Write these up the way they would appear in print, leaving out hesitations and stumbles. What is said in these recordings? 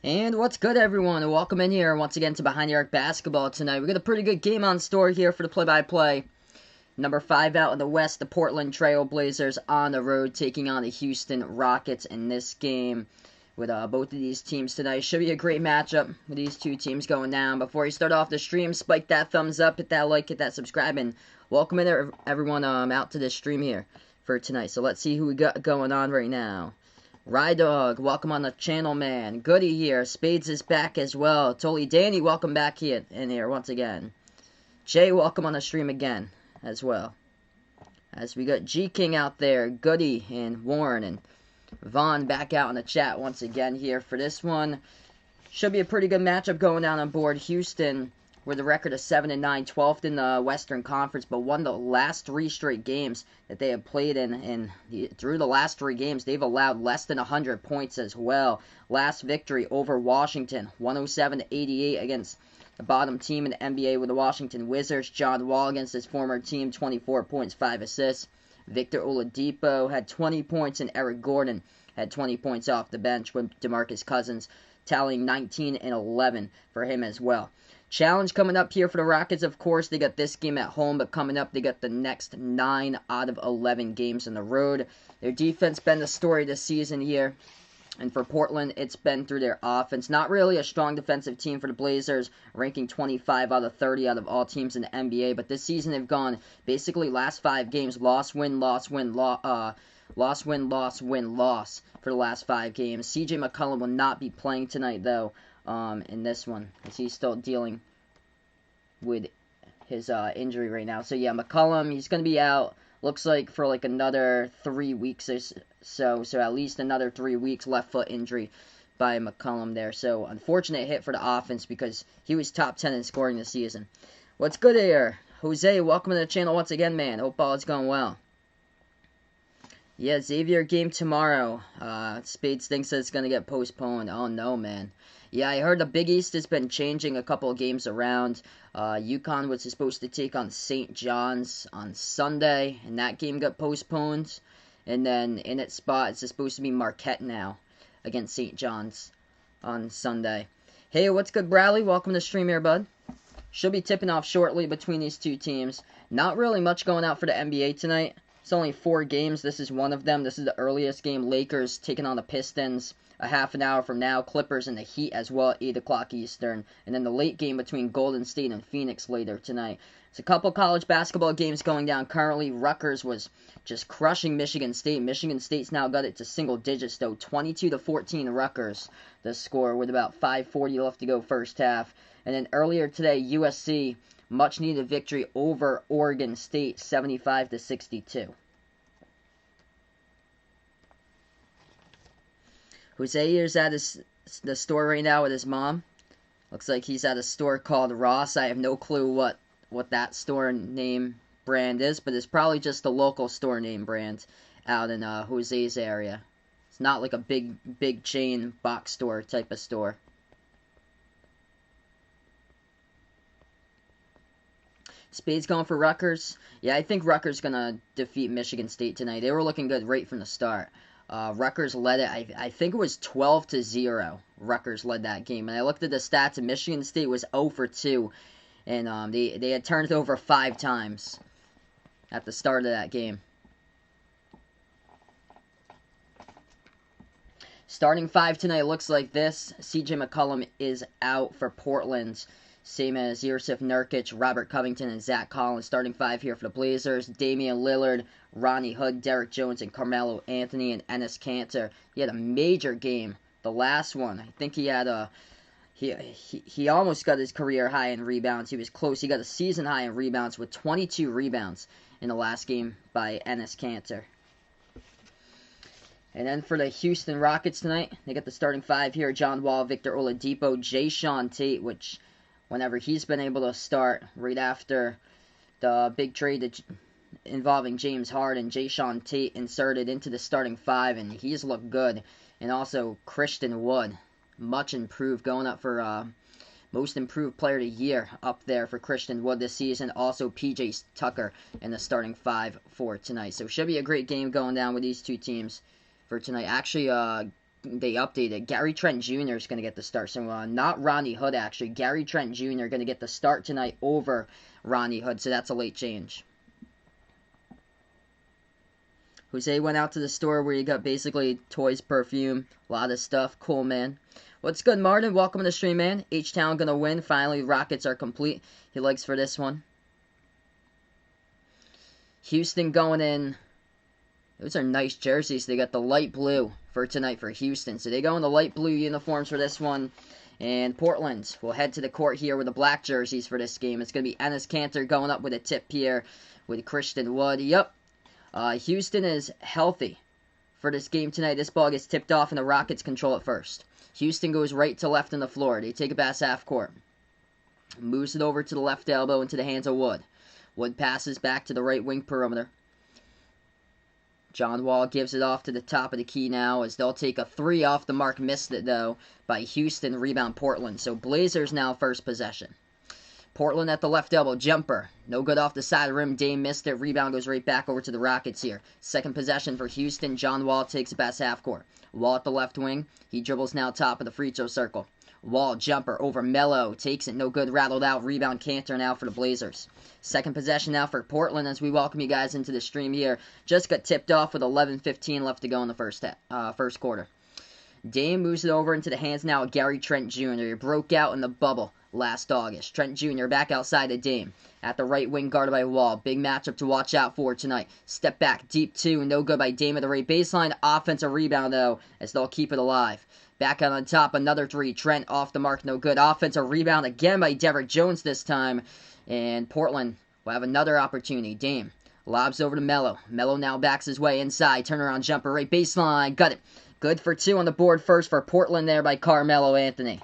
And what's good, everyone? Welcome in here once again to Behind the Arc Basketball tonight. We got a pretty good game on store here for the play-by-play. Number 5 out in the West, the Portland Trail Blazers on the road taking on the Houston Rockets in this game. With both of these teams tonight. Should be a great matchup with these two teams going down. Before you start off the stream, spike that thumbs up, hit that like, hit that subscribe, and welcome in everyone out to this stream here for tonight. So let's see who we got going on right now. Rydog, welcome on the channel, man. Goody here. Spades is back as well. Totally Danny, welcome back here in here once again. Jay, welcome on the stream again as well. As we got G King out there, Goody and Warren and Vaughn back out in the chat once again here for this one. Should be a pretty good matchup going down on board. Houston with a record of 7-9, 12th in the Western Conference, but won the last 3 straight games that they have played in. Through the last 3 games, they've allowed less than 100 points as well. Last victory over Washington, 107-88 against the bottom team in the NBA with the Washington Wizards. John Wall against his former team, 24 points, 5 assists. Victor Oladipo had 20 points, and Eric Gordon had 20 points off the bench with DeMarcus Cousins tallying 19 and 11 for him as well. Challenge coming up here for the Rockets, of course. They got this game at home, but coming up, they got the next 9 out of 11 games on the road. Their defense been the story this season here. And for Portland, it's been through their offense. Not really a strong defensive team for the Blazers, ranking 25 out of 30 out of all teams in the NBA. But this season, they've gone basically last 5 games, loss, win, loss, win, loss, win, loss, win, loss for the last 5 games. CJ McCollum will not be playing tonight, though, in this one, as he's still dealing with his injury right now. So, yeah, McCollum, he's going to be out, looks like, for like another 3 weeks or so. So, at least another 3 weeks, left foot injury by McCollum there. So, unfortunate hit for the offense because he was top 10 in scoring this season. What's good here? Jose, welcome to the channel once again, man. Hope all is going well. Yeah, Xavier game tomorrow. Spades thinks that it's going to get postponed. Oh, no, man. Yeah, I heard the Big East has been changing a couple of games around. UConn was supposed to take on St. John's on Sunday, and that game got postponed. And then in its spot, it's supposed to be Marquette now against St. John's on Sunday. Hey, what's good, Bradley? Welcome to the stream here, bud. Should be tipping off shortly between these two teams. Not really much going out for the NBA tonight. It's only 4 games. This is one of them. This is the earliest game. Lakers taking on the Pistons a half an hour from now. Clippers and the Heat as well at 8 o'clock Eastern. And then the late game between Golden State and Phoenix later tonight. It's a couple college basketball games going down currently. Rutgers was just crushing Michigan State. Michigan State's now got it to single digits, though. 22-14 Rutgers, the score, with about 5:40 left to go first half. And then earlier today, USC, much-needed victory over Oregon State, 75-62. Jose is at the store right now with his mom. Looks like he's at a store called Ross. I have no clue what that store name brand is, but it's probably just the local store name brand out in Jose's area. It's not like a big chain box store type of store. Spade's going for Rutgers. Yeah, I think Rutgers going to defeat Michigan State tonight. They were looking good right from the start. Rutgers led it. I think it was 12-0. Rutgers led that game. And I looked at the stats, and Michigan State was 0 for 2. And they had turned it over 5 times at the start of that game. Starting 5 tonight looks like this. CJ McCollum is out for Portland. Same as Yusuf Nurkic, Robert Covington, and Zach Collins. Starting 5 here for the Blazers. Damian Lillard, Ronnie Hood, Derek Jones, and Carmelo Anthony, and Enes Kanter. He had a major game. The last one, I think he had a... He almost got his career high in rebounds. He was close. He got a season high in rebounds with 22 rebounds in the last game by Enes Kanter. And then for the Houston Rockets tonight, they got the starting 5 here. John Wall, Victor Oladipo, Jae'Sean Tate, which... whenever he's been able to start right after the big trade involving James Harden, Jae'Sean Tate inserted into the starting 5, and he's looked good. And also Christian Wood, much improved, going up for most improved player of the year up there for Christian Wood this season. Also P.J. Tucker in the starting 5 for tonight. So should be a great game going down with these two teams for tonight. Actually, they updated. Gary Trent Jr. is going to get the start. So not Ronnie Hood, actually. Gary Trent Jr. going to get the start tonight over Ronnie Hood. So that's a late change. Jose went out to the store where you got basically toys, perfume, a lot of stuff. Cool, man. What's good, Martin? Welcome to the stream, man. H-Town going to win. Finally, Rockets are complete. He likes for this one. Houston going in. Those are nice jerseys. They got the light blue for tonight for Houston. So they go in the light blue uniforms for this one. And Portland will head to the court here with the black jerseys for this game. It's going to be Enes Kanter going up with a tip here with Christian Wood. Yep. Houston is healthy for this game tonight. This ball gets tipped off and the Rockets control it first. Houston goes right to left on the floor. They take it past half court. Moves it over to the left elbow into the hands of Wood. Wood passes back to the right wing perimeter. John Wall gives it off to the top of the key now as they'll take a three off the mark. Missed it, though, by Houston. Rebound Portland. So Blazers now first possession. Portland at the left elbow. Jumper. No good off the side rim. Dame missed it. Rebound goes right back over to the Rockets here. Second possession for Houston. John Wall takes it past half court. Wall at the left wing. He dribbles now top of the free throw circle. Wall jumper over Melo. Takes it. No good. Rattled out. Rebound Kanter now for the Blazers. Second possession now for Portland as we welcome you guys into the stream here. Just got tipped off with 11:15 left to go in the first quarter. Dame moves it over into the hands now of Gary Trent Jr. He broke out in the bubble last August. Trent Jr. back outside of Dame. At the right wing guarded by Wall. Big matchup to watch out for tonight. Step back. Deep two. No good by Dame at the right baseline. Offensive rebound though as they'll keep it alive. Back out on top. Another three. Trent off the mark. No good. Offensive rebound again by Derrick Jones this time. And Portland will have another opportunity. Dame lobs over to Melo. Melo now backs his way inside. Turnaround jumper right baseline. Got it. Good for two on the board first for Portland there by Carmelo Anthony.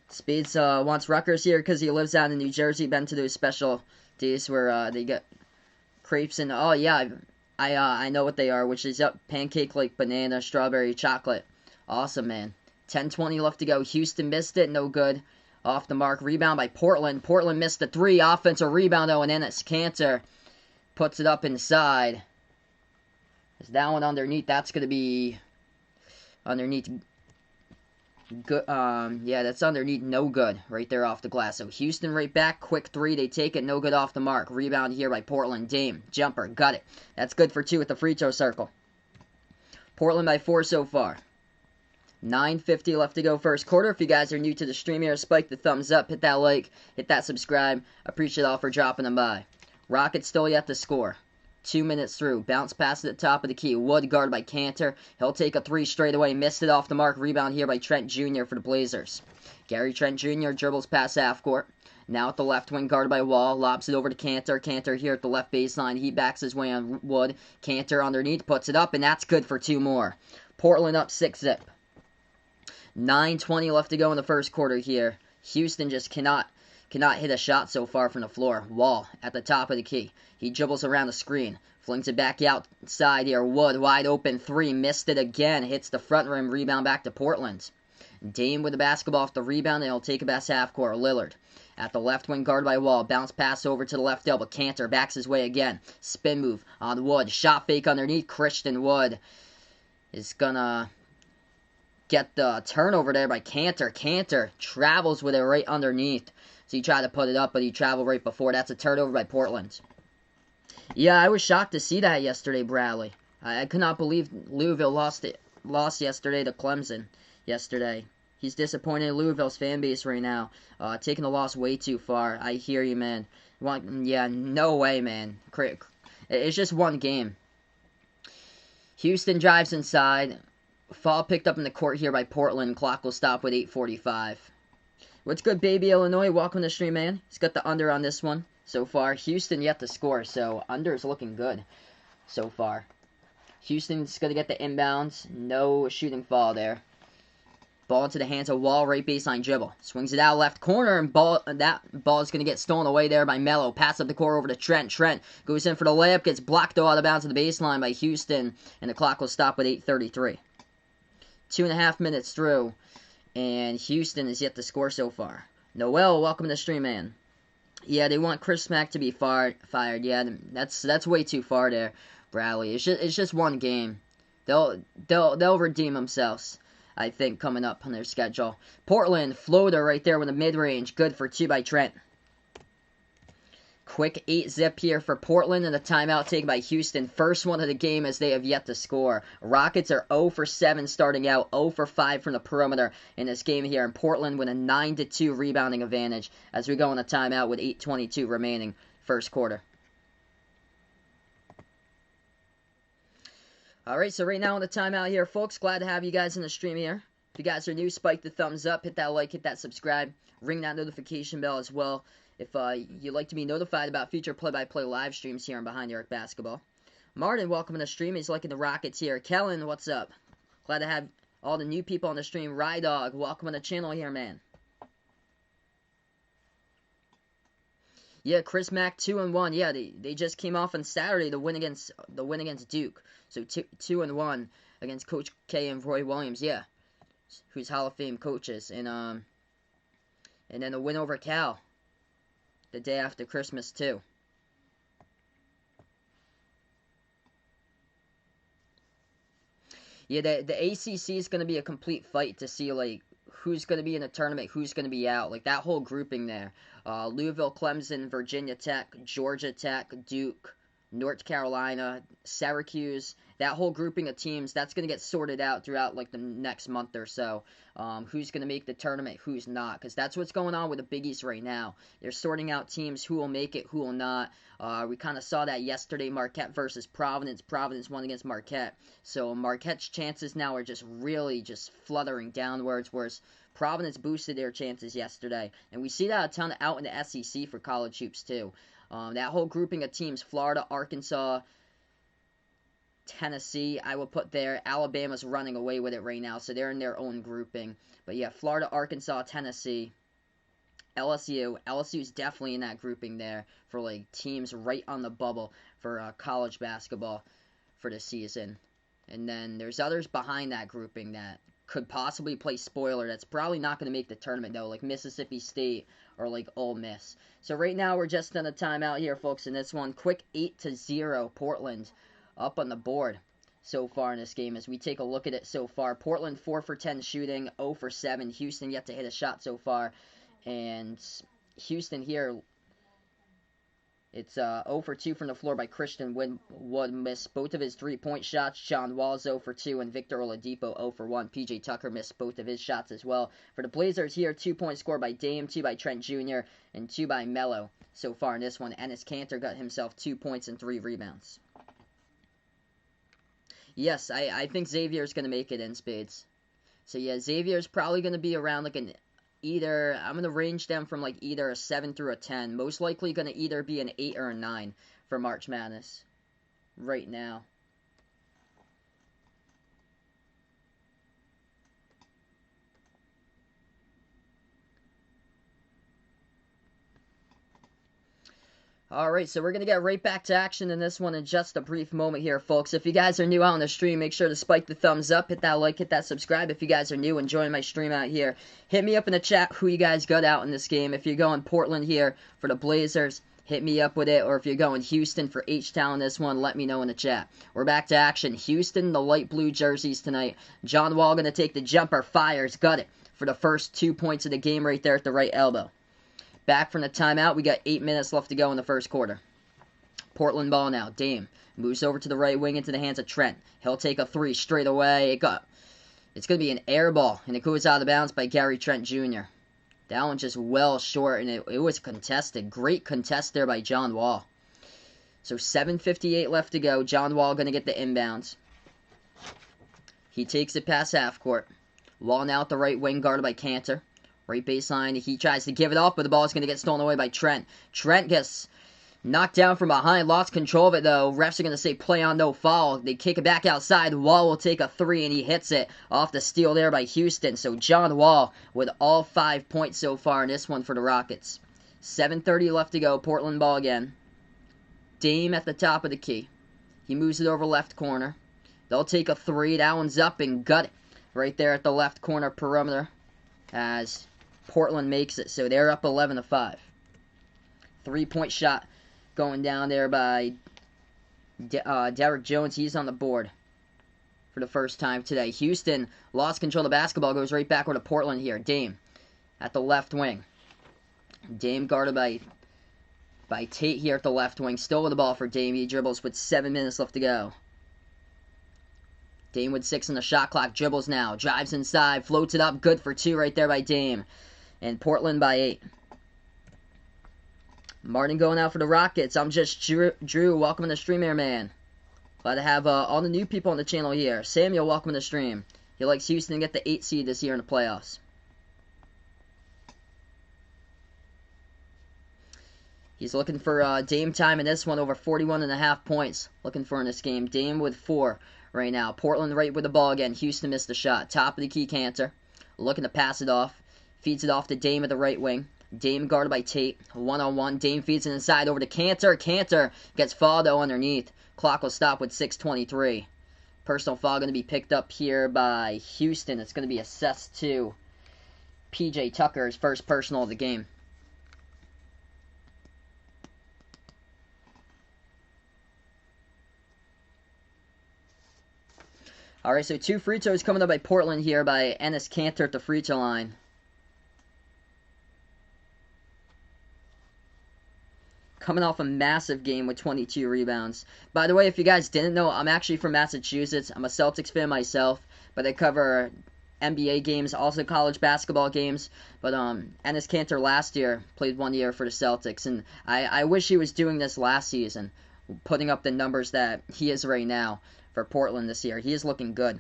Spades wants Rutgers here because he lives out in New Jersey. Been to those special days where they get crepes and oh yeah, I know what they are, which is pancake like banana, strawberry, chocolate. Awesome, man. 10:20 left to go. Houston missed it, no good. Off the mark, rebound by Portland. Portland missed the three. Offensive rebound though, and Enes Kanter puts it up inside. Is that one underneath? That's gonna be underneath. Good. Yeah, that's underneath. No good. Right there off the glass. So Houston right back. Quick three. They take it. No good off the mark. Rebound here by Portland. Dame. Jumper. Got it. That's good for two at the free throw circle. Portland by 4 so far. 9:50 left to go first quarter. If you guys are new to the stream here, spike the thumbs up. Hit that like. Hit that subscribe. Appreciate it all for dropping them by. Rockets still yet to score. 2 minutes through. Bounce pass at the top of the key. Wood guarded by Kanter. He'll take a three straight away. Missed it off the mark. Rebound here by Trent Jr. for the Blazers. Gary Trent Jr. dribbles past half court. Now at the left wing guarded by Wall. Lobs it over to Kanter. Kanter here at the left baseline. He backs his way on Wood. Kanter underneath. Puts it up. And that's good for two more. Portland up 6-zip. 9:20 left to go in the first quarter here. Houston just cannot hit a shot so far from the floor. Wall at the top of the key. He dribbles around the screen. Flings it back outside here. Wood wide open three. Missed it again. Hits the front rim. Rebound back to Portland. Dame with the basketball off the rebound. And he'll take it past half court. Lillard at the left wing guard by Wall. Bounce pass over to the left elbow. Kanter backs his way again. Spin move on Wood. Shot fake underneath. Christian Wood is gonna get the turnover there by Kanter. Kanter travels with it right underneath. So he tried to put it up, but he traveled right before. That's a turnover by Portland. Yeah, I was shocked to see that yesterday, Bradley. I could not believe Louisville lost yesterday to Clemson yesterday. He's disappointed in Louisville's fan base right now. Taking the loss way too far. I hear you, man. Yeah, no way, man. It's just one game. Houston drives inside. Foul picked up in the court here by Portland. Clock will stop with 8:45. What's good, baby Illinois? Welcome to the stream, man. He's got the under on this one so far. Houston yet to score, so under is looking good so far. Houston's going to get the inbounds. No shooting foul there. Ball into the hands of Wall, right baseline dribble. Swings it out left corner, and that ball is going to get stolen away there by Melo. Pass up the court over to Trent. Trent goes in for the layup, gets blocked though out of bounds to the baseline by Houston, and the clock will stop with 8:33. 2.5 minutes through, and Houston is yet to score so far. Noel, welcome to the stream, man. Yeah, they want Chris Mack to be fired. Yeah, that's way too far there. Bradley. It's just one game. They'll redeem themselves, I think, coming up on their schedule. Portland, floater right there with a mid-range. Good for 2 by Trent. Quick 8-zip here for Portland, and a timeout taken by Houston. First one of the game as they have yet to score. Rockets are 0 for 7 starting out, 0 for 5 from the perimeter in this game here. And Portland with a 9-2 rebounding advantage as we go on a timeout with 8:22 remaining first quarter. Alright, so right now on the timeout here, folks, glad to have you guys in the stream here. If you guys are new, spike the thumbs up, hit that like, hit that subscribe, ring that notification bell as well. If you'd like to be notified about future play-by-play live streams here on Behind the Arc Basketball. Martin, welcome to the stream. He's liking the Rockets here. Kellen, what's up? Glad to have all the new people on the stream. Rydog, welcome to the channel here, man. Yeah, Chris Mack 2-1. Yeah, they just came off on Saturday the win against Duke. So 2-1 against Coach K and Roy Williams. Yeah, who's Hall of Fame coaches, and then a win over Cal the day after Christmas too. Yeah, the ACC is going to be a complete fight to see, like, who's going to be in the tournament, who's going to be out. Like, that whole grouping there. Louisville, Clemson, Virginia Tech, Georgia Tech, Duke, North Carolina, Syracuse. That whole grouping of teams, that's going to get sorted out throughout, like, the next month or so. Who's going to make the tournament, who's not. Because that's what's going on with the Big East right now. They're sorting out teams, who will make it, who will not. We kind of saw that yesterday, Marquette versus Providence. Providence won against Marquette. So Marquette's chances now are just really just fluttering downwards, whereas Providence boosted their chances yesterday. And we see that a ton out in the SEC for college hoops, too. That whole grouping of teams, Florida, Arkansas, Tennessee, I will put there. Alabama's running away with it right now, so they're in their own grouping. But yeah, Florida, Arkansas, Tennessee, LSU. LSU's definitely in that grouping there for, like, teams right on the bubble for college basketball for the season. And then there's others behind that grouping that could possibly play spoiler. That's probably not going to make the tournament, though, like Mississippi State or, like, Ole Miss. So right now we're just on a timeout here, folks, in this one. Quick 8-0 Portland up on the board so far in this game as we take a look at it so far. Portland 4 for 10 shooting, 0 for 7. Houston yet to hit a shot so far. And Houston here, it's 0 for 2 from the floor by Christian Wood. Missed both of his three-point shots. John Wall 0 for 2, and Victor Oladipo 0 for 1. PJ Tucker missed both of his shots as well. For the Blazers here, 2-point score by Dame, 2 by Trent Jr., and 2 by Melo so far in this one. Enes Kanter got himself 2 points and 3 rebounds. Yes, I think Xavier's going to make it in spades. So yeah, Xavier's probably going to be around like I'm going to range them from like either a 7 through a 10. Most likely going to either be an 8 or a 9 for March Madness right now. Alright, so we're going to get right back to action in this one in just a brief moment here, folks. If you guys are new out on the stream, make sure to spike the thumbs up, hit that like, hit that subscribe. If you guys are new enjoying my stream out here, hit me up in the chat who you guys got out in this game. If you're going Portland here for the Blazers, hit me up with it. Or if you're going Houston for H-Town in this one, let me know in the chat. We're back to action. Houston, the light blue jerseys tonight. John Wall going to take the jumper, fires, got it for the first 2 points of the game right there at the right elbow. Back from the timeout, we got 8 minutes left to go in the first quarter. Portland ball now. Dame moves over to the right wing into the hands of Trent. He'll take a 3 straight away. It's going to be an air ball, and it goes out of bounds by Gary Trent Jr. That one just well short, and it was contested. Great contest there by John Wall. So 7:58 left to go. John Wall going to get the inbounds. He takes it past half court. Wall now at the right wing, guarded by Kanter. Right baseline, he tries to give it up, but the ball is going to get stolen away by Trent. Trent gets knocked down from behind, lost control of it though. Refs are going to say play on, no foul. They kick it back outside. Wall will take a 3, and he hits it off the steal there by Houston. So John Wall with all 5 points so far in this one for the Rockets. 7:30 left to go. Portland ball again. Dame at the top of the key. He moves it over left corner. They'll take a 3. That one's up and gut it right there at the left corner perimeter as Portland makes it, so they're up 11-5. 3-point shot going down there by Derek Jones, he's on the board for the first time today. Houston lost control of the basketball, goes right backward to Portland here. Dame at the left wing. Dame guarded by Tate here at the left wing. Still with the ball for Dame. He dribbles with 7 minutes left to go. Dame with 6 on the shot clock. Dribbles now. Drives inside. Floats it up. Good for 2 right there by Dame. And Portland by 8. Martin going out for the Rockets. I'm just Drew. Welcome to the stream here, man. Glad to have all the new people on the channel here. Samuel, welcome to the stream. He likes Houston to get the 8 seed this year in the playoffs. He's looking for Dame time in this one, over 41.5 points. Looking for in this game. Dame with 4 right now. Portland right with the ball again. Houston missed the shot. Top of the key, Cantor. Looking to pass it off. Feeds it off to Dame at the right wing. Dame guarded by Tate. 1-on-1. Dame feeds it inside over to Cantor. Cantor gets fouled though underneath. Clock will stop with 6:23. Personal foul going to be picked up here by Houston. It's going to be assessed to PJ Tucker, his first personal of the game. Alright, so 2 free throws coming up by Portland here by Enes Kanter at the free throw line. Coming off a massive game with 22 rebounds. By the way, if you guys didn't know, I'm actually from Massachusetts. I'm a Celtics fan myself, but I cover NBA games, also college basketball games. But Enes Kanter last year played 1 year for the Celtics, and I wish he was doing this last season, putting up the numbers that he is right now for Portland this year. He is looking good.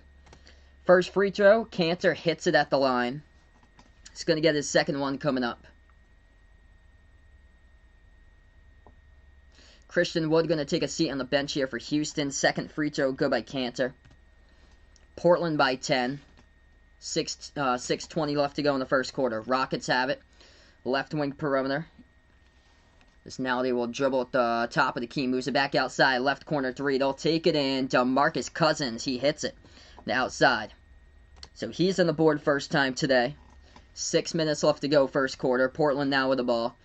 First free throw, Kanter hits it at the line. He's going to get his second one coming up. Christian Wood going to take a seat on the bench here for Houston. Second free throw, good by Kanter. Portland by 10. 6:20 left to go in the first quarter. Rockets have it. Left wing perimeter. This now they will dribble at the top of the key. Moves it back outside. Left corner 3. They'll take it in. DeMarcus Cousins, he hits it. The outside. So he's on the board first time today. 6 minutes left to go first quarter. Portland now with the ball.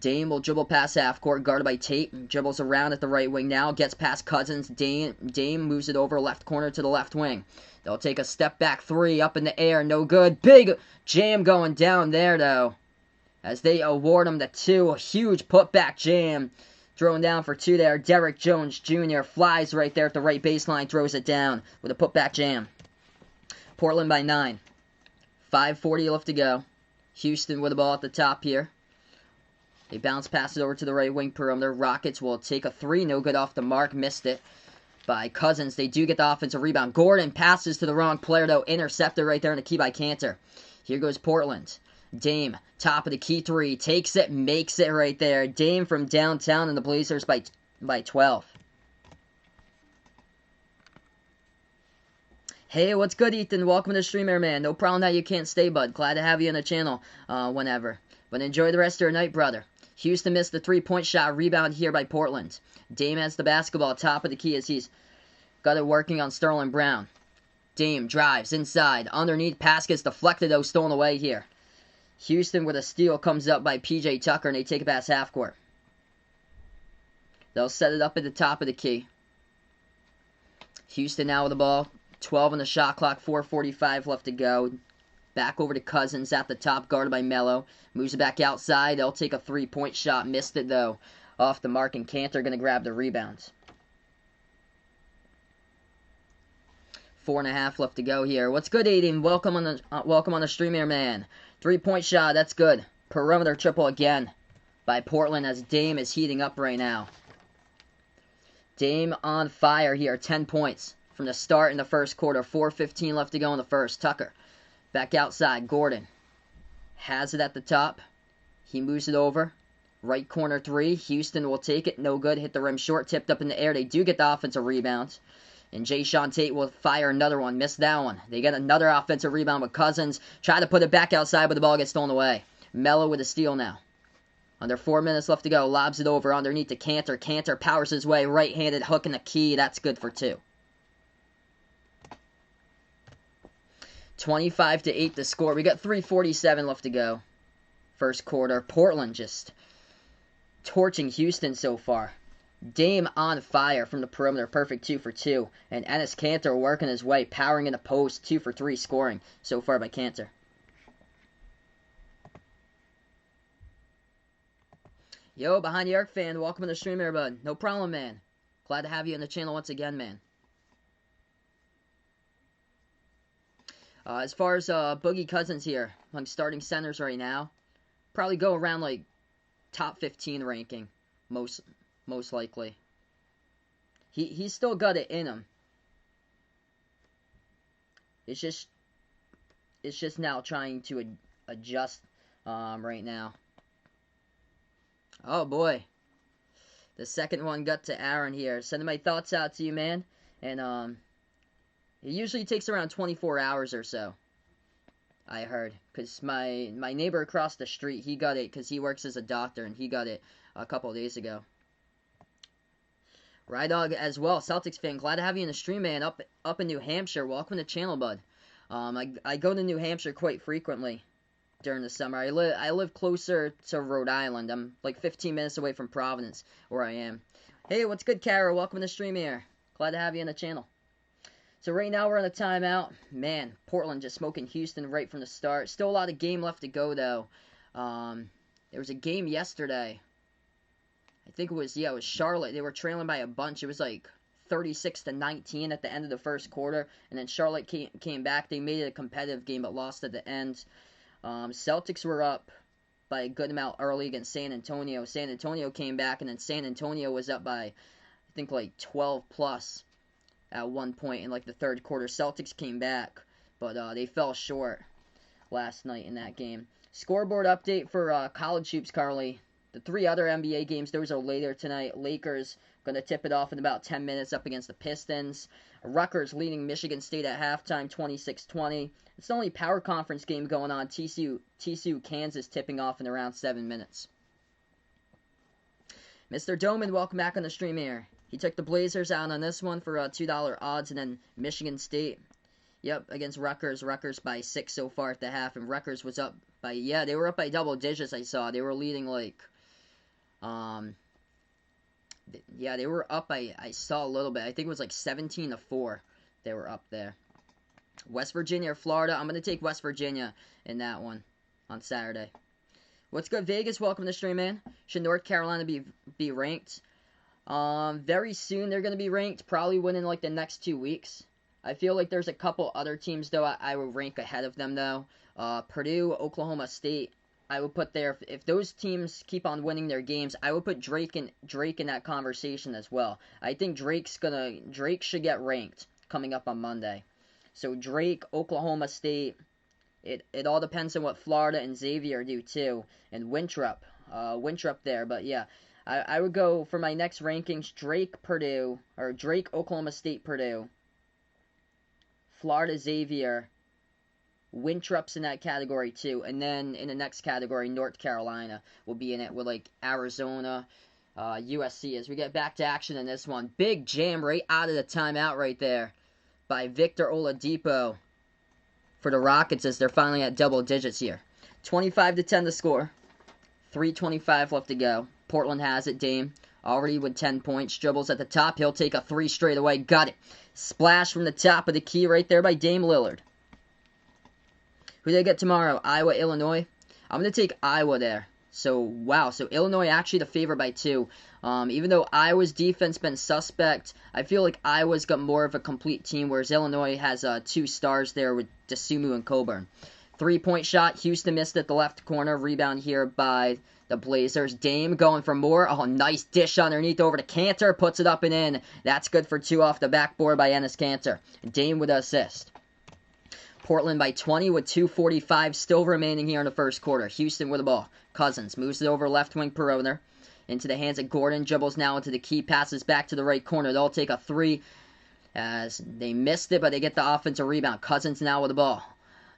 Dame will dribble past half court, guarded by Tate. Dribbles around at the right wing now, gets past Cousins. Dame moves it over left corner to the left wing. They'll take a step back 3 up in the air, no good. Big jam going down there though, as they award him the 2. A huge putback jam thrown down for 2 there. Derek Jones Jr. flies right there at the right baseline, throws it down with a putback jam. Portland by 9. 5:40 left to go. Houston with the ball at the top here. They bounce pass it over to the right wing perimeter. Rockets will take a 3. No good off the mark. Missed it by Cousins. They do get the offensive rebound. Gordon passes to the wrong player, though. Intercepted right there in the key by Kanter. Here goes Portland. Dame, top of the key 3. Takes it, makes it right there. Dame from downtown, and the Blazers by 12. Hey, what's good, Ethan? Welcome to the stream here, man. No problem that you can't stay, bud. Glad to have you on the channel whenever. But enjoy the rest of your night, brother. Houston missed the 3-point shot. Rebound here by Portland. Dame has the basketball. Top of the key as he's got it working on Sterling Brown. Dame drives inside. Underneath. Pass gets deflected, though. Stolen away here. Houston with a steal comes up by PJ Tucker, and they take it past half court. They'll set it up at the top of the key. Houston now with the ball. 12 on the shot clock. 4:45 left to go. Back over to Cousins at the top, guarded by Melo. Moves it back outside. They'll take a 3-point shot. Missed it, though, off the mark, and Kanter going to grab the rebounds. 4.5 left to go here. What's good, Aiden? Welcome on the stream here, man. 3-point shot. That's good. Perimeter triple again by Portland as Dame is heating up right now. Dame on fire here. 10 points from the start in the first quarter. 4:15 left to go in the first. Tucker. Back outside, Gordon has it at the top. He moves it over. Right corner 3. Houston will take it. No good. Hit the rim short. Tipped up in the air. They do get the offensive rebound. And Jae'Sean Tate will fire another one. Missed that one. They get another offensive rebound with Cousins. Try to put it back outside, but the ball gets stolen away. Melo with a steal now. Under 4 minutes left to go. Lobs it over underneath to Kanter. Kanter powers his way. Right-handed hook in the key. That's good for 2. 25-8 the score. We got 3:47 left to go. First quarter. Portland just torching Houston so far. Dame on fire from the perimeter, perfect 2 for 2. And Enes Kanter working his way, powering in the post, 2 for 3 scoring so far by Kanter. Yo, Behind the Arc fan, welcome to the stream here, bud. No problem, man. Glad to have you on the channel once again, man. As far as Boogie Cousins here, among starting centers right now, probably go around like top 15 ranking, most likely. He's still got it in him. It's just now trying to adjust right now. Oh boy, the second one got to Aaron here. Sending my thoughts out to you, man, and it usually takes around 24 hours or so, I heard, because my neighbor across the street, he got it because he works as a doctor, and he got it a couple of days ago. Rydog as well, Celtics fan, glad to have you in the stream, man, up in New Hampshire. Welcome to the channel, bud. I go to New Hampshire quite frequently during the summer. I live closer to Rhode Island. I'm like 15 minutes away from Providence, where I am. Hey, what's good, Kara? Welcome to the stream here. Glad to have you on the channel. So right now we're on a timeout. Man, Portland just smoking Houston right from the start. Still a lot of game left to go, though. There was a game yesterday. I think it was Charlotte. They were trailing by a bunch. It was like 36-19 at the end of the first quarter. And then Charlotte came back. They made it a competitive game, but lost at the end. Celtics were up by a good amount early against San Antonio. San Antonio came back, and then San Antonio was up by, I think, like 12 plus at one point in like the third quarter. Celtics came back, but they fell short last night in that game. Scoreboard update for college hoops, Carly. The 3 other NBA games, those are later tonight. Lakers going to tip it off in about 10 minutes up against the Pistons. Rutgers leading Michigan State at halftime, 26-20. It's the only power conference game going on. TCU Kansas tipping off in around 7 minutes. Mr. Doman, welcome back on the stream here. He took the Blazers out on this one for $2 odds, and then Michigan State, yep, against Rutgers. Rutgers by 6 so far at the half, and Rutgers was up by, they were up by double digits, I saw. They were leading like, they were up by, I saw a little bit. I think it was like 17-4 they were up there. West Virginia or Florida? I'm going to take West Virginia in that one on Saturday. What's good, Vegas? Welcome to the stream, man. Should North Carolina be ranked? Very soon they're going to be ranked, probably within like the next 2 weeks. I feel like there's a couple other teams, though, I would rank ahead of them, though. Purdue, Oklahoma State, I would put there. If those teams keep on winning their games, I would put Drake in that conversation as well. I think Drake should get ranked coming up on Monday. So Drake, Oklahoma State, it all depends on what Florida and Xavier do too, and Winthrop there. But yeah, I would go for my next rankings: Drake, Purdue, or Drake, Oklahoma State, Purdue, Florida, Xavier, Winthrop's in that category too, and then in the next category, North Carolina will be in it with like Arizona, USC. As we get back to action in this one, big jam right out of the timeout right there by Victor Oladipo for the Rockets as they're finally at double digits here. 25-10 the score. 3:25 left to go. Portland has it. Dame already with 10 points. Dribbles at the top. He'll take a 3 straight away. Got it. Splash from the top of the key right there by Dame Lillard. Who do they get tomorrow? Iowa, Illinois. I'm going to take Iowa there. So, wow. So, Illinois actually the favorite by 2. Even though Iowa's defense been suspect, I feel like Iowa's got more of a complete team, whereas Illinois has 2 stars there with Dosunmu and Coburn. 3-point shot. Houston missed at the left corner. Rebound here by the Blazers. Dame going for more. Oh, nice dish underneath over to Kanter. Puts it up and in. That's good for 2 off the backboard by Enes Kanter. Dame with an assist. Portland by 20 with 2:45 still remaining here in the first quarter. Houston with the ball. Cousins moves it over left wing perimeter. Into the hands of Gordon. Dribbles now into the key. Passes back to the right corner. They'll take a 3 as they missed it, but they get the offensive rebound. Cousins now with the ball.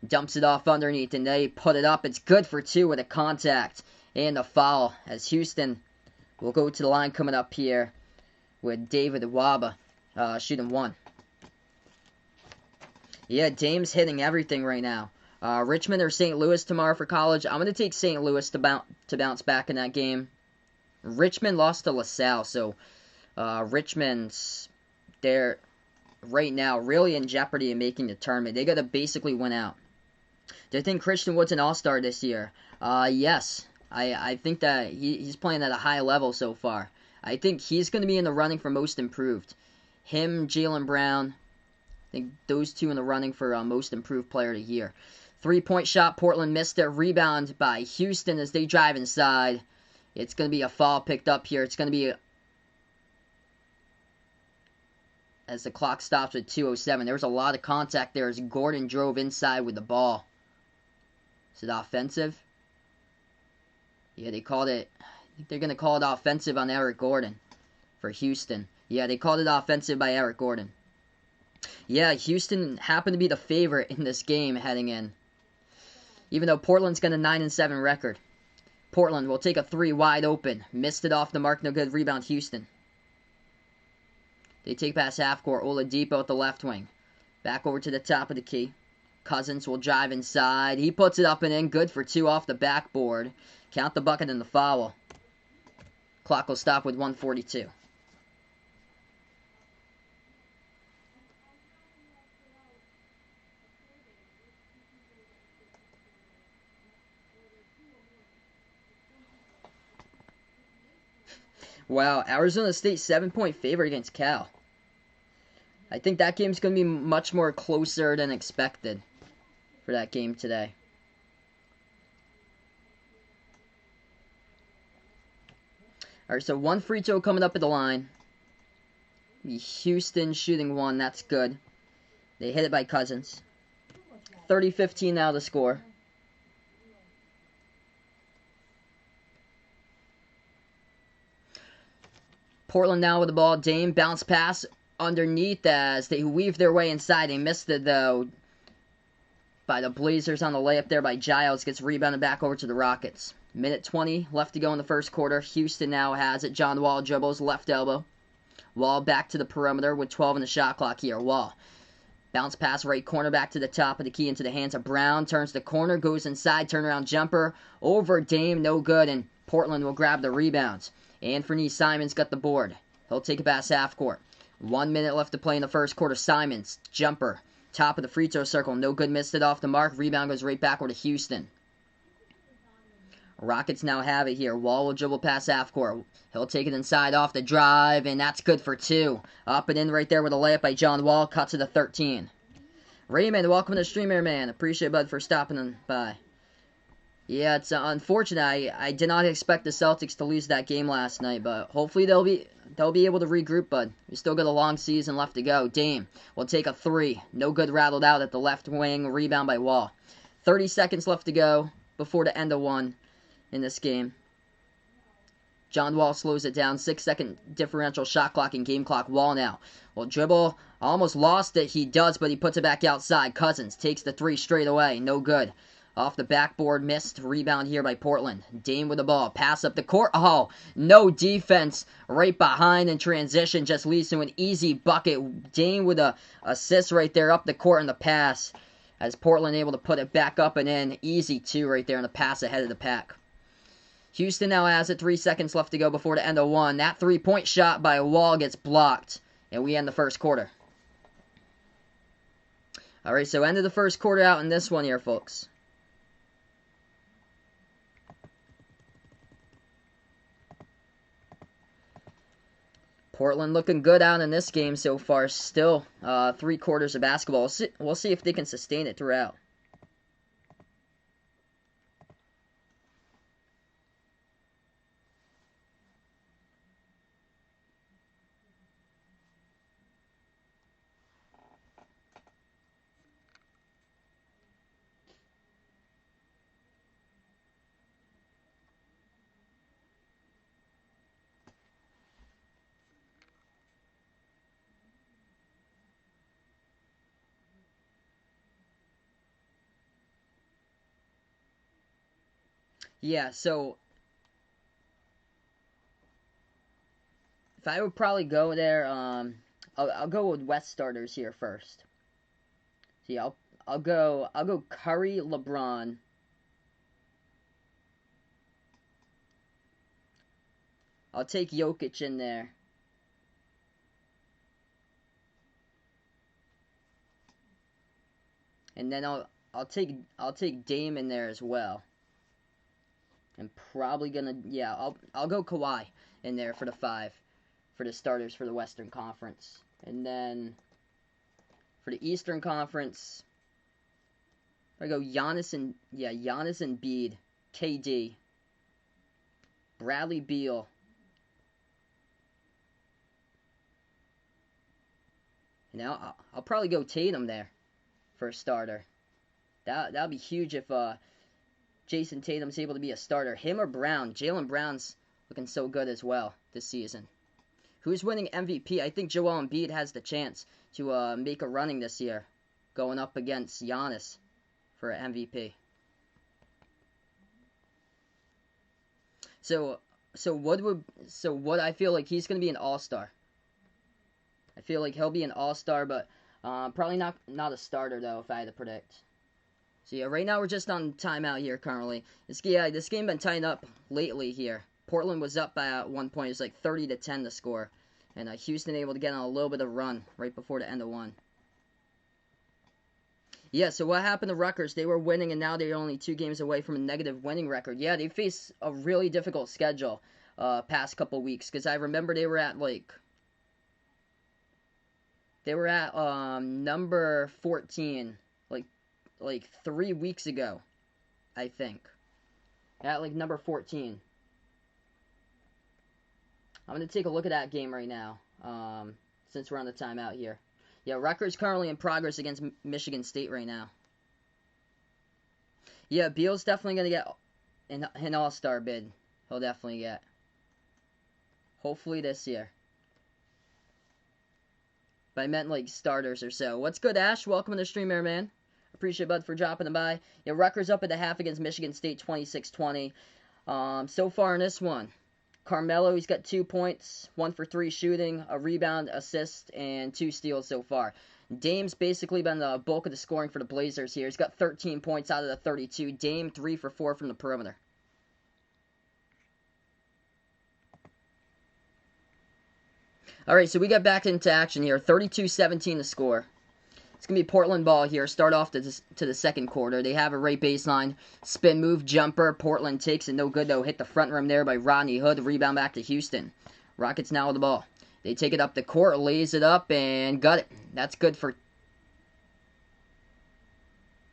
Dumps it off underneath, and they put it up. It's good for 2 with a contact and a foul as Houston will go to the line coming up here with David Nwaba shooting 1. Yeah, Dame's hitting everything right now. Richmond or St. Louis tomorrow for college. I'm going to take St. Louis to bounce back in that game. Richmond lost to LaSalle, so Richmond's, they're right now really in jeopardy of making the tournament. They got to basically win out. Do you think Christian Wood's an all-star this year? Yes. I think that he's playing at a high level so far. I think he's going to be in the running for most improved. Him, Jaylen Brown, I think those two in the running for most improved player of the year. 3-point shot, Portland missed it. Rebound by Houston as they drive inside. It's going to be a foul picked up here. It's going to be as the clock stops at 2:07. There was a lot of contact there as Gordon drove inside with the ball. Is it offensive? Yeah, they called it. I think they're going to call it offensive on Eric Gordon for Houston. Yeah, they called it offensive by Eric Gordon. Yeah, Houston happened to be the favorite in this game heading in. Even though Portland's got a 9-7 record. Portland will take a three wide open. Missed it off the mark. No good. Rebound Houston. They take past half court. Oladipo at the left wing. Back over to the top of the key. Cousins will drive inside. He puts it up and in. Good for two off the backboard. Count the bucket and the foul. Clock will stop with 1:42. Wow, Arizona State 7-point favorite against Cal. I think that game's going to be much more closer than expected for that game today. Alright, so one free throw coming up at the line. Houston shooting one, that's good. They hit it by Cousins. 30-15 now the score. Portland now with the ball. Dame bounce pass underneath as they weave their way inside. They missed it though by the Blazers on the layup there by Giles. Gets rebounded back over to the Rockets. Minute 20 left to go in the first quarter. Houston now has it. John Wall dribbles left elbow. Wall back to the perimeter with 12 in the shot clock here. Wall. Bounce pass right corner back to the top of the key into the hands of Brown. Turns the corner, goes inside, turnaround jumper. Over Dame, no good, and Portland will grab the rebounds. Anthony Simons got the board. He'll take it past half court. 1 minute left to play in the first quarter. Simons, jumper. Top of the free throw circle. No good, missed it off the mark. Rebound goes right back over to Houston. Rockets now have it here. Wall will dribble past half court. He'll take it inside off the drive, and that's good for two. Up and in right there with a layup by John Wall. Cut to the 13. Raymond, welcome to the stream here, man. Appreciate it, bud, for stopping by. Yeah, it's unfortunate. I did not expect the Celtics to lose that game last night, but hopefully they'll be able to regroup, bud. We still got a long season left to go. Dame will take a three. No good, rattled out at the left wing. Rebound by Wall. 30 seconds left to go before the end of one in this game. John Wall slows it down. 6-second differential shot clock and game clock. Wall now will dribble. Almost lost it. He does, but he puts it back outside. Cousins takes the three straight away. No good. Off the backboard, missed. Rebound here by Portland. Dame with the ball. Pass up the court. Oh, no defense. Right behind in transition. Just leads to an easy bucket. Dame with a assist right there up the court in the pass. As Portland able to put it back up and in. Easy two right there in the pass ahead of the pack. Houston now has it. 3 seconds left to go before the end of one. That three-point shot by Wall gets blocked. And we end the first quarter. Alright, so end of the first quarter out in this one here, folks. Portland looking good out in this game so far. Still 3 quarters of basketball. We'll see if they can sustain it throughout. Yeah, so if I would probably go there, I'll go with West starters here first. See, I'll go Curry, LeBron. I'll take Jokic in there. And then I'll take Dame in there as well. I'm probably gonna, yeah, I'll go Kawhi in there for the 5 for the starters for the Western Conference. And then for the Eastern Conference, I go Giannis and Embiid, KD, Bradley Beal, and now I'll probably go Tatum there for a starter. That'd be huge if Jason Tatum's able to be a starter. Him or Brown. Jaylen Brown's looking so good as well this season. Who's winning MVP? I think Joel Embiid has the chance to make a running this year, going up against Giannis for MVP. So Wood, I feel like he's going to be an all-star. I feel like he'll be an all-star, but probably not a starter though if I had to predict. So yeah, right now we're just on timeout here currently. This game been tied up lately here. Portland was up by at one point. It was like 30-10 the score. And Houston able to get on a little bit of run right before the end of one. Yeah, so what happened to Rutgers? They were winning, and now they're only 2 games away from a negative winning record. Yeah, they faced a really difficult schedule past couple weeks, because I remember they were at number 14 like 3 weeks ago, I think. At like number 14. I'm going to take a look at that game right now, since we're on the timeout here. Yeah, Rutgers currently in progress against Michigan State right now. Yeah, Beal's definitely going to get an all-star bid. He'll definitely get. Hopefully this year. But I meant like starters or so. What's good, Ash? Welcome to the stream here, man. Appreciate Bud for dropping by. Yeah, Rutgers up at the half against Michigan State, 26-20. So far in this one, Carmelo, he's got 2 points, 1 for 3 shooting, a rebound, assist, and 2 steals so far. Dame's basically been the bulk of the scoring for the Blazers here. He's got 13 points out of the 32. Dame, 3 for 4 from the perimeter. All right, so we got back into action here. 32-17 the score. It's going to be Portland ball here. Start off to the second quarter. They have a right baseline. Spin move, jumper. Portland takes it. No good, though. Hit the front rim there by Rodney Hood. Rebound back to Houston. Rockets now with the ball. They take it up the court, lays it up, and got it. That's good for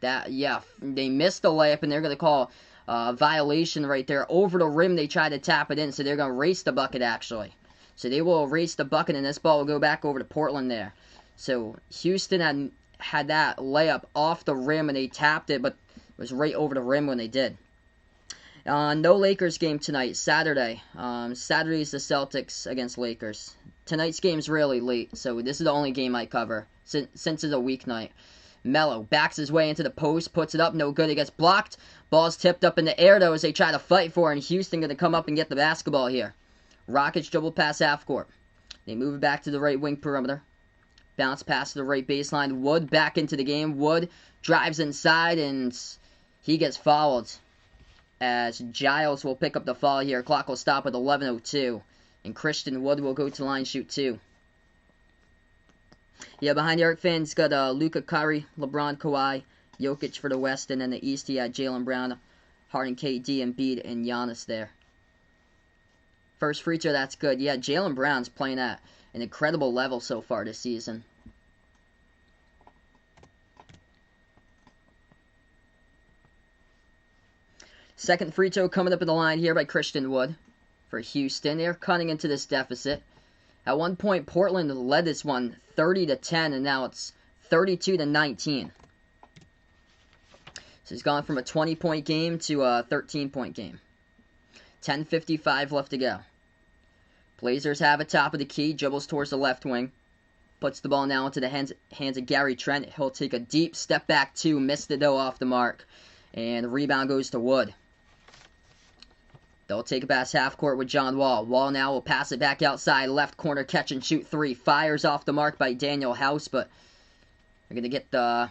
that. Yeah, they missed the layup, and they're going to call violation right there. Over the rim, they try to tap it in, so they're going to race the bucket, actually. So they will race the bucket, and this ball will go back over to Portland there. So Houston had that layup off the rim, and they tapped it, but it was right over the rim when they did. No Lakers game tonight, Saturday. Saturday's the Celtics against Lakers. Tonight's game's really late, so this is the only game I cover, since it's a weeknight. Melo backs his way into the post, puts it up, no good, it gets blocked. Ball's tipped up in the air, though, as they try to fight for it, and Houston going to come up and get the basketball here. Rockets dribble past half court. They move it back to the right wing perimeter. Bounce pass to the right baseline. Wood back into the game. Wood drives inside, and he gets fouled. As Giles will pick up the foul here. Clock will stop at 11:02. And Christian Wood will go to the line, shoot 2. Yeah, behind the arc fans, got Luka, Kyrie, LeBron, Kawhi, Jokic for the West. And then the East, he had Jaylen Brown, Harden, KD, Embiid, and Giannis there. First free throw, that's good. Yeah, Jaylen Brown's playing at an incredible level so far this season. Second free throw coming up in the line here by Christian Wood for Houston. They're cutting into this deficit. At one point, Portland led this one 30-10, and now it's 32-19. So he's gone from a 20-point game to a 13-point game. 10:55 left to go. Blazers have it top of the key. Dribbles towards the left wing. Puts the ball now into the hands of Gary Trent. He'll take a deep step back 2. Missed it, though, off the mark. And the rebound goes to Wood. They'll take it past half court with John Wall. Wall now will pass it back outside. Left corner catch and shoot 3. Fires off the mark by Daniel House, but they're going to get the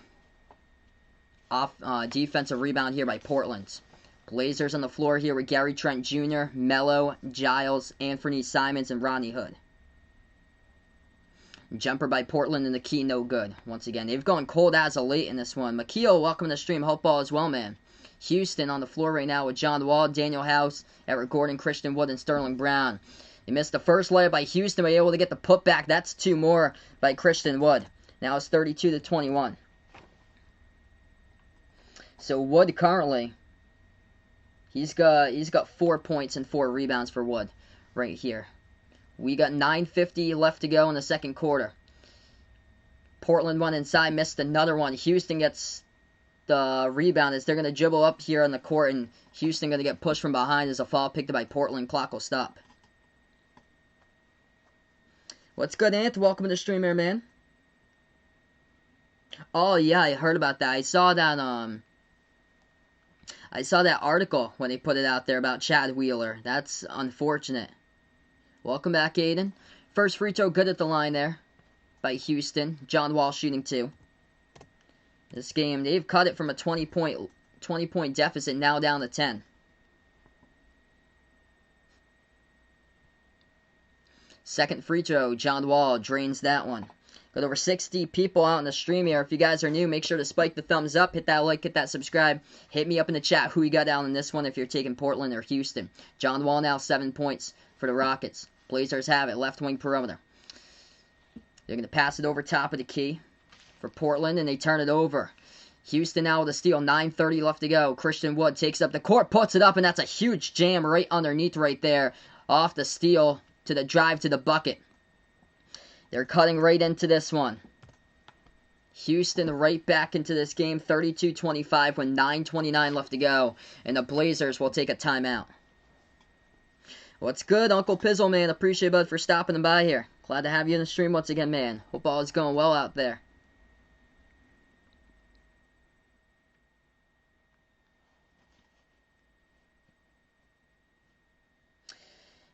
defensive rebound here by Portland. Blazers on the floor here with Gary Trent Jr., Melo, Giles, Anthony Simons, and Rodney Hood. Jumper by Portland and the key no good. Once again, they've gone cold as of late in this one. Makio, welcome to the stream. Hope all is well, man. Houston on the floor right now with John Wall, Daniel House, Eric Gordon, Christian Wood, and Sterling Brown. They missed the first layup by Houston, but able to get the putback. That's 2 more by Christian Wood. Now it's 32-21. So Wood currently, he's got 4 points and 4 rebounds for Wood right here. We got 9:50 left to go in the second quarter. Portland went inside, missed another one. Houston gets the rebound as they're going to dribble up here on the court, and Houston going to get pushed from behind as a foul picked up by Portland. Clock will stop. What's good, Ant? Welcome to the stream here, man. Oh, yeah, I heard about that. I saw that article when they put it out there about Chad Wheeler. That's unfortunate. Welcome back, Aiden. First free throw good at the line there by Houston. John Wall shooting 2. This game, they've cut it from a 20-point deficit now down to 10. Second free throw, John Wall drains that one. Got over 60 people out in the stream here. If you guys are new, make sure to spike the thumbs up, hit that like, hit that subscribe. Hit me up in the chat who you got down in this one if you're taking Portland or Houston. John Wall now 7 points for the Rockets. Blazers have it, left wing perimeter. They're going to pass it over top of the key for Portland, and they turn it over. Houston now with a steal, 9:30 left to go. Christian Wood takes up the court, puts it up, and that's a huge jam right underneath right there. Off the steal to the drive to the bucket. They're cutting right into this one. Houston right back into this game, 32-25 with 9:29 left to go. And the Blazers will take a timeout. What's good, Uncle Pizzle, man? Appreciate it, bud, for stopping by here. Glad to have you in the stream once again, man. Hope all is going well out there.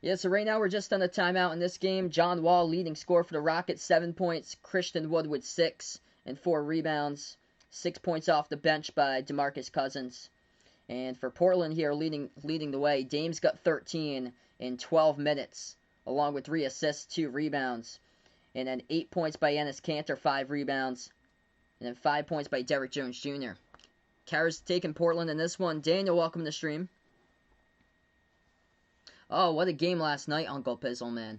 Yeah, so right now we're just on a timeout in this game. John Wall leading scorer for the Rockets, 7 points. Christian Wood with 6 and 4 rebounds. 6 points off the bench by DeMarcus Cousins. And for Portland here, leading the way, Dame's got 13 in 12 minutes, along with 3 assists, 2 rebounds. And then 8 points by Enes Kanter, 5 rebounds. And then 5 points by Derrick Jones Jr. Kara's taking Portland in this one. Daniel, welcome to the stream. Oh, what a game last night, Uncle Pizzle, man.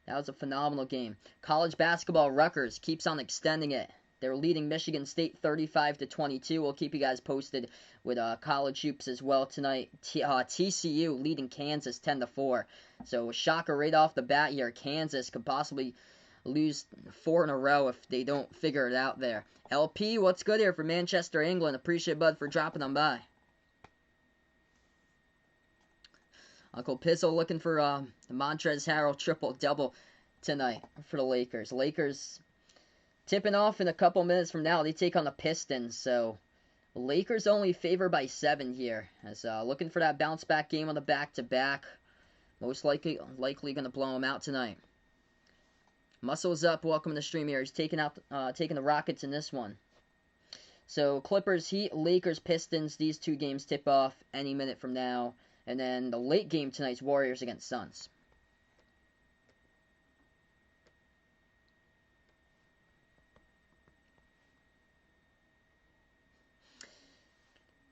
That was a phenomenal game. College basketball, Rutgers keeps on extending it. They're leading Michigan State 35-22. We'll keep you guys posted with college hoops as well tonight. TCU leading Kansas 10-4. So a shocker right off the bat here. Kansas could possibly lose 4 in a row if they don't figure it out there. LP, what's good here for Manchester, England? Appreciate Bud for dropping them by. Uncle Pizzle looking for the Montrezl Harrell triple-double tonight for the Lakers. Lakers tipping off in a couple minutes from now. They take on the Pistons, so Lakers only favored by 7 here. As looking for that bounce-back game on the back-to-back. Most likely going to blow them out tonight. Muscles up, welcome to the stream here. He's taking the Rockets in this one. So Clippers, Heat, Lakers, Pistons. These 2 games tip off any minute from now. And then the late game tonight's Warriors against Suns.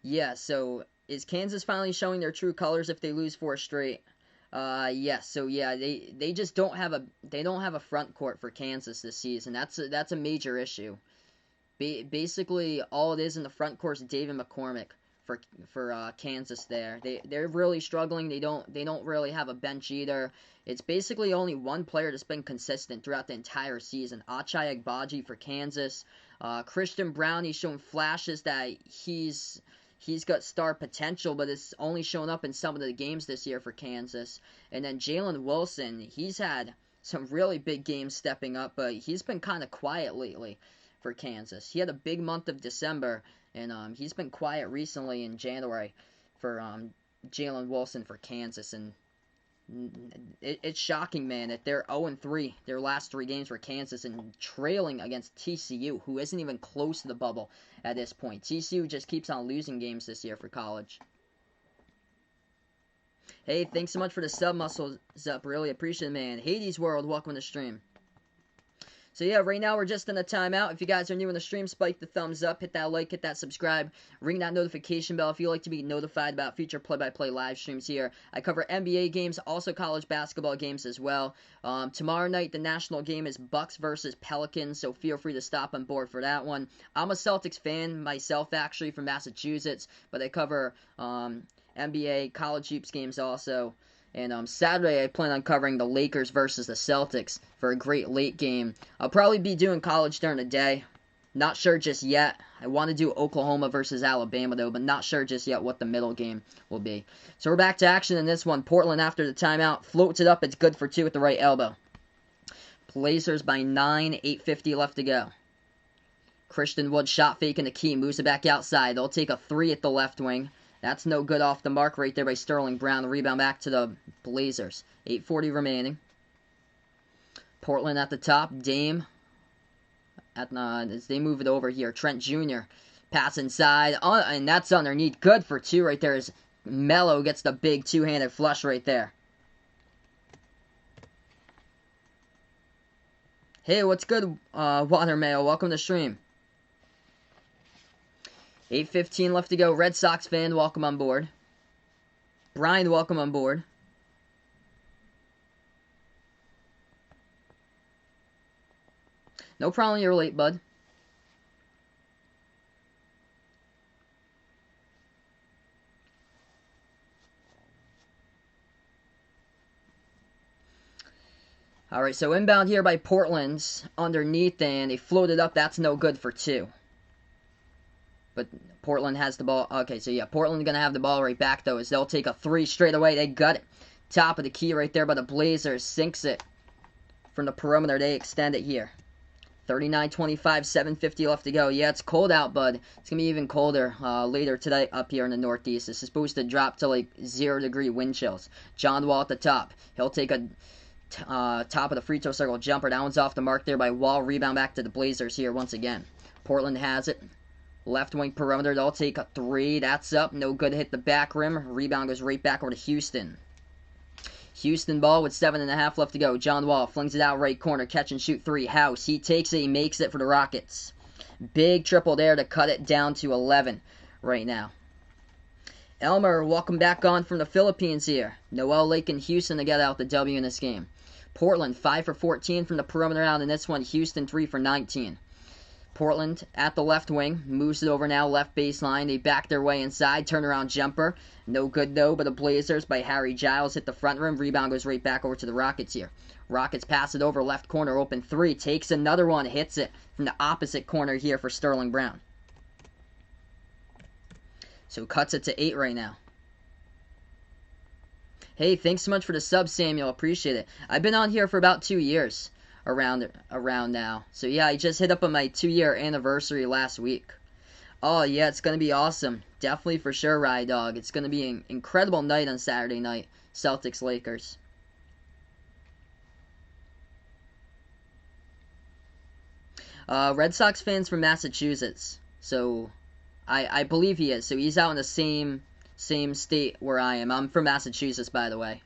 Yeah, so is Kansas finally showing their true colors if they lose 4 straight? Yes. So yeah, they just don't have a front court for Kansas this season. That's a major issue. Basically, all it is in the front court is David McCormick for Kansas there. They're really struggling. They don't really have a bench either. It's basically only one player that's been consistent throughout the entire season. Ochai Agbaji for Kansas. Christian Braun, he's shown flashes that he's got star potential, but it's only shown up in some of the games this year for Kansas. And then Jalen Wilson, he's had some really big games stepping up, but he's been kind of quiet lately for Kansas. He had a big month of December, and he's been quiet recently in January for Jalen Wilson for Kansas. And it's shocking, man, that they're 0-3 their last 3 games for Kansas and trailing against TCU, who isn't even close to the bubble at this point. TCU just keeps on losing games this year for college. Hey, thanks so much for the sub, Muscles Up. Really appreciate it, man. Hades World, welcome to the stream. So yeah, right now we're just in a timeout. If you guys are new in the stream, spike the thumbs up, hit that like, hit that subscribe, ring that notification bell if you like to be notified about future play-by-play live streams here. I cover NBA games, also college basketball games as well. Tomorrow night, the national game is Bucks versus Pelicans, so feel free to stop on board for that one. I'm a Celtics fan myself, actually, from Massachusetts, but I cover NBA, college hoops games also. And Saturday, I plan on covering the Lakers versus the Celtics for a great late game. I'll probably be doing college during the day. Not sure just yet. I want to do Oklahoma versus Alabama, though, but not sure just yet what the middle game will be. So we're back to action in this one. Portland, after the timeout, floats it up. It's good for 2 with the right elbow. Blazers by 9, 8:50 left to go. Christian Wood shot faking the key, moves it back outside. They'll take a 3 at the left wing. That's no good off the mark right there by Sterling Brown. The rebound back to the Blazers. 8:40 remaining. Portland at the top. Dame. As they move it over here. Trent Jr. Pass inside. And that's underneath. Good for 2 right there as Melo gets the big two-handed flush right there. Hey, what's good, Watermail? Welcome to the stream. 8:15 left to go. Red Sox fan, welcome on board. Brian, welcome on board. No problem, you're late, bud. Alright, so inbound here by Portland's underneath, and they floated up. That's no good for 2. But Portland has the ball. Okay, so yeah, Portland's going to have the ball right back, though, as they'll take a 3 straight away. They got it. Top of the key right there by the Blazers. Sinks it from the perimeter. They extend it here. 39-25, 7:50 left to go. Yeah, it's cold out, bud. It's going to be even colder later today up here in the Northeast. It's supposed to drop to like 0-degree wind chills. John Wall at the top. He'll take a top of the free throw circle jumper. That one's off the mark there by Wall. Rebound back to the Blazers here once again. Portland has it. Left wing perimeter, they'll take a 3. That's up. No good. Hit the back rim. Rebound goes right back over to Houston. Houston ball with 7.5 left to go. John Wall flings it out right corner. Catch and shoot 3. House. He takes it. He makes it for the Rockets. Big triple there to cut it down to 11 right now. Elmer, welcome back on from the Philippines here. Noel Lake and Houston to get out the W in this game. Portland 5 for 14 from the perimeter out in this one. Houston 3 for 19. Portland at the left wing, moves it over now, left baseline. They back their way inside, turnaround jumper. No good though, but the Blazers by Harry Giles hit the front rim. Rebound goes right back over to the Rockets here. Rockets pass it over, left corner, open 3. Takes another one, hits it from the opposite corner here for Sterling Brown. So cuts it to 8 right now. Hey, thanks so much for the sub, Samuel. Appreciate it. I've been on here for about 2 years. Around now. So yeah, I just hit up on my 2-year anniversary last week. Oh yeah, it's gonna be awesome. Definitely for sure, Ride Dog. It's gonna be an incredible night on Saturday night. Celtics Lakers. Red Sox fans from Massachusetts. So I believe he is. So he's out in the same state where I am. I'm from Massachusetts, by the way.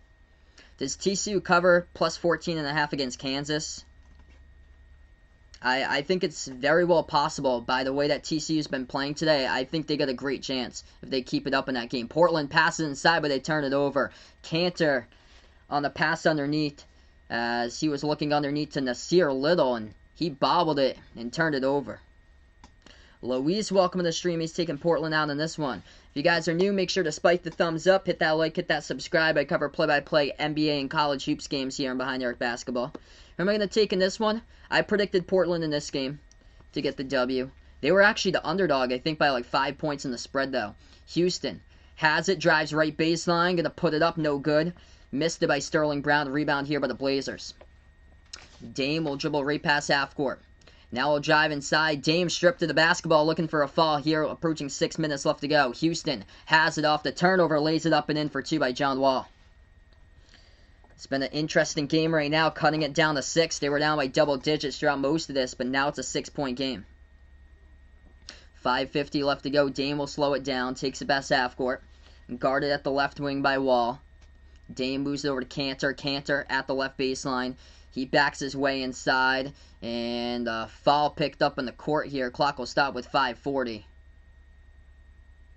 Does TCU cover plus 14.5 against Kansas? I think it's very well possible. By the way that TCU's been playing today, I think they got a great chance if they keep it up in that game. Portland passes inside, but they turn it over. Cantor on the pass underneath, as he was looking underneath to Nasir Little, and he bobbled it and turned it over. Luis, welcome to the stream. He's taking Portland out in this one. If you guys are new, make sure to spike the thumbs up, hit that like, hit that subscribe. I cover play-by-play NBA and college hoops games here on Behind the Arc Basketball. Who am I going to take in this one? I predicted Portland in this game to get the W. They were actually the underdog, I think, by like 5 points in the spread, though. Houston has it, drives right baseline, going to put it up, no good. Missed it by Sterling Brown. Rebound here by the Blazers. Dame will dribble right past half court. Now we'll drive inside. Dame stripped to the basketball, looking for a fall here, approaching 6 minutes left to go. Houston has it off the turnover, lays it up and in for 2 by John Wall. It's been an interesting game right now, cutting it down to 6. They were down by double digits throughout most of this, but now it's a 6-point game. 5:50 left to go. Dame will slow it down, takes it past half court. Guarded at the left wing by Wall. Dame moves it over to Cantor. Cantor at the left baseline. He backs his way inside, and foul picked up in the court here. Clock will stop with 5:40. I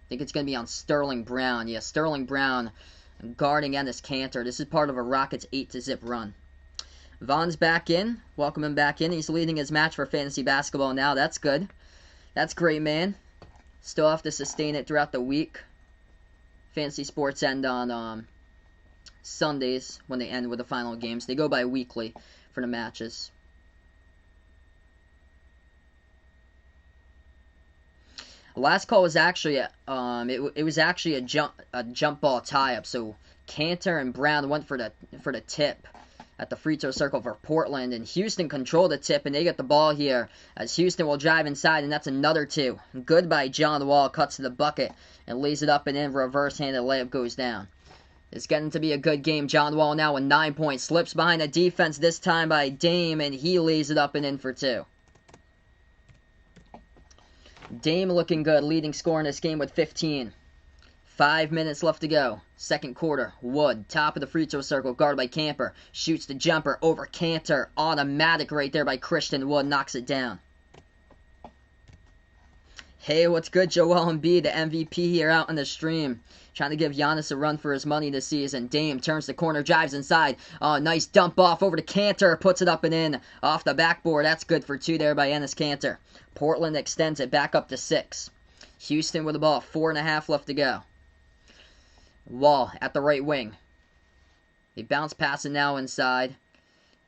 think it's going to be on Sterling Brown. Yeah, Sterling Brown guarding Enes Kanter. This is part of a Rockets 8-0 run. Vaughn's back in. Welcome him back in. He's leading his match for fantasy basketball now. That's good. That's great, man. Still have to sustain it throughout the week. Fantasy sports end on Sundays when they end with the final games. They go by weekly for the matches. Last call was actually it was actually a jump ball tie up. So Kanter and Brown went for the tip at the free throw circle for Portland, and Houston controlled the tip, and they get the ball here as Houston will drive inside, and that's another two. Good by John Wall, cuts to the bucket and lays it up and in. Reverse-handed layup goes down. It's getting to be a good game. John Wall now with 9 points, slips behind the defense this time by Dame, and he lays it up and in for two. Dame looking good, leading scorer in this game with 15. 5 minutes left to go. Second quarter. Wood, top of the free throw circle, guarded by Camper. Shoots the jumper over Kanter. Automatic right there by Christian Wood. Knocks it down. Hey, what's good? Joel Embiid, the MVP here out on the stream. Trying to give Giannis a run for his money this season. Dame turns the corner, drives inside. Oh, nice dump off over to Kanter. Puts it up and in. Off the backboard. That's good for two there by Enes Kanter. Portland extends it back up to 6. Houston with the ball. 4.5 left to go. Wall at the right wing. They bounce pass it now inside.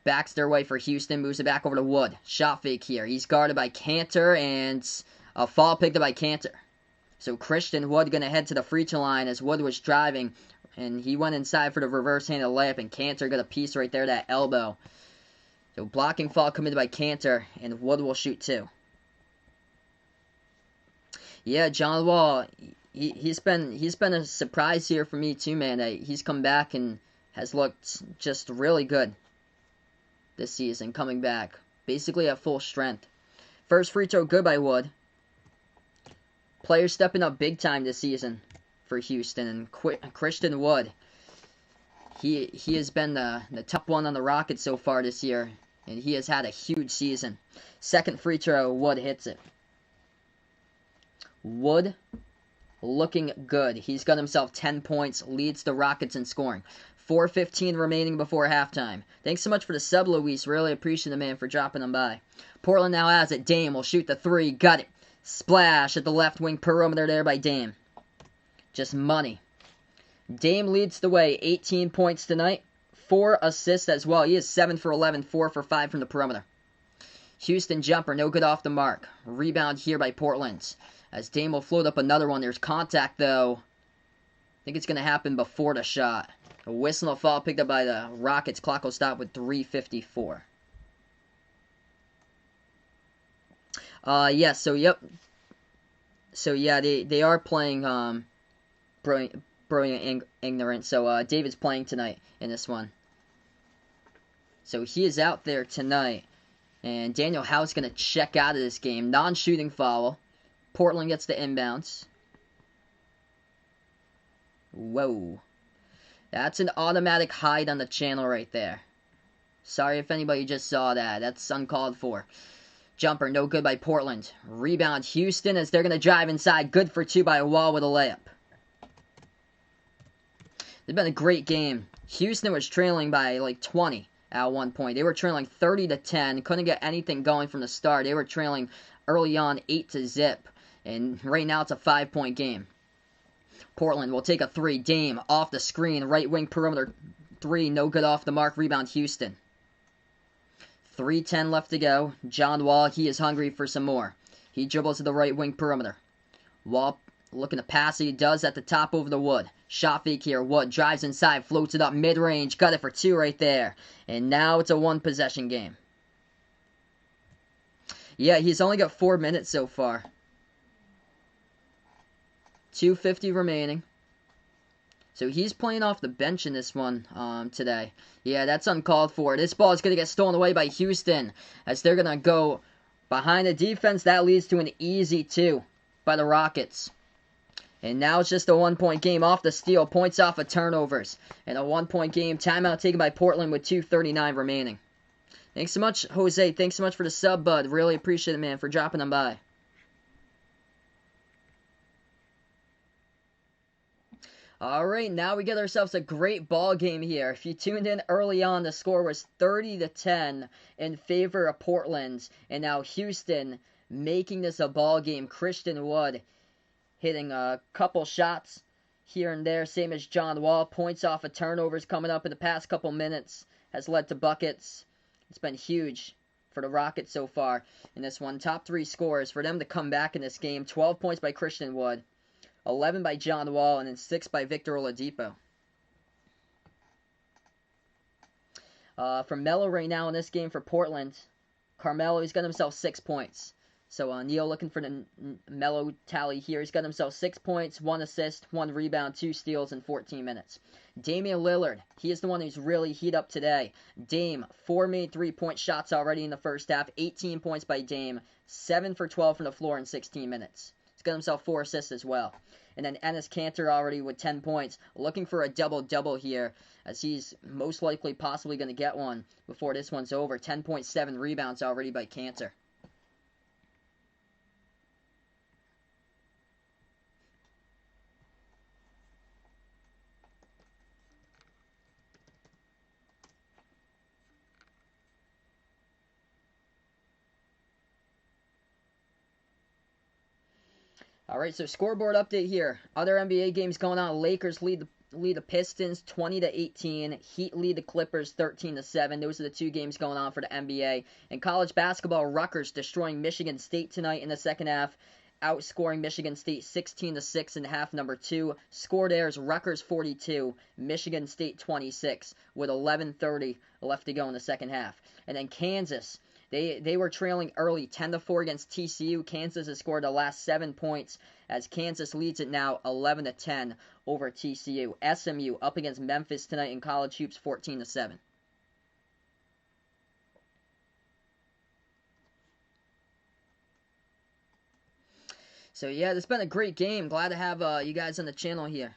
Backs their way for Houston. Moves it back over to Wood. Shot fake here. He's guarded by Kanter, and a foul picked up by Kanter. So Christian Wood going to head to the free throw line as Wood was driving. And he went inside for the reverse-handed layup, and Kanter got a piece right there, that elbow. So blocking foul committed by Kanter, and Wood will shoot two. Yeah, John Wall, he's been a surprise here for me too, man. He's come back and has looked just really good this season, coming back basically at full strength. First free throw good by Wood. Players stepping up big time this season for Houston, and Christian Wood. He has been the top one on the Rockets so far this year, and he has had a huge season. Second free throw, Wood hits it. Wood looking good. He's got himself 10 points, leads the Rockets in scoring. 4:15 remaining before halftime. Thanks so much for the sub, Luis. Really appreciate the man for dropping them by. Portland now has it. Dame will shoot the three. Got it. Splash at the left wing perimeter there by Dame. Just money. Dame leads the way. 18 points tonight. 4 assists as well. He is 7 for 11, 4 for 5 from the perimeter. Houston jumper, no good off the mark. Rebound here by Portland. As Dame will float up another one. There's contact, though. I think it's going to happen before the shot. A whistle and a foul picked up by the Rockets. Clock will stop with 3:54. Yeah, so, yep. So, yeah, they are playing Brilliant Ignorant. So, David's playing tonight in this one. So, he is out there tonight. And Daniel House going to check out of this game. Non-shooting foul. Portland gets the inbounds. Whoa. That's an automatic hide on the channel right there. Sorry if anybody just saw that. That's uncalled for. Jumper, no good by Portland. Rebound, Houston, as they're going to drive inside. Good for two by Wall with a layup. It's been a great game. Houston was trailing by like 20 at one point. They were trailing 30-10. Couldn't get anything going from the start. They were trailing early on 8-0. And right now it's a 5-point game. Portland will take a three. Dame off the screen. Right wing perimeter three. No good off the mark. Rebound Houston. 3:10 left to go. John Wall, he is hungry for some more. He dribbles to the right wing perimeter. Wall looking to pass. He does at the top over the Wood. Shot fake here. Wood drives inside. Floats it up mid-range. Got it for two right there. And now it's a one-possession game. Yeah, he's only got 4 minutes so far. 2:50 remaining. So he's playing off the bench in this one today. Yeah, that's uncalled for. This ball is going to get stolen away by Houston as they're going to go behind the defense. That leads to an easy 2 by the Rockets. And now it's just a 1-point game off the steal. Points off of turnovers. And a 1-point game. Timeout taken by Portland with 2:39 remaining. Thanks so much, Jose. Thanks so much for the sub, bud. Really appreciate it, man, for dropping them by. Alright, now we get ourselves a great ball game here. If you tuned in early on, the score was 30-10 in favor of Portland. And now Houston making this a ball game. Christian Wood hitting a couple shots here and there, same as John Wall. Points off of turnovers coming up in the past couple minutes has led to buckets. It's been huge for the Rockets so far in this one. Top 3 scores for them to come back in this game. 12 points by Christian Wood, 11 by John Wall, and then 6 by Victor Oladipo. From Melo right now in this game for Portland, Carmelo, he's got himself 6 points. So Neil looking for the Melo tally here. He's got himself 6 points, 1 assist, 1 rebound, 2 steals in 14 minutes. Damian Lillard, he is the one who's really heat up today. Dame, 4 made 3-point shots already in the first half. 18 points by Dame, 7 for 12 from the floor in 16 minutes. He's got himself 4 assists as well. And then Enes Kanter already with 10 points. Looking for a double-double here, as he's most likely possibly going to get one before this one's over. 10.7 rebounds already by Kanter. Alright, so scoreboard update here. Other NBA games going on. Lakers lead the Pistons 20-18. Heat lead the Clippers 13-7. Those are the 2 games going on for the NBA. In college basketball, Rutgers destroying Michigan State tonight in the second half, outscoring Michigan State 16-6 in half number 2. Score there is Rutgers 42, Michigan State 26, with 11:30 left to go in the second half. And then Kansas, They were trailing early 10-4 against TCU. Kansas has scored the last 7 points as Kansas leads it now 11-10 over TCU. SMU up against Memphis tonight in college hoops 14-7. So yeah, it's been a great game. Glad to have you guys on the channel here,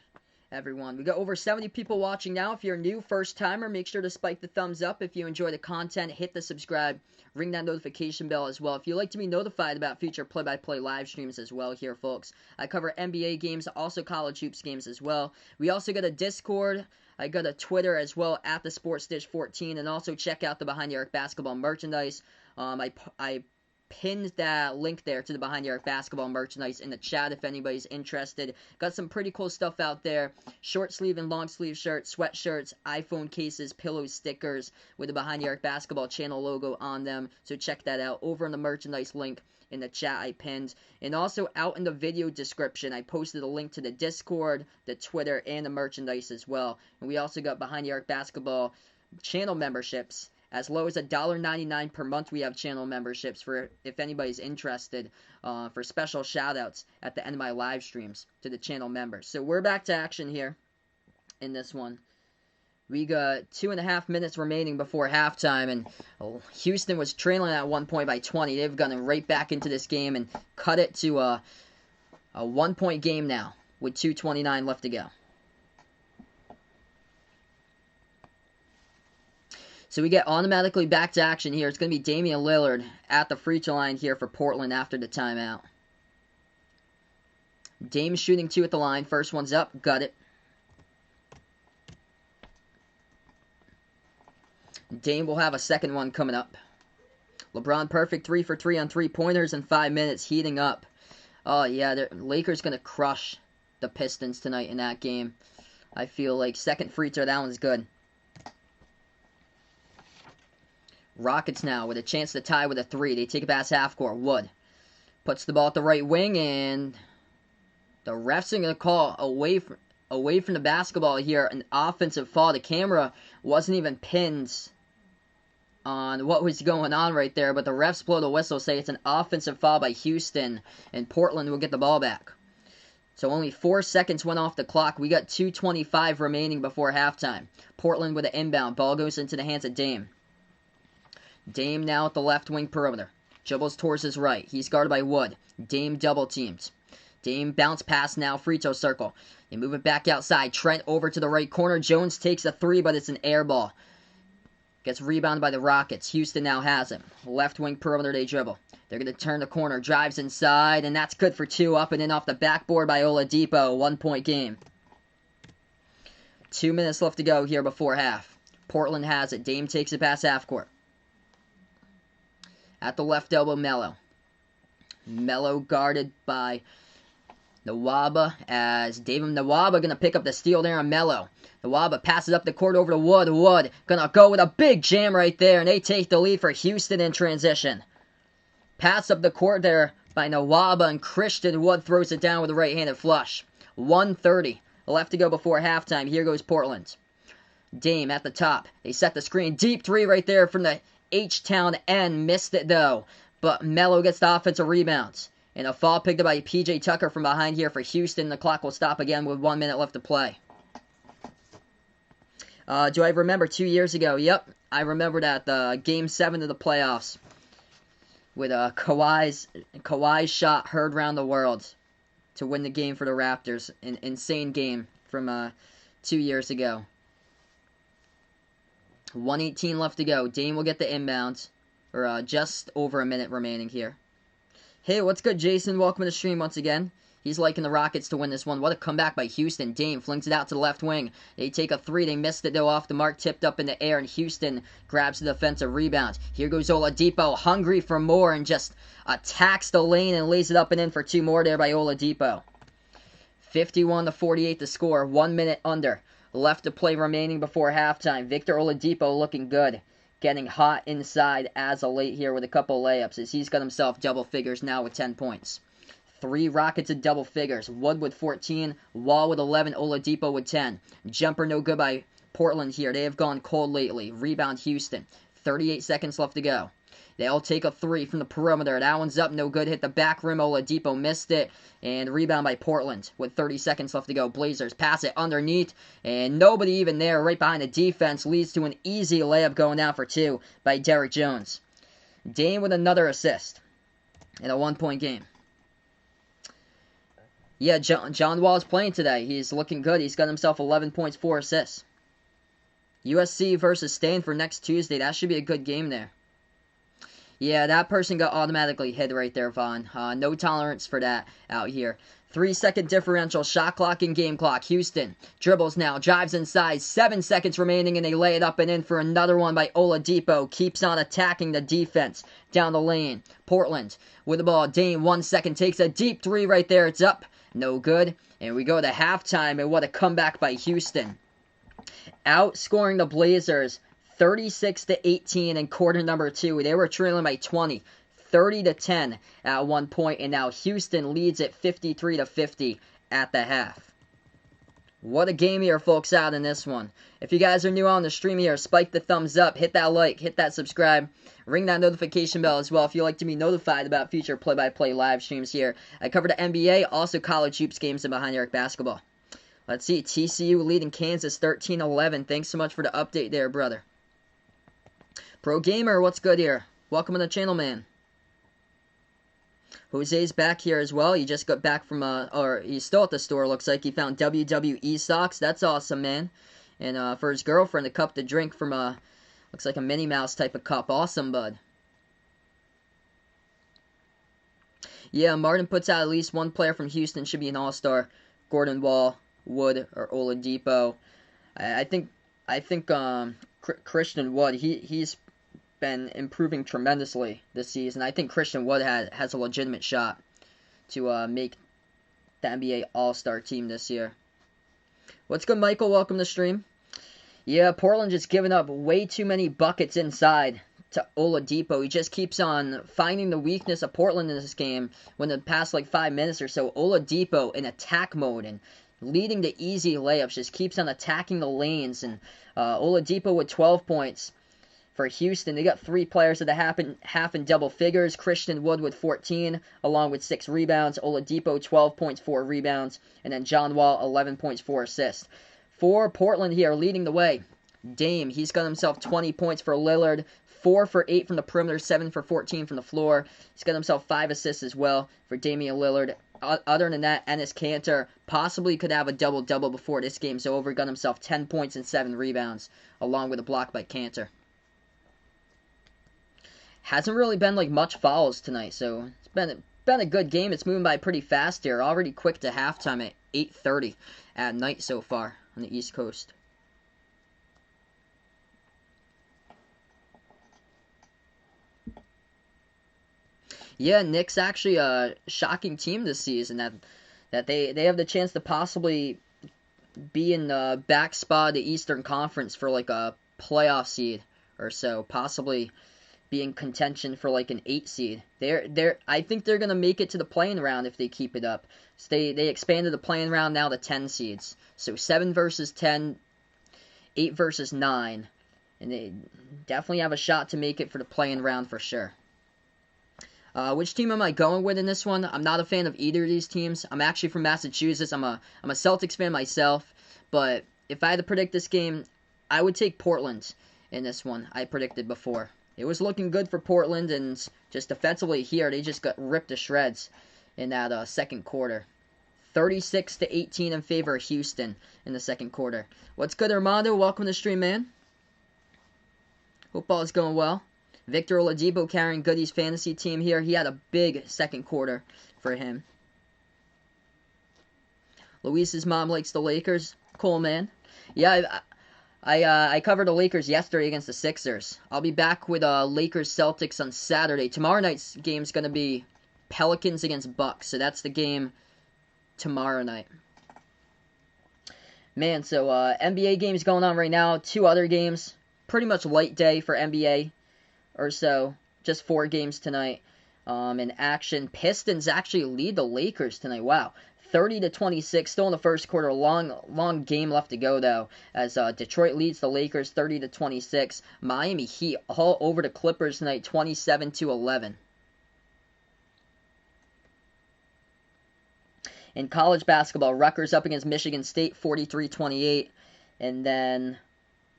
everyone. We got over 70 people watching now. If you're new, first timer, make sure to spike the thumbs up. If you enjoy the content, hit the subscribe. Ring that notification bell as well. If you'd like to be notified about future play-by-play live streams as well here, folks. I cover NBA games, also college hoops games as well. We also got a Discord. I got a Twitter as well, at the SportsDish14. And also check out the Behind the Arc basketball merchandise. I pinned that link there to the Behind the Arc basketball merchandise in the chat if anybody's interested. Got some pretty cool stuff out there. Short sleeve and long sleeve shirts, sweatshirts, iPhone cases, pillows, stickers with the Behind the Arc basketball channel logo on them. So check that out over in the merchandise link in the chat I pinned. And also out in the video description, I posted a link to the Discord, the Twitter, and the merchandise as well. And we also got Behind the Arc basketball channel memberships. As low as $1.99 per month, we have channel memberships for if anybody's interested for special shout-outs at the end of my live streams to the channel members. So we're back to action here in this one. We got 2.5 minutes remaining before halftime, and Houston was trailing at 1 point by 20. They've gotten right back into this game and cut it to a 1-point game now with 2:29 left to go. So we get automatically back to action here. It's going to be Damian Lillard at the free throw line here for Portland after the timeout. Dame shooting 2 at the line. First one's up. Got it. Dame will have a second one coming up. LeBron perfect 3 for 3 on 3-pointers in 5 minutes. Heating up. Oh, yeah. The Lakers going to crush the Pistons tonight in that game. I feel like second free throw. That one's good. Rockets now with a chance to tie with a 3. They take it past half court. Wood puts the ball at the right wing, and the refs are going to call away from the basketball here an offensive foul. The camera wasn't even pinned on what was going on right there, but the refs blow the whistle, say it's an offensive foul by Houston, and Portland will get the ball back. So only 4 seconds went off the clock. We got 2:25 remaining before halftime. Portland with an inbound. Ball goes into the hands of Dame. Dame now at the left wing perimeter. Dribbles towards his right. He's guarded by Wood. Dame double teamed. Dame bounce pass now. Free throw circle. They move it back outside. Trent over to the right corner. Jones takes a 3, but it's an air ball. Gets rebounded by the Rockets. Houston now has him. Left wing perimeter, they dribble. They're going to turn the corner. Drives inside, and that's good for two. Up and in off the backboard by Oladipo. 1 point game. 2 minutes left to go here before half. Portland has it. Dame takes it past half court. At the left elbow, Melo. Melo guarded by Nwaba, as David Nwaba going to pick up the steal there on Melo. Nwaba passes up the court over to Wood. Wood going to go with a big jam right there, and they take the lead for Houston in transition. Pass up the court there by Nwaba, and Christian Wood throws it down with a right-handed flush. 1:30 left to go before halftime. Here goes Portland. Dame at the top. They set the screen. Deep three right there from the H-Town end. Missed it though. But Melo gets the offensive rebounds. And a foul picked up by P.J. Tucker from behind here for Houston. The clock will stop again with 1 minute left to play. Do I remember 2 years ago? Yep, I remember that. Game 7 of the playoffs. With Kawhi's shot heard around the world to win the game for the Raptors. An insane game from 2 years ago. 1:18 left to go. Dame will get the inbounds. Or just over a minute remaining here. Hey, what's good, Jason? Welcome to the stream once again. He's liking the Rockets to win this one. What a comeback by Houston. Dame flings it out to the left wing. They take a three. They missed it, though, off the mark. Tipped up in the air, and Houston grabs the defensive rebound. Here goes Oladipo, hungry for more, and just attacks the lane and lays it up and in for two more there by Oladipo. 51-48 to score. 1 minute under. Left to play remaining before halftime. Victor Oladipo looking good. Getting hot inside as of late here with a couple layups, as he's got himself double figures now with 10 points. 3 Rockets in double figures. Wood with 14, Wall with 11, Oladipo with 10. Jumper no good by Portland here. They have gone cold lately. Rebound Houston. 38 seconds left to go. They'll take a three from the perimeter. That one's up, no good. Hit the back rim. Oladipo missed it. And rebound by Portland with 30 seconds left to go. Blazers pass it underneath. And nobody even there right behind the defense leads to an easy layup going down for two by Derrick Jones. Dame with another assist in a 1 point game. Yeah, John Wall is playing today. He's looking good. He's got himself 11 points, 4 assists. USC versus Stanford next Tuesday. That should be a good game there. Yeah, that person got automatically hit right there, Vaughn. No tolerance for that out here. 3-second differential, shot clock and game clock. Houston dribbles now, drives inside. 7 seconds remaining, and they lay it up and in for another one by Oladipo. Keeps on attacking the defense down the lane. Portland with the ball. Dame, 1 second, takes a deep three right there. It's up. No good. And we go to halftime, and what a comeback by Houston. Outscoring the Blazers 36-18 in quarter number 2. They were trailing by 20, 30-10 at one point, and now Houston leads it 53-50 at the half. What a game here, folks, out in this one. If you guys are new on the stream here, spike the thumbs up, hit that like, hit that subscribe, ring that notification bell as well if you'd like to be notified about future play-by-play live streams here. I cover the NBA, also college hoops games and Behind the Arc basketball. Let's see, TCU leading Kansas 13-11. Thanks so much for the update there, brother. Pro Gamer, what's good here? Welcome to the channel, man. Jose's back here as well. He just got back from, or he's still at the store, looks like. He found WWE socks. That's awesome, man. And for his girlfriend, a cup to drink from looks like a Minnie Mouse type of cup. Awesome, bud. Yeah, Martin puts out at least one player from Houston should be an all-star. Gordon Wall, Wood, or Oladipo. I think Christian Wood, he's been improving tremendously this season. I think Christian Wood has a legitimate shot to make the NBA All-Star team this year. What's good, Michael? Welcome to the stream. Yeah, Portland just giving up way too many buckets inside to Oladipo. He just keeps on finding the weakness of Portland in this game when the past 5 minutes or so, Oladipo in attack mode and leading to easy layups, just keeps on attacking the lanes. And Oladipo with 12 points. For Houston, they got 3 players that half in double figures. Christian Wood with 14, along with 6 rebounds. Oladipo, 12 points, 4 rebounds. And then John Wall, 11 points, 4 assists. For Portland here, leading the way. Dame, he's got himself 20 points for Lillard. 4 for 8 from the perimeter, 7 for 14 from the floor. He's got himself 5 assists as well for Damian Lillard. Other than that, Enes Kanter possibly could have a double-double before this game's over. Got himself 10 points and 7 rebounds, along with a block by Kanter. Hasn't really been like much fouls tonight, so it's been a good game. It's moving by pretty fast here. Already quick to halftime at 8:30 at night so far on the East Coast. Yeah, Knicks actually a shocking team this season that they have the chance to possibly be in the back spot of the Eastern Conference for like a playoff seed or so, possibly be in contention for like an 8 seed. I think they're gonna make it to the play-in round if they keep it up. So they expanded the play-in round now to 10 seeds. So 7 versus 10, 8 versus 9, and they definitely have a shot to make it for the play-in round for sure. Which team am I going with in this one? I'm not a fan of either of these teams. I'm actually from Massachusetts. I'm a Celtics fan myself, but if I had to predict this game, I would take Portland in this one. I predicted before. It was looking good for Portland, and just defensively here, they just got ripped to shreds in that second quarter. 36-18 in favor of Houston in the second quarter. What's good, Armando? Welcome to the stream, man. Hope all is going well. Victor Oladipo carrying Goody's fantasy team here. He had a big second quarter for him. Luis's mom likes the Lakers. Cool, man. Yeah, I covered the Lakers yesterday against the Sixers. I'll be back with Lakers Celtics on Saturday. Tomorrow night's game's going to be Pelicans against Bucks. So that's the game tomorrow night. Man, so NBA games going on right now. 2 other games. Pretty much light day for NBA. Or so, just 4 games tonight in action. Pistons actually lead the Lakers tonight. Wow, 30-26, still in the first quarter. Long game left to go though, as Detroit leads the Lakers 30-26. Miami Heat all over the Clippers tonight, 27-11. In college basketball, Rutgers up against Michigan State, 43-28, and then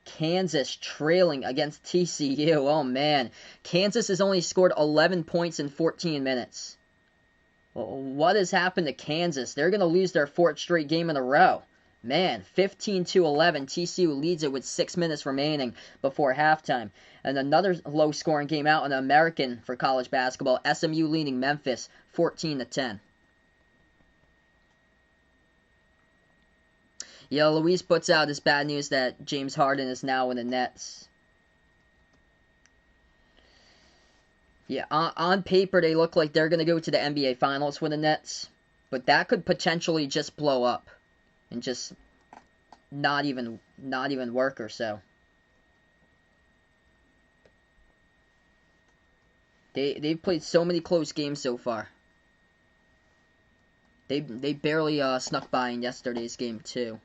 Kansas trailing against TCU. Oh, man. Kansas has only scored 11 points in 14 minutes. What has happened to Kansas? They're going to lose their 4th straight game in a row. Man, 15-11. TCU leads it with 6 minutes remaining before halftime. And another low-scoring game out in the American for college basketball. SMU leading Memphis 14-10. Yeah, Luis puts out this bad news that James Harden is now in the Nets. Yeah, on paper they look like they're going to go to the NBA Finals with the Nets. But that could potentially just blow up. And just not even work or so. They've played so many close games so far. They barely snuck by in yesterday's game too.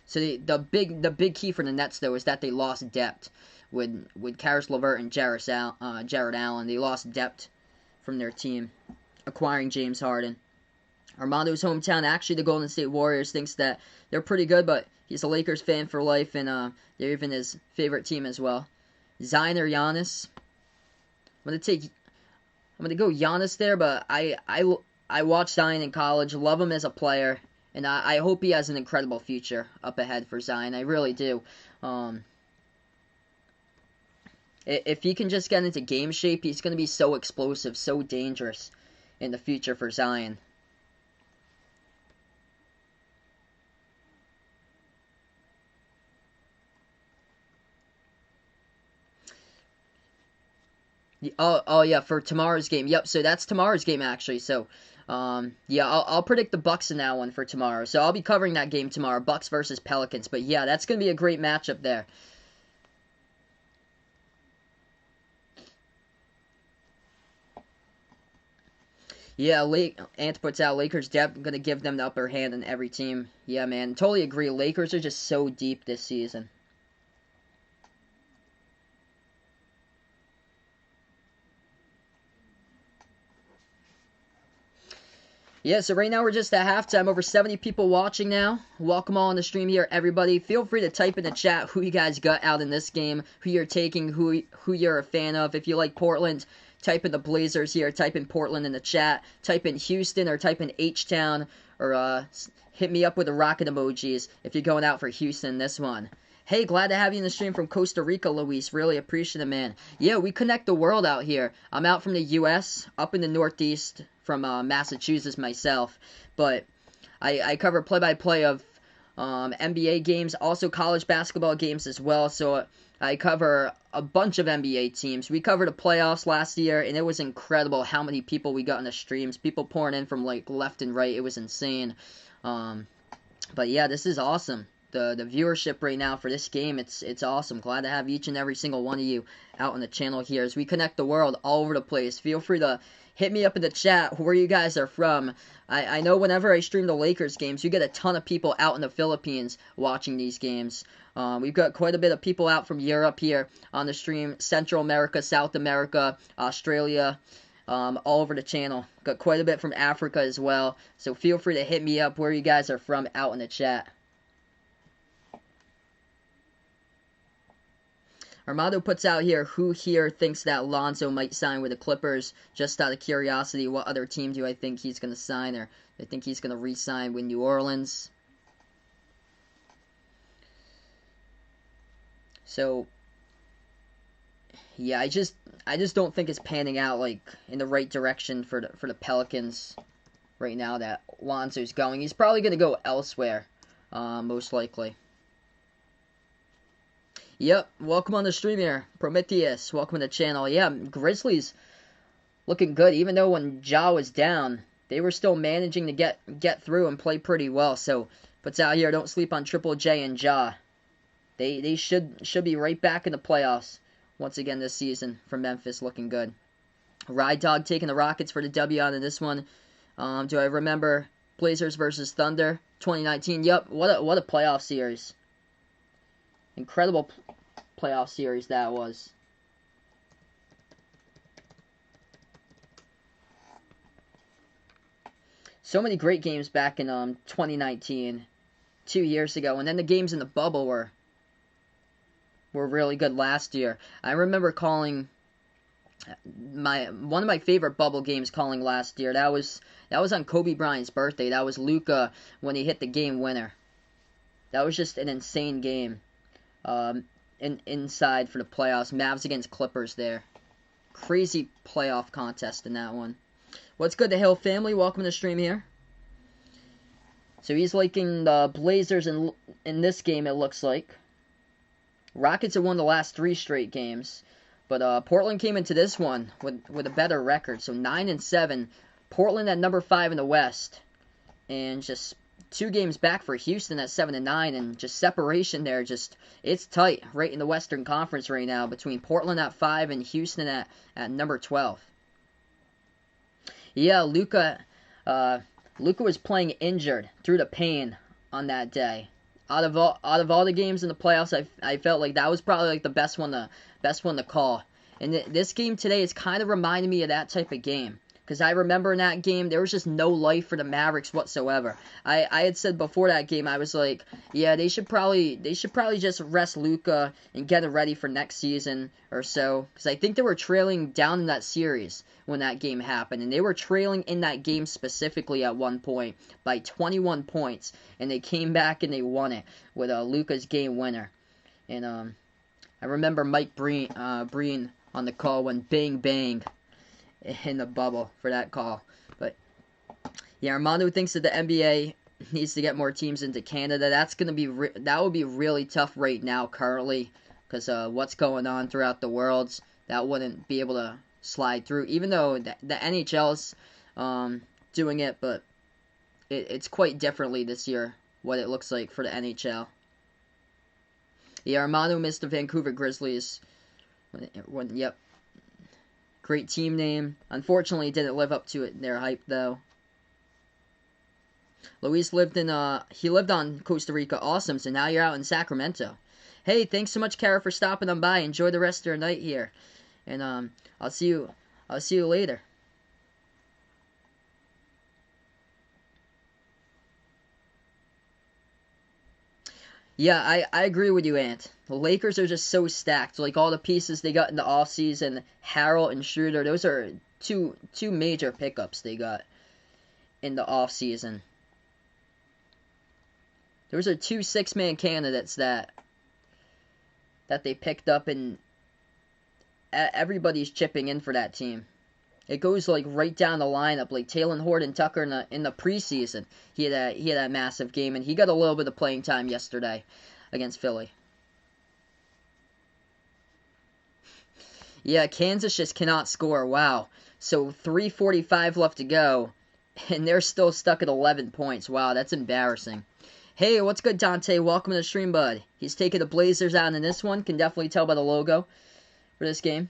So the big key for the Nets though is that they lost depth with Karis LeVert and Jarrett Allen. They lost depth from their team, acquiring James Harden. Armando's hometown, actually the Golden State Warriors, thinks that they're pretty good, but he's a Lakers fan for life, and they're even his favorite team as well. Zion or Giannis? I'm gonna go Giannis there, but I watched Zion in college, love him as a player. And I hope he has an incredible future up ahead for Zion. I really do. If he can just get into game shape, he's going to be so explosive, so dangerous in the future for Zion. Oh yeah, for tomorrow's game. Yep, so that's tomorrow's game actually. So yeah, I'll predict the Bucks in that one for tomorrow. So I'll be covering that game tomorrow, Bucks versus Pelicans. But yeah, that's going to be a great matchup there. Yeah, Ant puts out Lakers depth going to give them the upper hand in every team. Yeah, man, totally agree. Lakers are just so deep this season. Yeah, so right now we're just at halftime. Over 70 people watching now. Welcome all on the stream here, everybody. Feel free to type in the chat who you guys got out in this game, who you're taking, who you're a fan of. If you like Portland, type in the Blazers here. Type in Portland in the chat. Type in Houston or type in H-Town, or hit me up with the rocket emojis if you're going out for Houston this one. Hey, glad to have you in the stream from Costa Rica, Luis. Really appreciate it, man. Yeah, we connect the world out here. I'm out from the U.S., up in the Northeast from Massachusetts myself. But I cover play-by-play of NBA games, also college basketball games as well. So I cover a bunch of NBA teams. We covered the playoffs last year, and it was incredible how many people we got in the streams. People pouring in from like left and right. It was insane. But yeah, this is awesome. The viewership right now for this game, it's awesome. Glad to have each and every single one of you out on the channel here as we connect the world all over the place. Feel free to hit me up in the chat where you guys are from. I know whenever I stream the Lakers games, you get a ton of people out in the Philippines watching these games. We've got quite a bit of people out from Europe here on the stream, Central America, South America, Australia, all over the channel. Got quite a bit from Africa as well. So feel free to hit me up where you guys are from out in the chat. Armando puts out here, who here thinks that Lonzo might sign with the Clippers? Just out of curiosity, what other team do I think he's going to sign? Or I think he's going to re-sign with New Orleans. So, yeah, I just don't think it's panning out like in the right direction for the Pelicans right now that Lonzo's going. He's probably going to go elsewhere, most likely. Yep, welcome on the stream here, Prometheus. Welcome to the channel. Yeah, Grizzlies looking good. Even though when Ja was down, they were still managing to get through and play pretty well. So, puts out here, don't sleep on Triple J and Ja. They should be right back in the playoffs once again this season for Memphis, looking good. Ride Dog taking the Rockets for the W on in this one. Do I remember Blazers versus Thunder 2019? Yep, what a playoff series. Incredible playoff series that was. So many great games back in 2019, 2 years ago, and then the games in the bubble were really good last year. I remember calling one of my favorite bubble games calling last year. That was on Kobe Bryant's birthday. That was Luka when he hit the game winner. That was just an insane game. Inside for the playoffs. Mavs against Clippers there. Crazy playoff contest in that one. What's good, the Hill family? Welcome to the stream here. So he's liking the Blazers in this game, it looks like. Rockets have won the last 3 straight games. But Portland came into this one with a better record. So 9-7. Portland at number 5 in the West. And just 2 games back for Houston at 7-9, and just separation there. Just it's tight right in the Western Conference right now between Portland at 5 and Houston at number 12. Yeah, Luka was playing injured through the pain on that day. Out of all the games in the playoffs, I felt like that was probably like the best one to call. And this game today is kind of reminding me of that type of game. Because I remember in that game, there was just no life for the Mavericks whatsoever. I had said before that game, I was like, yeah, they should probably just rest Luka and get him ready for next season or so. Because I think they were trailing down in that series when that game happened. And they were trailing in that game specifically at one point by 21 points. And they came back and they won it with Luka's game winner. And I remember Mike Breen on the call when bang bang in the bubble for that call. But yeah, Armando thinks that the NBA needs to get more teams into Canada. That would be really tough right now currently, because what's going on throughout the world, that wouldn't be able to slide through. Even though the NHL's doing it, but it's quite differently this year what it looks like for the NHL. Yeah, Armando missed the Vancouver Grizzlies. Yep. Great team name. Unfortunately, didn't live up to it. Their hype, though. Luis lived on Costa Rica. Awesome. So now you're out in Sacramento. Hey, thanks so much, Kara, for stopping on by. Enjoy the rest of your night here. And I'll see you later. Yeah, I agree with you, Ant. The Lakers are just so stacked. Like, all the pieces they got in the offseason, Harrell and Schroeder, those are two major pickups they got in the offseason. Those are 2 six-man candidates that that they picked up, and everybody's chipping in for that team. It goes like right down the lineup, like Taylor Horton Tucker in the preseason. He had a massive game, and he got a little bit of playing time yesterday against Philly. Yeah, Kansas just cannot score. Wow. So 3:45 left to go, and they're still stuck at 11 points. Wow, that's embarrassing. Hey, what's good, Dante? Welcome to the stream, bud. He's taking the Blazers out in this one. Can definitely tell by the logo for this game.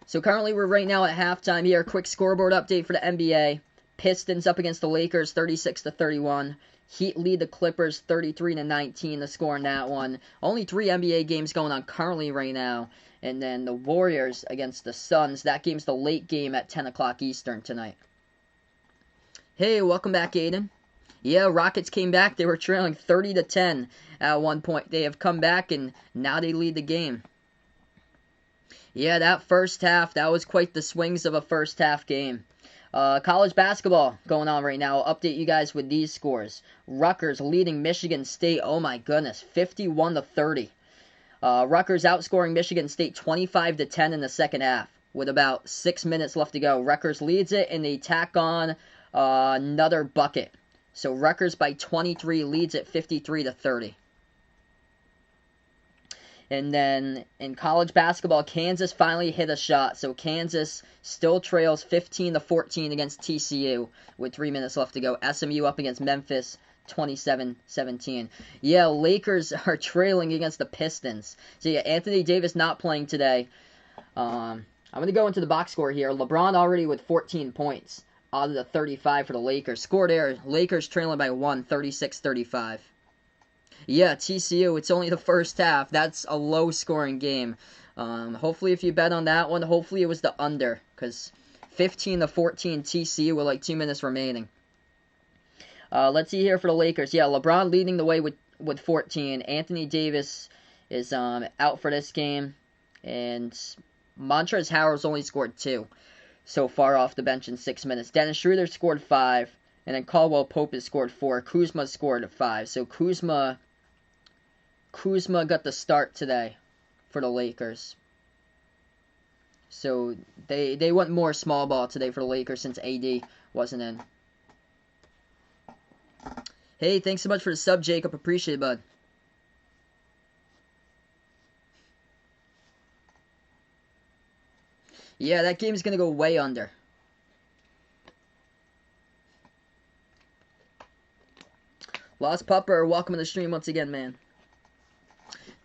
So currently we're right now at halftime here. Quick scoreboard update for the NBA. Pistons up against the Lakers 36-31. Heat lead the Clippers 33-19, the score in that one. Only 3 NBA games going on currently right now. And then the Warriors against the Suns. That game's the late game at 10 o'clock Eastern tonight. Hey, welcome back, Aiden. Yeah, Rockets came back. They were trailing 30-10 at one point. They have come back, and now they lead the game. Yeah, that first half, that was quite the swings of a first half game. College basketball going on right now. I'll update you guys with these scores. Rutgers leading Michigan State, oh my goodness, 51-30. Rutgers outscoring Michigan State 25-10 in the second half with about 6 minutes left to go. Rutgers leads it, and they tack on another bucket. So Rutgers by 23 leads it 53-30. And then in college basketball, Kansas finally hit a shot. So Kansas still trails 15-14 against TCU with 3 minutes left to go. SMU up against Memphis 27-17. Yeah, Lakers are trailing against the Pistons. So yeah, Anthony Davis not playing today. I'm going to go into the box score here. LeBron already with 14 points out of the 35 for the Lakers. Scored there, Lakers trailing by 1, 36-35. Yeah, TCU, it's only the first half. That's a low-scoring game. Hopefully, if you bet on that one, hopefully it was the under, because 15-14 TCU with like 2 minutes remaining. Let's see here for the Lakers. Yeah, LeBron leading the way with 14. Anthony Davis is out for this game, and Montrezl Harrell's only scored 2 so far off the bench in 6 minutes. Dennis Schroeder scored 5, and then Caldwell Pope has scored 4. Kuzma scored 5. So Kuzma got the start today for the Lakers. So they went more small ball today for the Lakers since AD wasn't in. Hey, thanks so much for the sub, Jacob. Appreciate it, bud. Yeah, that game's going to go way under. Lost Pupper, welcome to the stream once again, man.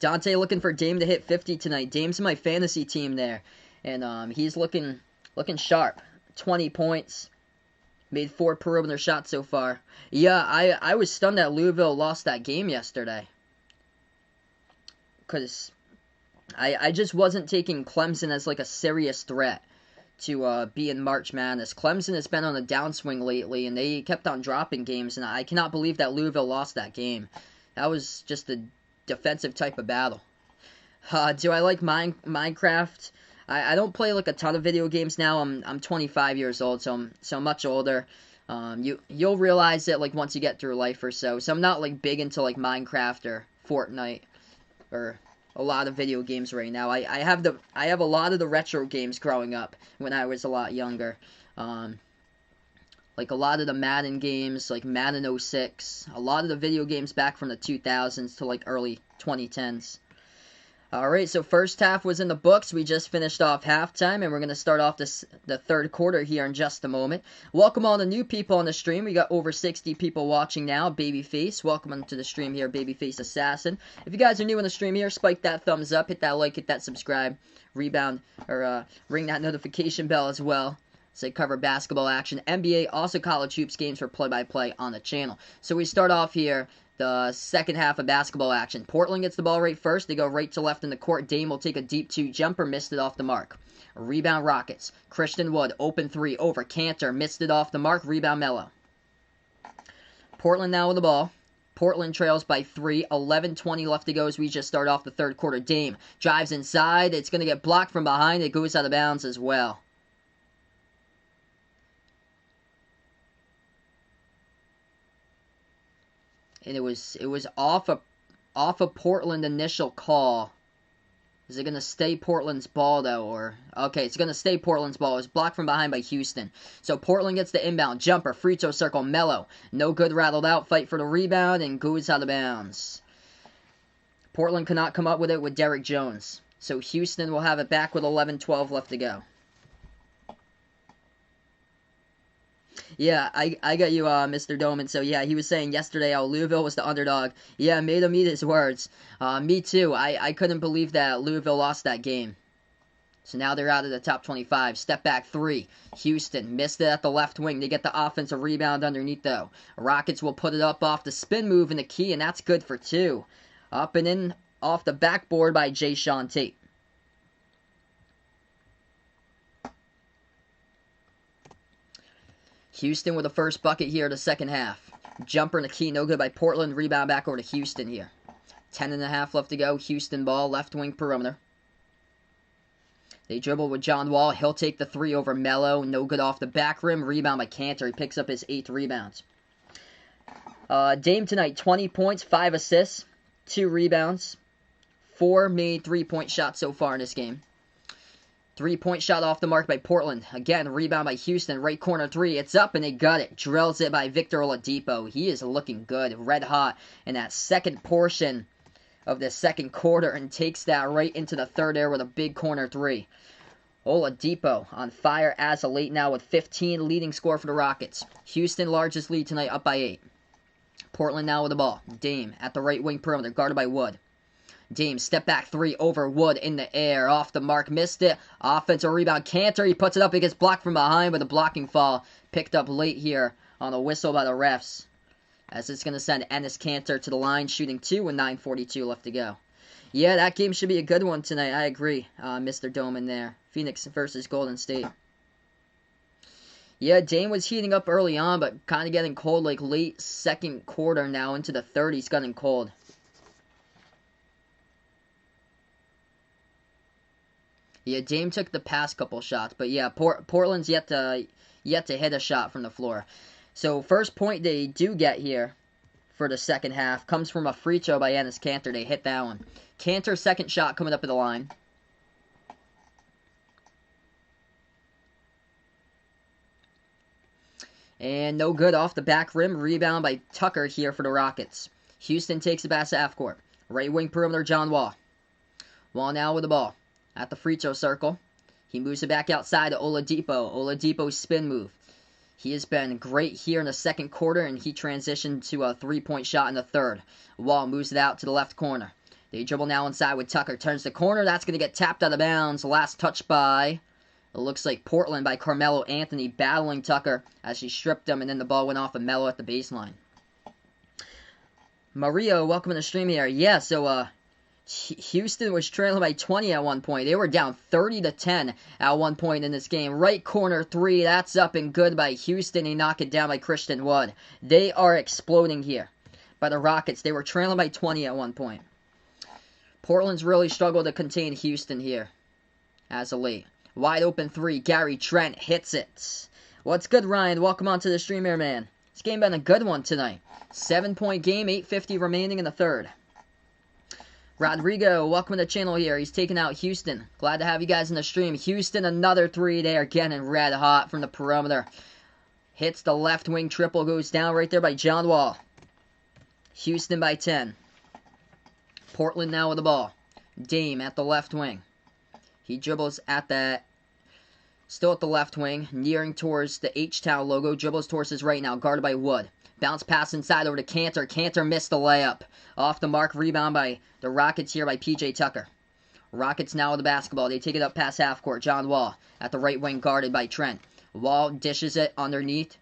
Dante looking for Dame to hit 50 tonight. Dame's in my fantasy team there. And he's looking sharp. 20 points. Made 4 perimeter shots so far. Yeah, I was stunned that Louisville lost that game yesterday. Because I just wasn't taking Clemson as like a serious threat to be in March Madness. Clemson has been on a downswing lately, and they kept on dropping games, and I cannot believe that Louisville lost that game. That was just a defensive type of battle. Do I like Minecraft? I don't play like a ton of video games now. I'm 25 years old, so I'm much older. You'll realize it like once you get through life or so. So I'm not like big into like Minecraft or Fortnite or a lot of video games right now. I have a lot of the retro games growing up when I was a lot younger. Like a lot of the Madden games, like Madden 06. A lot of the video games back from the 2000s to like early 2010s. Alright, so first half was in the books. We just finished off halftime, and we're going to start off the third quarter here in just a moment. Welcome all the new people on the stream. We got over 60 people watching now. Babyface, welcome to the stream here, Babyface Assassin. If you guys are new on the stream here, spike that thumbs up, hit that like, hit that subscribe, rebound, or ring that notification bell as well. So they cover basketball action, NBA, also college hoops games for play-by-play on the channel. So we start off here. The second half of basketball action. Portland gets the ball right first. They go right to left in the court. Dame will take a deep 2 jumper. Missed it off the mark. Rebound Rockets. Christian Wood. Open 3 over Cantor. Missed it off the mark. Rebound Melo. Portland now with the ball. Portland trails by 3. 11:20 left to go as we just start off the third quarter. Dame drives inside. It's going to get blocked from behind. It goes out of bounds as well. And it was off a Portland initial call Is it going to stay Portland's ball, though? Or okay, it's going to stay Portland's ball. It was blocked from behind by Houston. So Portland gets the inbound. Jumper, free throw circle, Melo. No good, rattled out. Fight for the rebound, and goes out of bounds. Portland cannot come up with it with Derrick Jones. So Houston will have it back with 11-12 left to go. Yeah, I got you, Mr. Doman. So, yeah, he was saying yesterday how Louisville was the underdog. Yeah, made him eat his words. Me too. I couldn't believe that Louisville lost that game. So now they're out of the top 25. Step back three. Houston missed it at the left wing. They get the offensive rebound underneath, though. Rockets will put it up off the spin move in the key, and that's good for two. Up and in off the backboard by Jae'Sean Tate. Houston with the first bucket here in the second half. Jumper in the key, no good by Portland. Rebound back over to Houston here. 10.5 left to go. Houston ball, left wing perimeter. They dribble with John Wall. He'll take the three over Melo. No good off the back rim. Rebound by Kanter. He picks up his 8th rebound. Dame tonight, 20 points, 5 assists, 2 rebounds, 4 made 3-point shots so far in this game. 3-point shot off the mark by Portland. Again, rebound by Houston. Right corner three. It's up and they got it. Drills it by Victor Oladipo. He is looking good. Red hot in that second portion of the second quarter and takes that right into the third air with a big corner three. Oladipo on fire as of late now with 15, leading score for the Rockets. Houston largest lead tonight, up by 8. Portland now with the ball. Dame at the right wing perimeter, guarded by Wood. Dame, step back three over Wood in the air. Off the mark, missed it. Offensive rebound, Kanter. He puts it up. He gets blocked from behind, but the blocking fall picked up late here on a whistle by the refs. As it's going to send Enes Kanter to the line, shooting 2 with 9:42 left to go. Yeah, that game should be a good one tonight. I agree, Mr. Doman there. Phoenix versus Golden State. Yeah, Dame was heating up early on, but kind of getting cold like late second quarter now into the third. He's getting cold. Yeah, Dame took the past couple shots, but yeah, Portland's yet to hit a shot from the floor. So first point they do get here for the second half comes from a free throw by Enes Kanter. They hit that one. Kanter's second shot coming up at the line. And no good off the back rim. Rebound by Tucker here for the Rockets. Houston takes it back to half court. Right wing perimeter, John Wall. Wall now with the ball at the free throw circle. He moves it back outside to Oladipo. Oladipo's spin move. He has been great here in the second quarter, and he transitioned to a 3-point shot in the third. Wall moves it out to the left corner. They dribble now inside with Tucker. Turns the corner. That's going to get tapped out of bounds. Last touch by, it looks like Portland by Carmelo Anthony battling Tucker as she stripped him, and then the ball went off of Melo at the baseline. Mario, welcome to the stream here. Yeah, so Houston was trailing by 20 at one point. They were down 30-10 at one point in this game. Right corner three, that's up and good by Houston. They knock it down by Christian Wood. They are exploding here by the Rockets. They were trailing by 20 at one point. Portland's really struggled to contain Houston here as of late. Wide open three, Gary Trent hits it. What's good, Ryan? Welcome onto the stream here, man. This game been a good one tonight. 7-point game, 8:50 remaining in the third. Rodrigo, welcome to the channel here. He's taking out Houston. Glad to have you guys in the stream. Houston, another three. They are getting red hot from the perimeter. Hits the left wing triple. Goes down right there by John Wall. Houston by 10. Portland now with the ball. Dame at the left wing. He dribbles at that. Still at the left wing. Nearing towards the H-Town logo. Dribbles towards his right now. Guarded by Wood. Bounce pass inside over to Kanter. Kanter missed the layup. Off the mark, rebound by the Rockets here by P.J. Tucker. Rockets now with the basketball. They take it up past half court. John Wall at the right wing, guarded by Trent. Wall dishes it underneath.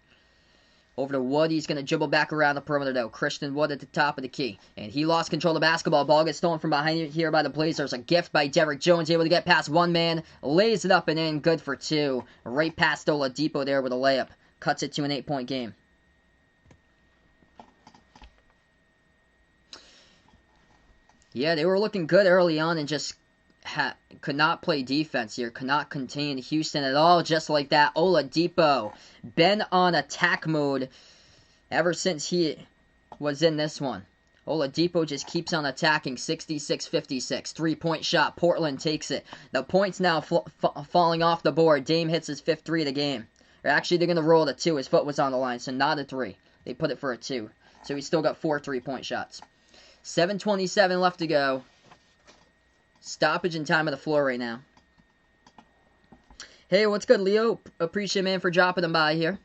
Over to Wood. He's going to dribble back around the perimeter, though. Christian Wood at the top of the key. And he lost control of the basketball. Ball gets stolen from behind here by the Blazers. A gift by Derrick Jones. Able to get past one man. Lays it up and in. Good for two. Right past Oladipo there with a layup. Cuts it to an 8-point game. Yeah, they were looking good early on and just could not play defense here. Could not contain Houston at all. Just like that, Oladipo been on attack mode ever since he was in this one. Oladipo just keeps on attacking. 66-56. 3-point shot. Portland takes it. The points now falling off the board. Dame hits his 5th 3 of the game. Or actually, they're going to roll it a 2. His foot was on the line, so not a 3. They put it for a 2. So he's still got 4 3-point shots. 7:27 left to go. Stoppage in time of the floor right now. Hey, what's good, Leo? Appreciate, man, for dropping them by here.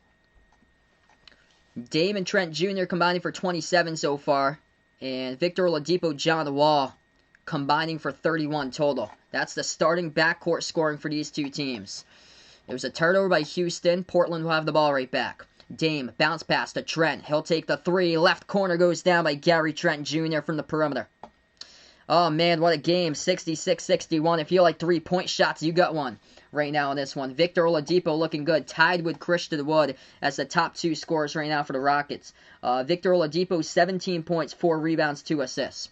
Dame and Trent Jr. combining for 27 so far. And Victor Oladipo, John Wall combining for 31 total. That's the starting backcourt scoring for these two teams. It was a turnover by Houston. Portland will have the ball right back. Dame, bounce pass to Trent. He'll take the 3. Left corner goes down by Gary Trent Jr. from the perimeter. Oh, man, what a game. 66-61. If you like 3-point shots, you got one right now in this one. Victor Oladipo looking good. Tied with Christian Wood as the top 2 scorers right now for the Rockets. Victor Oladipo, 17 points, 4 rebounds, 2 assists.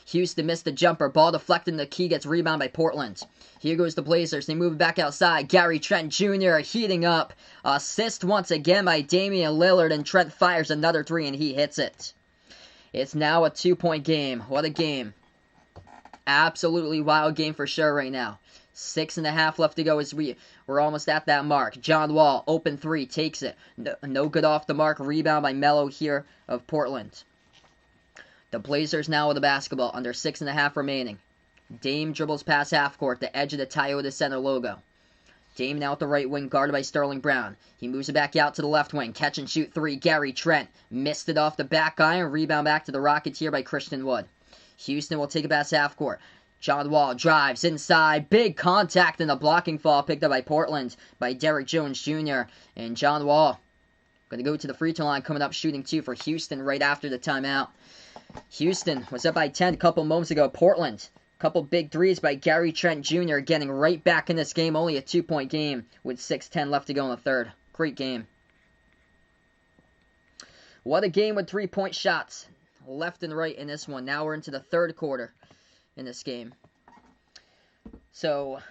Houston missed the jumper. Ball deflected in the key. Gets rebound by Portland. Here goes the Blazers. They move back outside. Gary Trent Jr. heating up. Assist once again by Damian Lillard. And Trent fires another 3 and he hits it. It's now a 2-point game. What a game. Absolutely wild game for sure right now. 6.5 left to go as we're almost at that mark. John Wall, open 3, takes it. No good off the mark. Rebound by Melo here of Portland. The Blazers now with the basketball, under 6.5 remaining. Dame dribbles past half court, the edge of the Toyota Center logo. Dame now at the right wing, guarded by Sterling Brown. He moves it back out to the left wing. Catch and shoot 3, Gary Trent. Missed it off the back iron. Rebound back to the Rockets here by Christian Wood. Houston will take it past half court. John Wall drives inside. Big contact and a blocking foul picked up by Portland by Derrick Jones Jr. And John Wall going to go to the free throw line, coming up shooting 2 for Houston right after the timeout. Houston was up by 10 a couple moments ago. Portland, a couple big threes by Gary Trent Jr. getting right back in this game. Only a 2-point game with 6:10 left to go in the third. Great game. What a game with 3-point shots left and right in this one. Now we're into the third quarter in this game. So,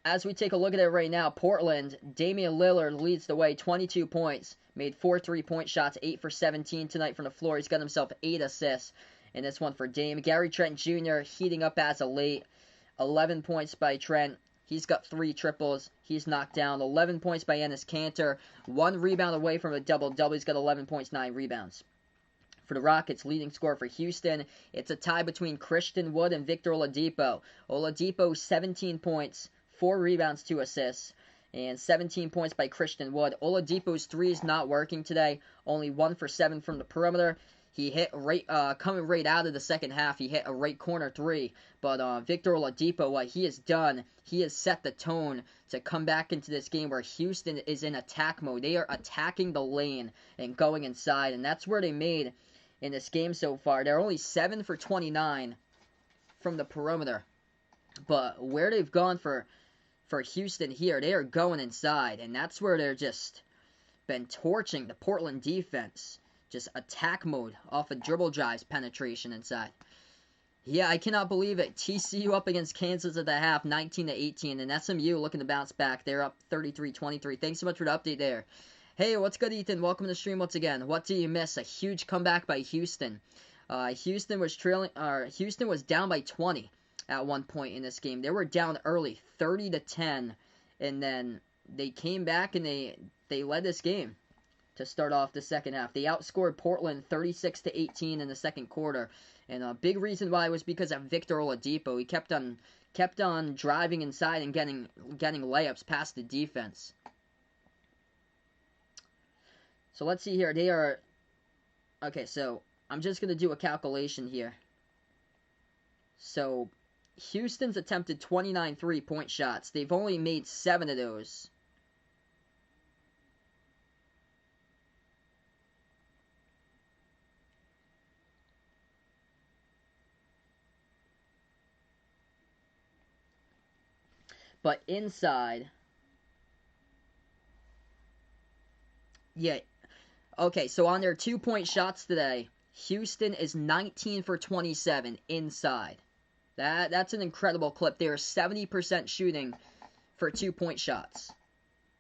as we take a look at it right now, Portland, Damian Lillard leads the way, 22 points. Made 4 3-point shots, 8 for 17 tonight from the floor. He's got himself 8 assists in this one for Dame. Gary Trent Jr. heating up as of late. 11 points by Trent. He's got 3 triples. He's knocked down. 11 points by Enes Kanter. 1 rebound away from a double-double. He's got 11 points, 9 rebounds. For the Rockets, leading scorer for Houston, it's a tie between Christian Wood and Victor Oladipo. Oladipo, 17 points, 4 rebounds, 2 assists. And 17 points by Christian Wood. Oladipo's 3 is not working today. Only 1 for 7 from the perimeter. He hit coming right out of the second half. He hit a right corner 3. But Victor Oladipo, what he has done, he has set the tone to come back into this game where Houston is in attack mode. They are attacking the lane and going inside. And that's where they made in this game so far. They're only 7 for 29 from the perimeter. But where they've gone for Houston here, they are going inside, and that's where they're just been torching the Portland defense. Just attack mode off of dribble drives, penetration inside. Yeah, I cannot believe it. TCU up against Kansas at the half, 19-18, and SMU looking to bounce back. They're up 33-23. Thanks so much for the update there. Hey, what's good, Ethan? Welcome to the stream once again. What do you miss? A huge comeback by Houston. Houston was down by 20. At one point in this game. They were down early, 30-10, and then they came back and they led this game to start off the second half. They outscored Portland 36-18 in the second quarter, and a big reason why was because of Victor Oladipo. He kept on driving inside and getting layups past the defense. So let's see here. Okay, so I'm just going to do a calculation here. So Houston's attempted 29 3-point shots. They've only made 7 of those. But inside, yeah, okay, so on their 2-point shots today, Houston is 19 for 27 inside. That's an incredible clip. They are 70% shooting for 2-point shots.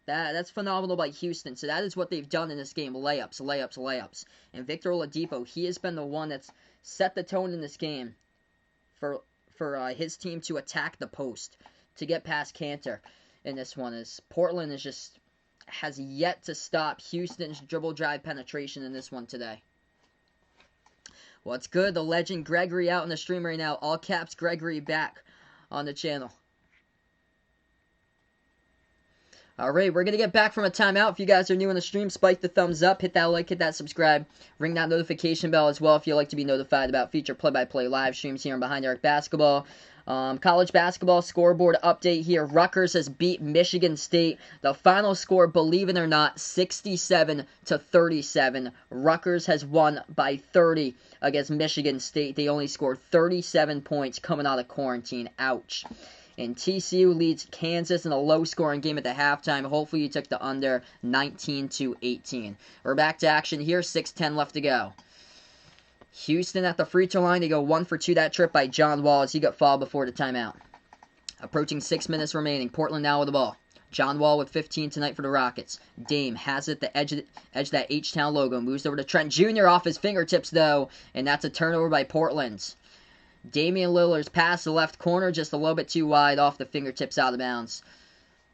That's phenomenal by Houston. So that is what they've done in this game. Layups, layups, layups. And Victor Oladipo, he has been the one that's set the tone in this game for his team to attack the post, to get past Cantor in this one. As Portland has yet to stop Houston's dribble drive penetration in this one today. What's good? The legend Gregory out in the stream right now. All caps Gregory back on the channel. Alright, we're going to get back from a timeout. If you guys are new in the stream, spike the thumbs up, hit that like, hit that subscribe, ring that notification bell as well if you'd like to be notified about future play-by-play live streams here on Behind the Arc Basketball. College basketball scoreboard update here. Rutgers has beat Michigan State. The final score, believe it or not, 67-37. Rutgers has won by 30 against Michigan State. They only scored 37 points coming out of quarantine. Ouch. And TCU leads Kansas in a low-scoring game at the halftime. Hopefully you took the under 19-18. We're back to action here. 6:10 left to go. Houston at the free throw line. They go 1 for 2 that trip by John Wall as he got fouled before the timeout. Approaching 6 minutes remaining. Portland now with the ball. John Wall with 15 tonight for the Rockets. Dame has it at the edge of that H-Town logo. Moves over to Trent Jr. off his fingertips, though. And that's a turnover by Portland. Damian Lillard's pass to the left corner, just a little bit too wide off the fingertips out of bounds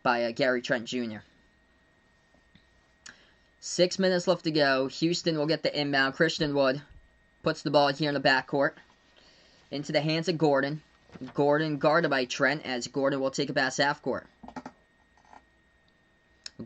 by Gary Trent Jr. 6 minutes left to go. Houston will get the inbound. Christian Wood puts the ball here in the backcourt. Into the hands of Gordon. Gordon guarded by Trent as Gordon will take it past half court.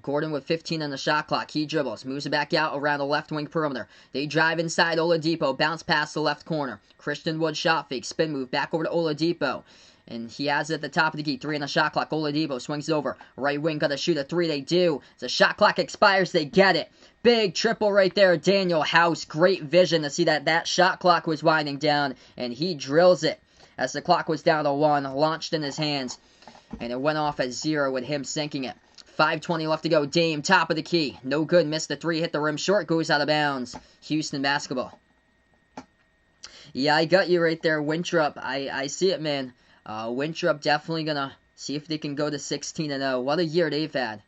Gordon with 15 on the shot clock. He dribbles. Moves it back out around the left wing perimeter. They drive inside Oladipo. Bounce past the left corner. Christian Wood shot fake. Spin move. Back over to Oladipo. And he has it at the top of the key. 3 on the shot clock. Oladipo swings it over. Right wing got to shoot a 3. They do. As the shot clock expires, they get it. Big triple right there. Daniel House. Great vision to see that shot clock was winding down. And he drills it as the clock was down to 1. Launched in his hands. And it went off at 0 with him sinking it. 5:20 left to go. Dame, top of the key. No good. Missed the 3. Hit the rim short. Goes out of bounds. Houston basketball. Yeah, I got you right there. Winthrop. I see it, man. Winthrop definitely going to see if they can go to 16-0. What a year they've had.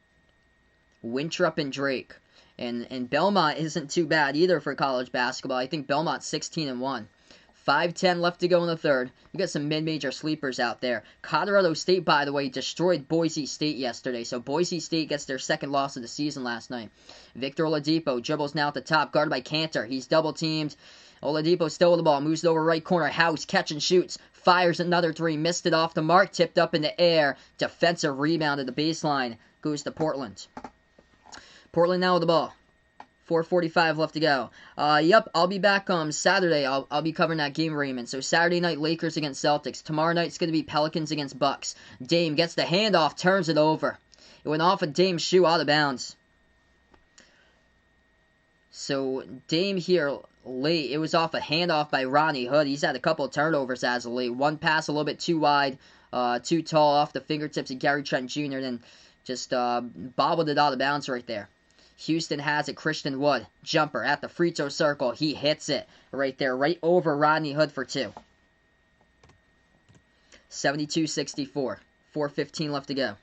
Winthrop and Drake. And Belmont isn't too bad either for college basketball. I think Belmont's 16-1. 5:10 left to go in the third. We got some mid-major sleepers out there. Colorado State, by the way, destroyed Boise State yesterday. So Boise State gets their second loss of the season last night. Victor Oladipo dribbles now at the top, guarded by Cantor. He's double-teamed. Oladipo still with the ball. Moves it over right corner. House, catch and shoots. Fires another 3. Missed it off the mark. Tipped up in the air. Defensive rebound at the baseline. Goes to Portland. Portland now with the ball. 4:45 left to go. Yep, I'll be back Saturday. I'll be covering that game, Raymond. So Saturday night, Lakers against Celtics. Tomorrow night, it's going to be Pelicans against Bucks. Dame gets the handoff, turns it over. It went off a Dame's shoe out of bounds. So Dame here late. It was off a handoff by Ronnie Hood. He's had a couple of turnovers as of late. One pass a little bit too wide, too tall off the fingertips of Gary Trent Jr. Then just bobbled it out of bounds right there. Houston has it. Christian Wood. Jumper at the free throw circle. He hits it right there. Right over Rodney Hood for 2. 72-64. 4:15 left to go.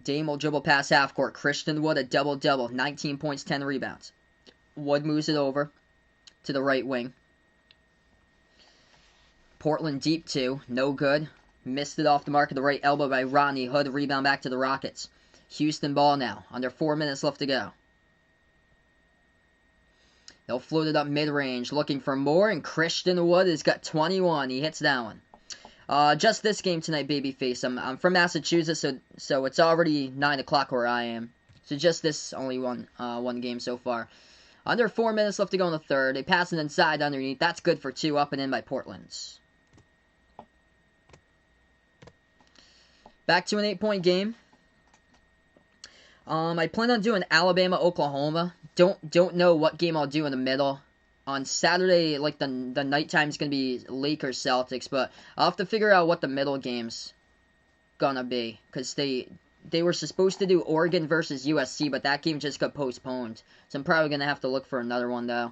Dame will dribble past half court. Christian Wood a double-double. 19 points, 10 rebounds. Wood moves it over to the right wing. Portland deep 2. No good. Missed it off the mark of the right elbow by Rodney Hood. Rebound back to the Rockets. Houston ball now. Under 4 minutes left to go. They'll float it up mid-range. Looking for more. And Christian Wood has got 21. He hits that one. Just this game tonight, babyface. I'm from Massachusetts, so it's already 9 o'clock where I am. So just this only one game so far. Under 4 minutes left to go in the third. They pass it inside underneath. That's good for 2. Up and in by Portland. Back to an 8-point game. I plan on doing Alabama, Oklahoma. Don't know what game I'll do in the middle. On Saturday, like the nighttime is gonna be Lakers Celtics, but I'll have to figure out what the middle game's gonna be, cause they were supposed to do Oregon versus USC, but that game just got postponed. So I'm probably gonna have to look for another one though.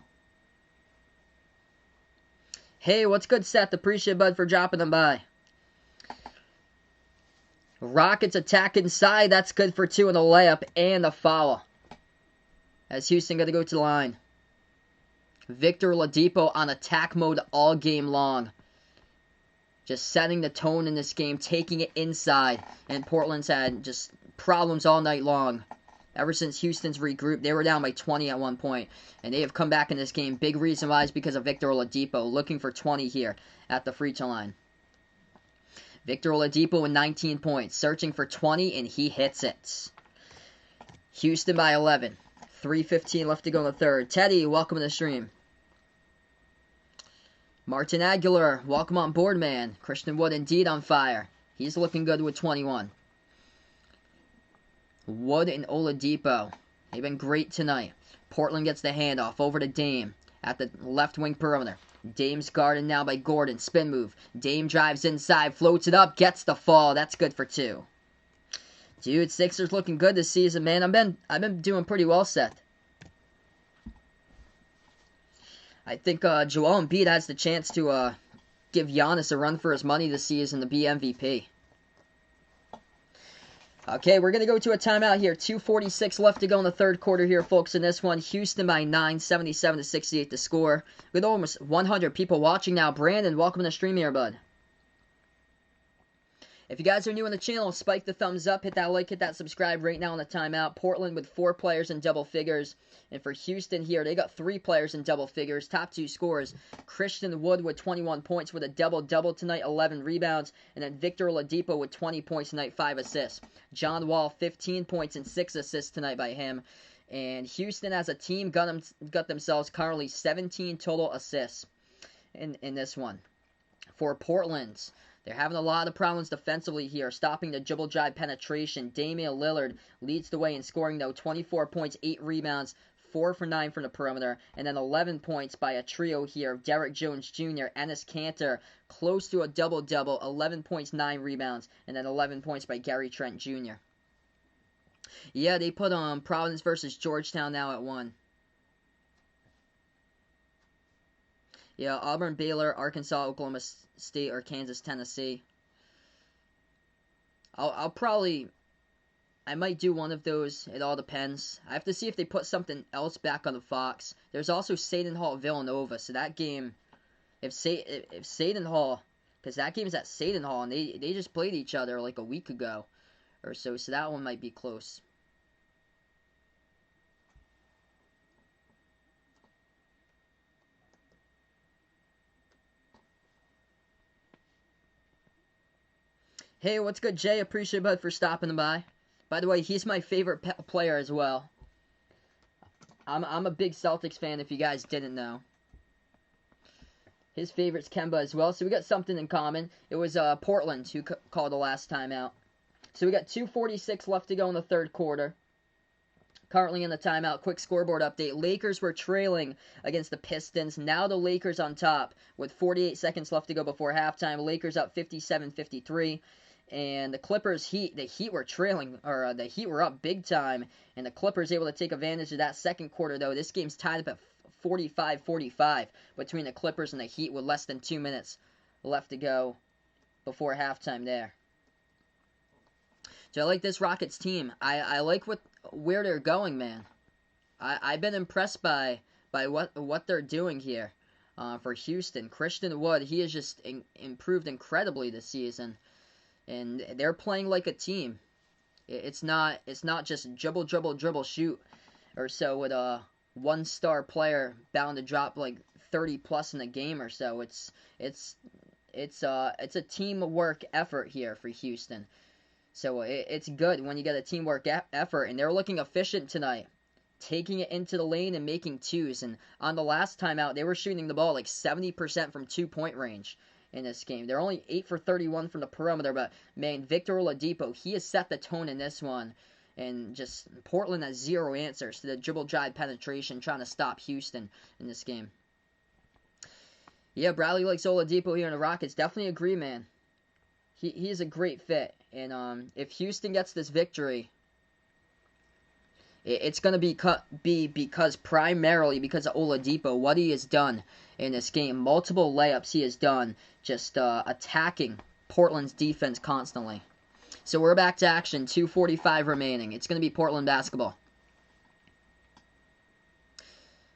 Hey, what's good, Seth? Appreciate Bud for dropping them by. Rockets attack inside. That's good for 2 in the layup and the foul. As Houston got to go to the line. Victor Oladipo on attack mode all game long. Just setting the tone in this game, taking it inside. And Portland's had just problems all night long. Ever since Houston's regrouped, they were down by 20 at one point. And they have come back in this game. Big reason why is because of Victor Oladipo. Looking for 20 here at the free throw line. Victor Oladipo with 19 points. Searching for 20, and he hits it. Houston by 11. 3:15 left to go in the third. Teddy, welcome to the stream. Martin Aguilar, welcome on board, man. Christian Wood indeed on fire. He's looking good with 21. Wood and Oladipo. They've been great tonight. Portland gets the handoff over to Dame at the left wing perimeter. Dame's guarded now by Gordon. Spin move. Dame drives inside, floats it up, gets the fall. That's good for 2. Dude, Sixers looking good this season, man. I've been doing pretty well, Seth. I think Joel Embiid has the chance to give Giannis a run for his money this season to be MVP. Okay, we're going to go to a timeout here. 2:46 left to go in the third quarter here, folks. In this one, Houston by 9, 77-68 to score. With almost 100 people watching now. Brandon, welcome to the stream here, bud. If you guys are new on the channel, spike the thumbs up, hit that like, hit that subscribe right now on the timeout. Portland with 4 players in double figures. And for Houston here, they got 3 players in double figures. Top 2 scorers, Christian Wood with 21 points with a double-double tonight, 11 rebounds. And then Victor Oladipo with 20 points tonight, 5 assists. John Wall, 15 points and 6 assists tonight by him. And Houston as a team got themselves currently 17 total assists in this one. For Portland, they're having a lot of problems defensively here, stopping the dribble drive penetration. Damian Lillard leads the way in scoring, though, 24 points, 8 rebounds, 4 for 9 from the perimeter, and then 11 points by a trio here of Derek Jones Jr., Enes Kanter, close to a double-double, 11 points, 9 rebounds, and then 11 points by Gary Trent Jr. Yeah, they put Providence versus Georgetown now at 1. Yeah, Auburn, Baylor, Arkansas, Oklahoma State, or Kansas, Tennessee. I might do one of those. It all depends. I have to see if they put something else back on the Fox. There's also Seton Hall, Villanova. So that game, if Seton Hall, because that game's at Seton Hall, and they just played each other like a week ago or so. So that one might be close. Hey, what's good, Jay? Appreciate Bud for stopping by. By the way, he's my favorite player as well. I'm a big Celtics fan, if you guys didn't know. His favorite's Kemba as well, so we got something in common. It was Portland who called the last time out. So we got 2:46 left to go in the third quarter. Currently in the timeout. Quick scoreboard update. Lakers were trailing against the Pistons. Now the Lakers on top with 48 seconds left to go before halftime. Lakers up 57-53. And the Clippers, the Heat were trailing, or the Heat were up big time, and the Clippers able to take advantage of that second quarter, though. This game's tied up at 45-45 between the Clippers and the Heat with less than 2 minutes left to go before halftime there. So I like this Rockets team. I like where they're going, man. I've been impressed by what they're doing here for Houston. Christian Wood, he has just improved incredibly this season. And they're playing like a team. It's not just dribble, shoot, or so with a one-star player bound to drop like 30 plus in a game or so. It's a teamwork effort here for Houston. So it's good when you get a teamwork effort, and they're looking efficient tonight, taking it into the lane and making twos. And on the last time out, they were shooting the ball like 70% from 2-point range in this game. They're only 8 for 31 from the perimeter, but man, Victor Oladipo, he has set the tone in this one. And just Portland has zero answers to the dribble drive penetration, trying to stop Houston in this game. Yeah, Bradley likes Oladipo here in the Rockets. Definitely agree, man. He's a great fit. And if Houston gets this victory, it's going to be because primarily because of Oladipo, what he has done in this game. Multiple layups he has done, just attacking Portland's defense constantly. So we're back to action. 2:45 remaining. It's going to be Portland basketball.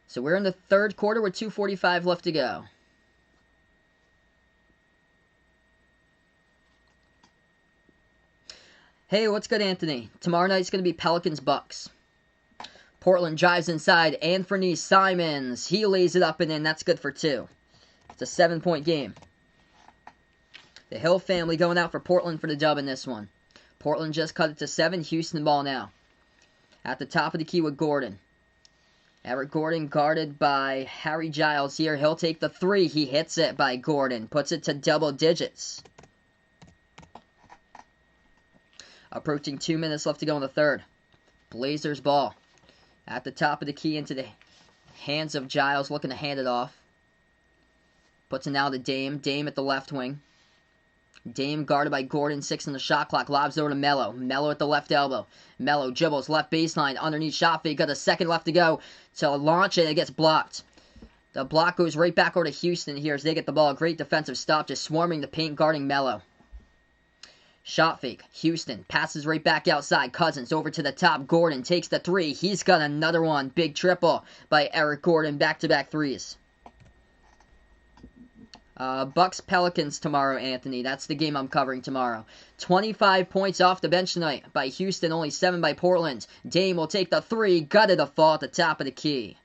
So we're in the third quarter with 2:45 left to go. Hey, what's good, Anthony? Tomorrow night's going to be Pelicans-Bucks. Portland drives inside. Anthony Simons. He lays it up and in. That's good for 2. It's a 7-point game. The Hill family going out for Portland for the dub in this one. Portland just cut it to 7. Houston ball now. At the top of the key with Gordon. Eric Gordon guarded by Harry Giles here. He'll take the 3. He hits it by Gordon. Puts it to double digits. Approaching 2 minutes left to go in the third. Blazers ball. At the top of the key into the hands of Giles, looking to hand it off. Puts it now to Dame. Dame at the left wing. Dame guarded by Gordon. 6 on the shot clock. Lobs over to Melo. Melo at the left elbow. Melo dribbles left baseline. Underneath shot fake. Got a second left to go to launch it. It gets blocked. The block goes right back over to Houston here as they get the ball. Great defensive stop. Just swarming the paint guarding Melo. Shot fake. Houston passes right back outside. Cousins over to the top. Gordon takes the 3. He's got another one. Big triple by Eric Gordon. Back-to-back 3s. Bucks Pelicans tomorrow, Anthony. That's the game I'm covering tomorrow. 25 points off the bench tonight by Houston. Only 7 by Portland. Dame will take the 3. Gutted a fall at the top of the key.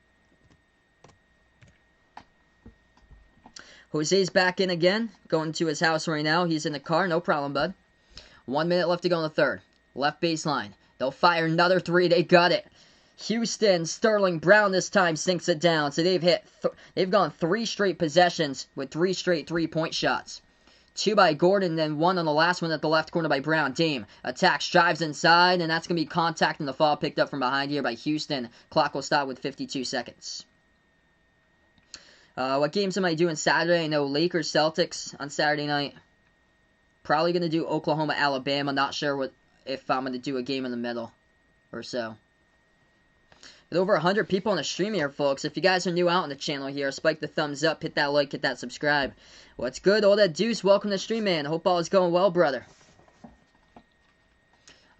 Jose's back in again. Going to his house right now. He's in the car. No problem, bud. 1 minute left to go in the third. Left baseline. They'll fire another 3. They got it. Houston, Sterling Brown this time sinks it down. So they've gone 3 straight possessions with 3 straight 3-point shots. 2 by Gordon, then 1 on the last one at the left corner by Brown. Dame attacks, drives inside, and that's going to be contact and the foul picked up from behind here by Houston. Clock will stop with 52 seconds. What games am I doing Saturday? I know Lakers, Celtics on Saturday night. Probably going to do Oklahoma, Alabama. Not sure if I'm going to do a game in the middle or so. With over 100 people on the stream here, folks. If you guys are new out on the channel here, spike the thumbs up, hit that like, hit that subscribe. What's good? All that Deuce, welcome to the stream, man. Hope all is going well, brother.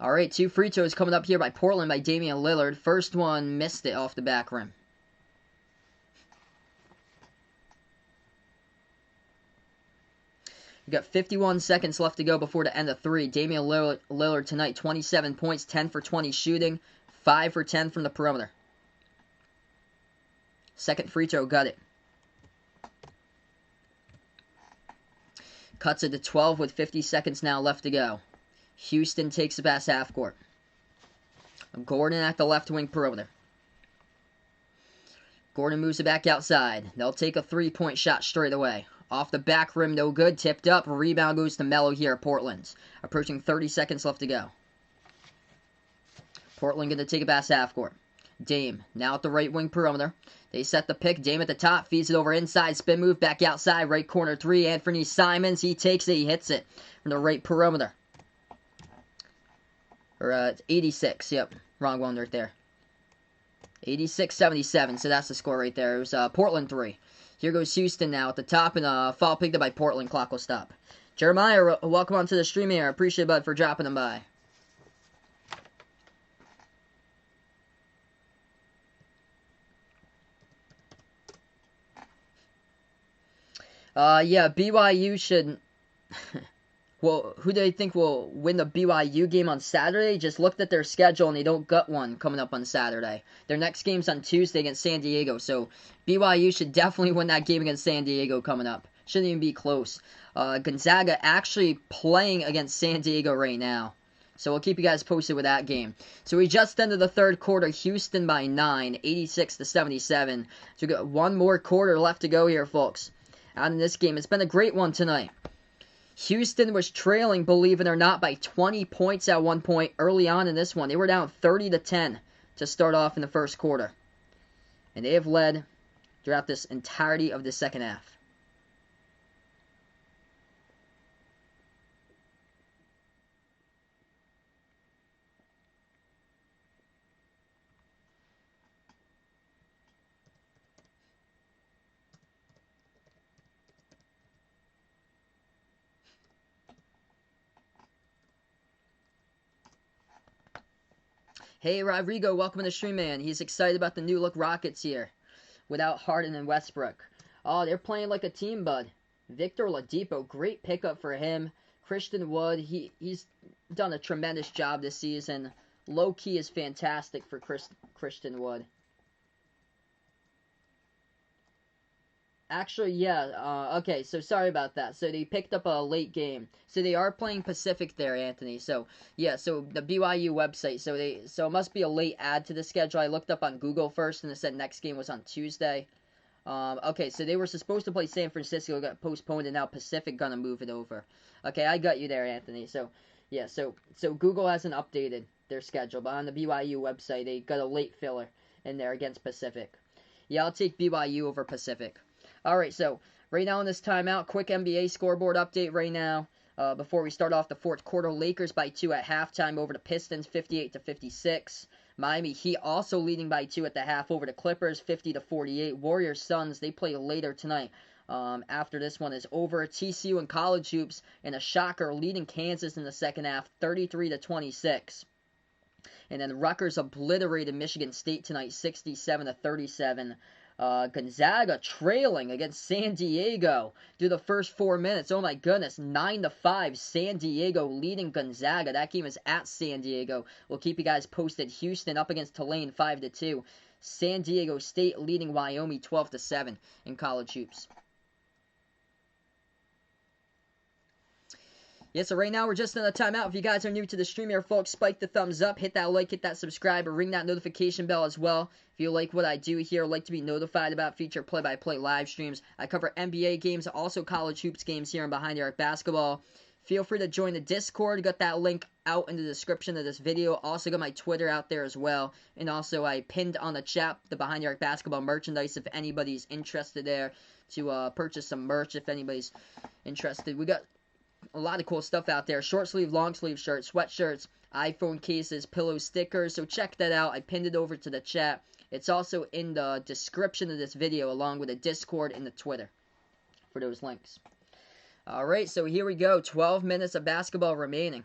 Alright, 2 free throws coming up here by Portland by Damian Lillard. First one missed it off the back rim. We've got 51 seconds left to go before the end of 3. Damian Lillard tonight, 27 points, 10 for 20 shooting, 5 for 10 from the perimeter. Second free throw, got it. Cuts it to 12 with 50 seconds now left to go. Houston takes it past half court. Gordon at the left wing perimeter. Gordon moves it back outside. They'll take a 3-point shot straight away. Off the back rim, no good. Tipped up. Rebound goes to Melo here at Portland. Approaching 30 seconds left to go. Portland going to take it past half court. Dame now at the right wing perimeter. They set the pick. Dame at the top. Feeds it over inside. Spin move back outside. Right corner 3. Anthony Simons. He takes it. He hits it from the right perimeter. Or 86. Yep. Wrong one right there. 86-77. So that's the score right there. It was Portland 3. Here goes Houston now at the top, and foul picked up by Portland. Clock will stop. Jeremiah, welcome onto the stream here. I appreciate it, bud, for dropping them by. Yeah, BYU should... Well, who do they think will win the BYU game on Saturday? Just looked at their schedule, and they don't got one coming up on Saturday. Their next game's on Tuesday against San Diego, so BYU should definitely win that game against San Diego coming up. Shouldn't even be close. Gonzaga actually playing against San Diego right now. So we'll keep you guys posted with that game. So we just ended the third quarter. Houston by 9, 86-77. So we got one more quarter left to go here, folks. Out in this game. It's been a great one tonight. Houston was trailing, believe it or not, by 20 points at one point early on in this one. They were down 30-10 to start off in the first quarter. And they have led throughout this entirety of the second half. Hey, Rodrigo, welcome to the stream, man. He's excited about the new look Rockets here without Harden and Westbrook. Oh, they're playing like a team, bud. Victor Oladipo, great pickup for him. Christian Wood, he's done a tremendous job this season. Low key is fantastic for Christian Wood. Actually, yeah, okay, so sorry about that. So they picked up a late game. So they are playing Pacific there, Anthony. So, yeah, so the BYU website, so it must be a late add to the schedule. I looked up on Google first, and it said next game was on Tuesday. Okay, so they were supposed to play San Francisco, got postponed, and now Pacific gonna move it over. Okay, I got you there, Anthony. So, yeah, so Google hasn't updated their schedule, but on the BYU website, they got a late filler in there against Pacific. Yeah, I'll take BYU over Pacific. Alright, so right now in this timeout, quick NBA scoreboard update right now. Before we start off the fourth quarter, Lakers by 2 at halftime over the Pistons, 58-56. Miami Heat also leading by 2 at the half over the Clippers, 50-48. Warriors Suns, they play later tonight. After this one is over, TCU and College Hoops in a shocker leading Kansas in the second half, 33-26. And then Rutgers obliterated Michigan State tonight, 67-37. Gonzaga trailing against San Diego through the first 4 minutes. Oh my goodness, 9-5. San Diego leading Gonzaga. That game is at San Diego. We'll keep you guys posted. Houston up against Tulane 5-2. San Diego State leading Wyoming 12-7 in college hoops. Yeah, so right now we're just in a timeout. If you guys are new to the stream here, folks, spike the thumbs up, hit that like, hit that subscribe, or ring that notification bell as well. If you like what I do here, like to be notified about future play-by-play live streams. I cover NBA games, also college hoops games here on Behind the Arc Basketball. Feel free to join the Discord. Got that link out in the description of this video. Also got my Twitter out there as well. And also I pinned on the chat the Behind the Arc Basketball merchandise if anybody's interested there to purchase some merch if anybody's interested. We got a lot of cool stuff out there. Short sleeve, long sleeve shirts, sweatshirts, iPhone cases, pillow stickers. So check that out. I pinned it over to the chat. It's also in the description of this video along with the Discord and the Twitter for those links. Alright, so here we go. 12 minutes of basketball remaining.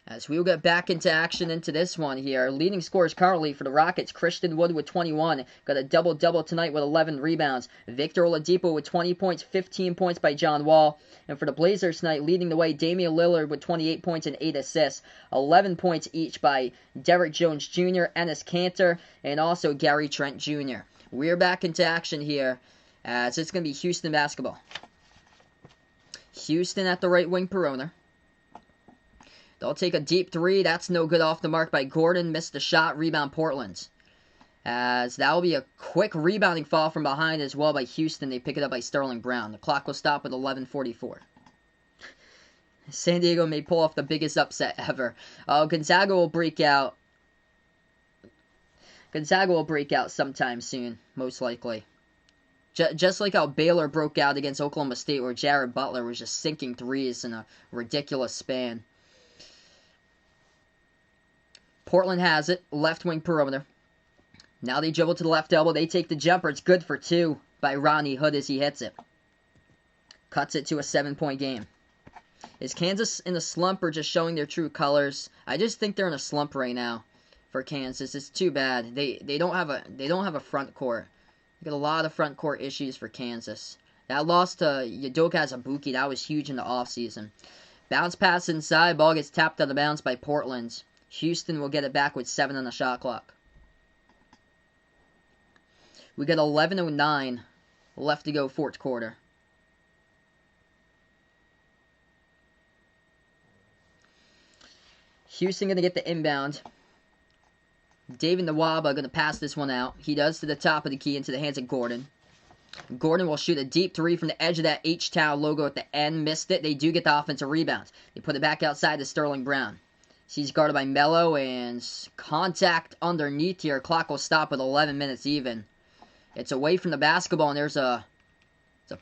As we will get back into action into this one here. Leading scorers currently for the Rockets, Christian Wood with 21. Got a double-double tonight with 11 rebounds. Victor Oladipo with 20 points, 15 points by John Wall. And for the Blazers tonight, leading the way, Damian Lillard with 28 points and 8 assists. 11 points each by Derrick Jones Jr., Enes Kanter, and also Gary Trent Jr. We're back into action here as it's going to be Houston basketball. Houston at the right wing perimeter. They'll take a deep three. That's no good off the mark by Gordon. Missed the shot. Rebound Portland. As that will be a quick rebounding fall from behind as well by Houston. They pick it up by Sterling Brown. The clock will stop with 11:44. San Diego may pull off the biggest upset ever. Gonzaga will break out. Gonzaga will break out sometime soon, most likely. Just like how Baylor broke out against Oklahoma State, where Jared Butler was just sinking threes in a ridiculous span. Portland has it. Left wing perimeter. Now they dribble to the left elbow. They take the jumper. It's good for 2 by Rodney Hood as he hits it. Cuts it to a 7-point game. Is Kansas in a slump or just showing their true colors? I just think they're in a slump right now for Kansas. It's too bad. They don't have a front court. They got a lot of front court issues for Kansas. That loss to Udoka Azubuike, that was huge in the offseason. Bounce pass inside. Ball gets tapped out of bounds by Portland. Houston will get it back with 7 on the shot clock. We got 11:09 left to go fourth quarter. Houston going to get the inbound. David Nwaba going to pass this one out. He does to the top of the key into the hands of Gordon. Gordon will shoot a deep three from the edge of that H-Town logo at the end. Missed it. They do get the offensive rebound. They put it back outside to Sterling Brown. He's guarded by Melo, and contact underneath here. Clock will stop with 11 minutes even. It's away from the basketball, and there's a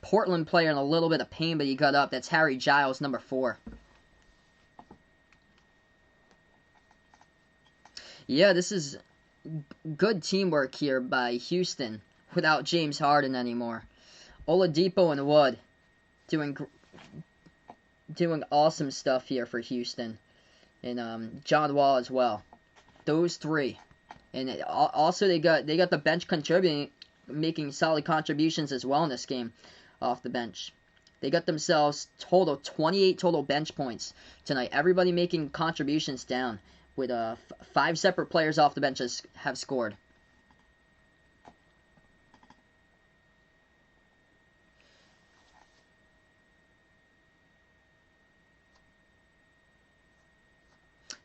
Portland player in a little bit of pain, but he got up. That's Harry Giles, number 4. Yeah, this is good teamwork here by Houston without James Harden anymore. Oladipo and Wood doing awesome stuff here for Houston. And John Wall as well. those three. And also they got the bench contributing, making solid contributions as well in this game off the bench. They got themselves 28 total bench points tonight. Everybody making contributions down with 5 separate players off the bench have scored.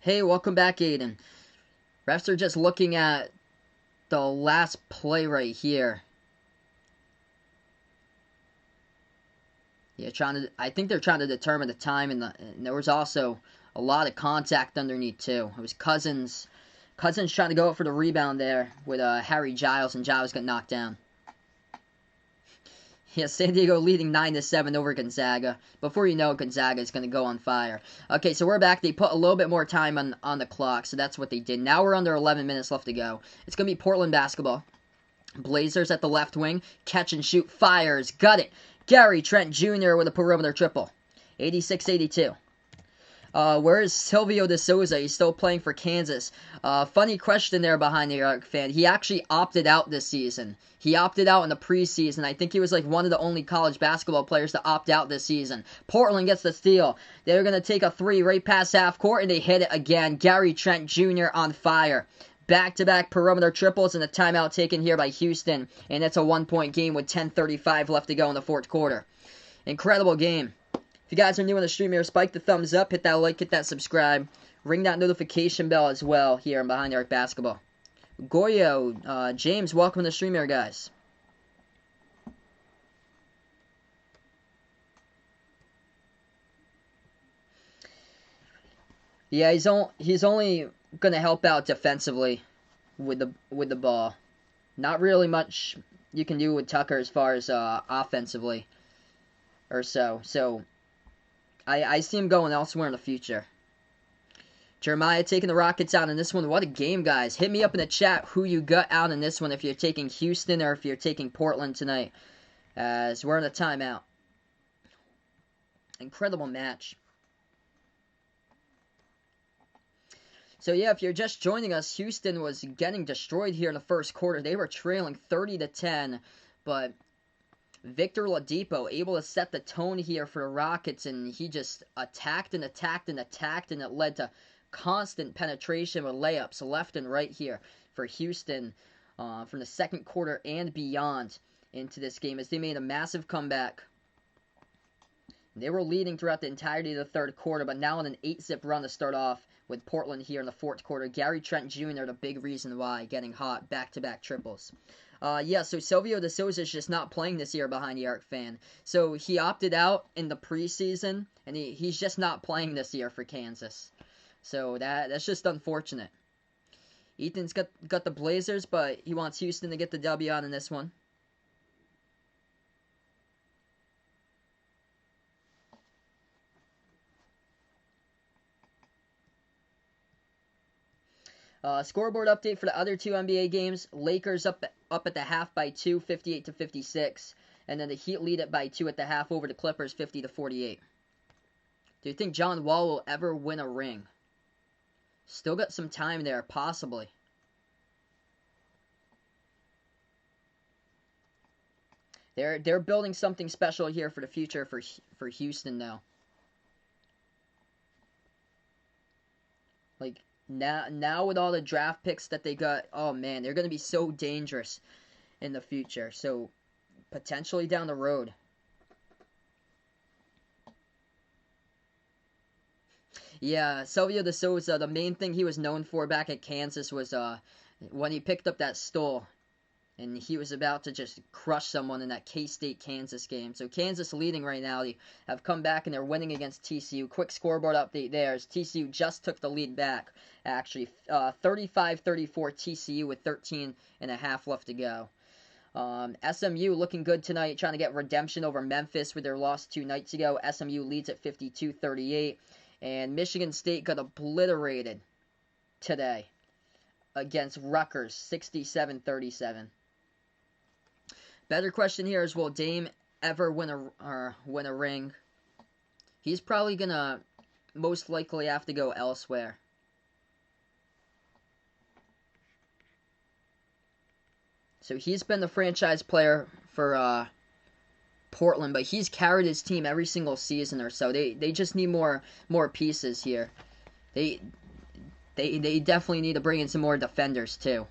Hey, welcome back, Aiden. Refs are just looking at the last play right here. Yeah, I think they're trying to determine the time, and there was also a lot of contact underneath too. It was Cousins trying to go up for the rebound there with Harry Giles, and Giles got knocked down. Yeah, San Diego leading 9-7 over Gonzaga. Before you know it, Gonzaga is going to go on fire. Okay, so we're back. They put a little bit more time on the clock, so that's what they did. Now we're under 11 minutes left to go. It's going to be Portland basketball. Blazers at the left wing. Catch and shoot. Fires. Got it. Gary Trent Jr. with a perimeter triple. 86-82. Where is Silvio De Souza? He's still playing for Kansas. Funny question there behind the arc fan. He actually opted out this season. He opted out in the preseason. I think he was like one of the only college basketball players to opt out this season. Portland gets the steal. They're going to take a 3 right past half court, and they hit it again. Gary Trent Jr. on fire. Back-to-back perimeter triples, and a timeout taken here by Houston. And it's a 1-point game with 10:35 left to go in the fourth quarter. Incredible game. If you guys are new on the stream here, spike the thumbs up, hit that like, hit that subscribe, ring that notification bell as well here on Behind the Arc Basketball. Goyo, James, welcome to the stream here, guys. Yeah, he's only gonna help out defensively with the ball. Not really much you can do with Tucker as far as offensively or so. So I see him going elsewhere in the future. Jeremiah taking the Rockets out in this one. What a game, guys. Hit me up in the chat who you got out in this one, if you're taking Houston or if you're taking Portland tonight, as we're in a timeout. Incredible match. So yeah, if you're just joining us, Houston was getting destroyed here in the first quarter. They were trailing 30-10, but Victor Oladipo able to set the tone here for the Rockets, and he just attacked and attacked and attacked, and it led to constant penetration with layups left and right here for Houston from the second quarter and beyond into this game as they made a massive comeback. They were leading throughout the entirety of the third quarter, but now on an 8-zip run to start off with Portland here in the fourth quarter. Gary Trent Jr., the big reason why, getting hot, back-to-back triples. Yeah, so Silvio De Souza is just not playing this year behind the arc fan. So he opted out in the preseason, and he's just not playing this year for Kansas. So that's just unfortunate. Ethan's got the Blazers, but he wants Houston to get the W on in this one. Scoreboard update for the other two NBA games. Lakers up at the half by 2, 58-56. And then the Heat lead it by 2 at the half over the Clippers, 50-48. Do you think John Wall will ever win a ring? Still got some time there, possibly. They're building something special here for the future for Houston though. Like now with all the draft picks that they got, oh man, they're going to be so dangerous in the future. So potentially down the road. Yeah, Silvio De Souza, the main thing he was known for back at Kansas was when he picked up that stole. And he was about to just crush someone in that K-State-Kansas game. So Kansas leading right now. They have come back and they're winning against TCU. Quick scoreboard update there as TCU just took the lead back, actually. 35-34 TCU with 13 and a half left to go. SMU looking good tonight, trying to get redemption over Memphis with their loss 2 nights ago. SMU leads at 52-38. And Michigan State got obliterated today against Rutgers, 67-37. Better question here is, will Dame ever win a ring? He's probably gonna most likely have to go elsewhere. So he's been the franchise player for Portland, but he's carried his team every single season or so. They just need more pieces here. They definitely need to bring in some more defenders too,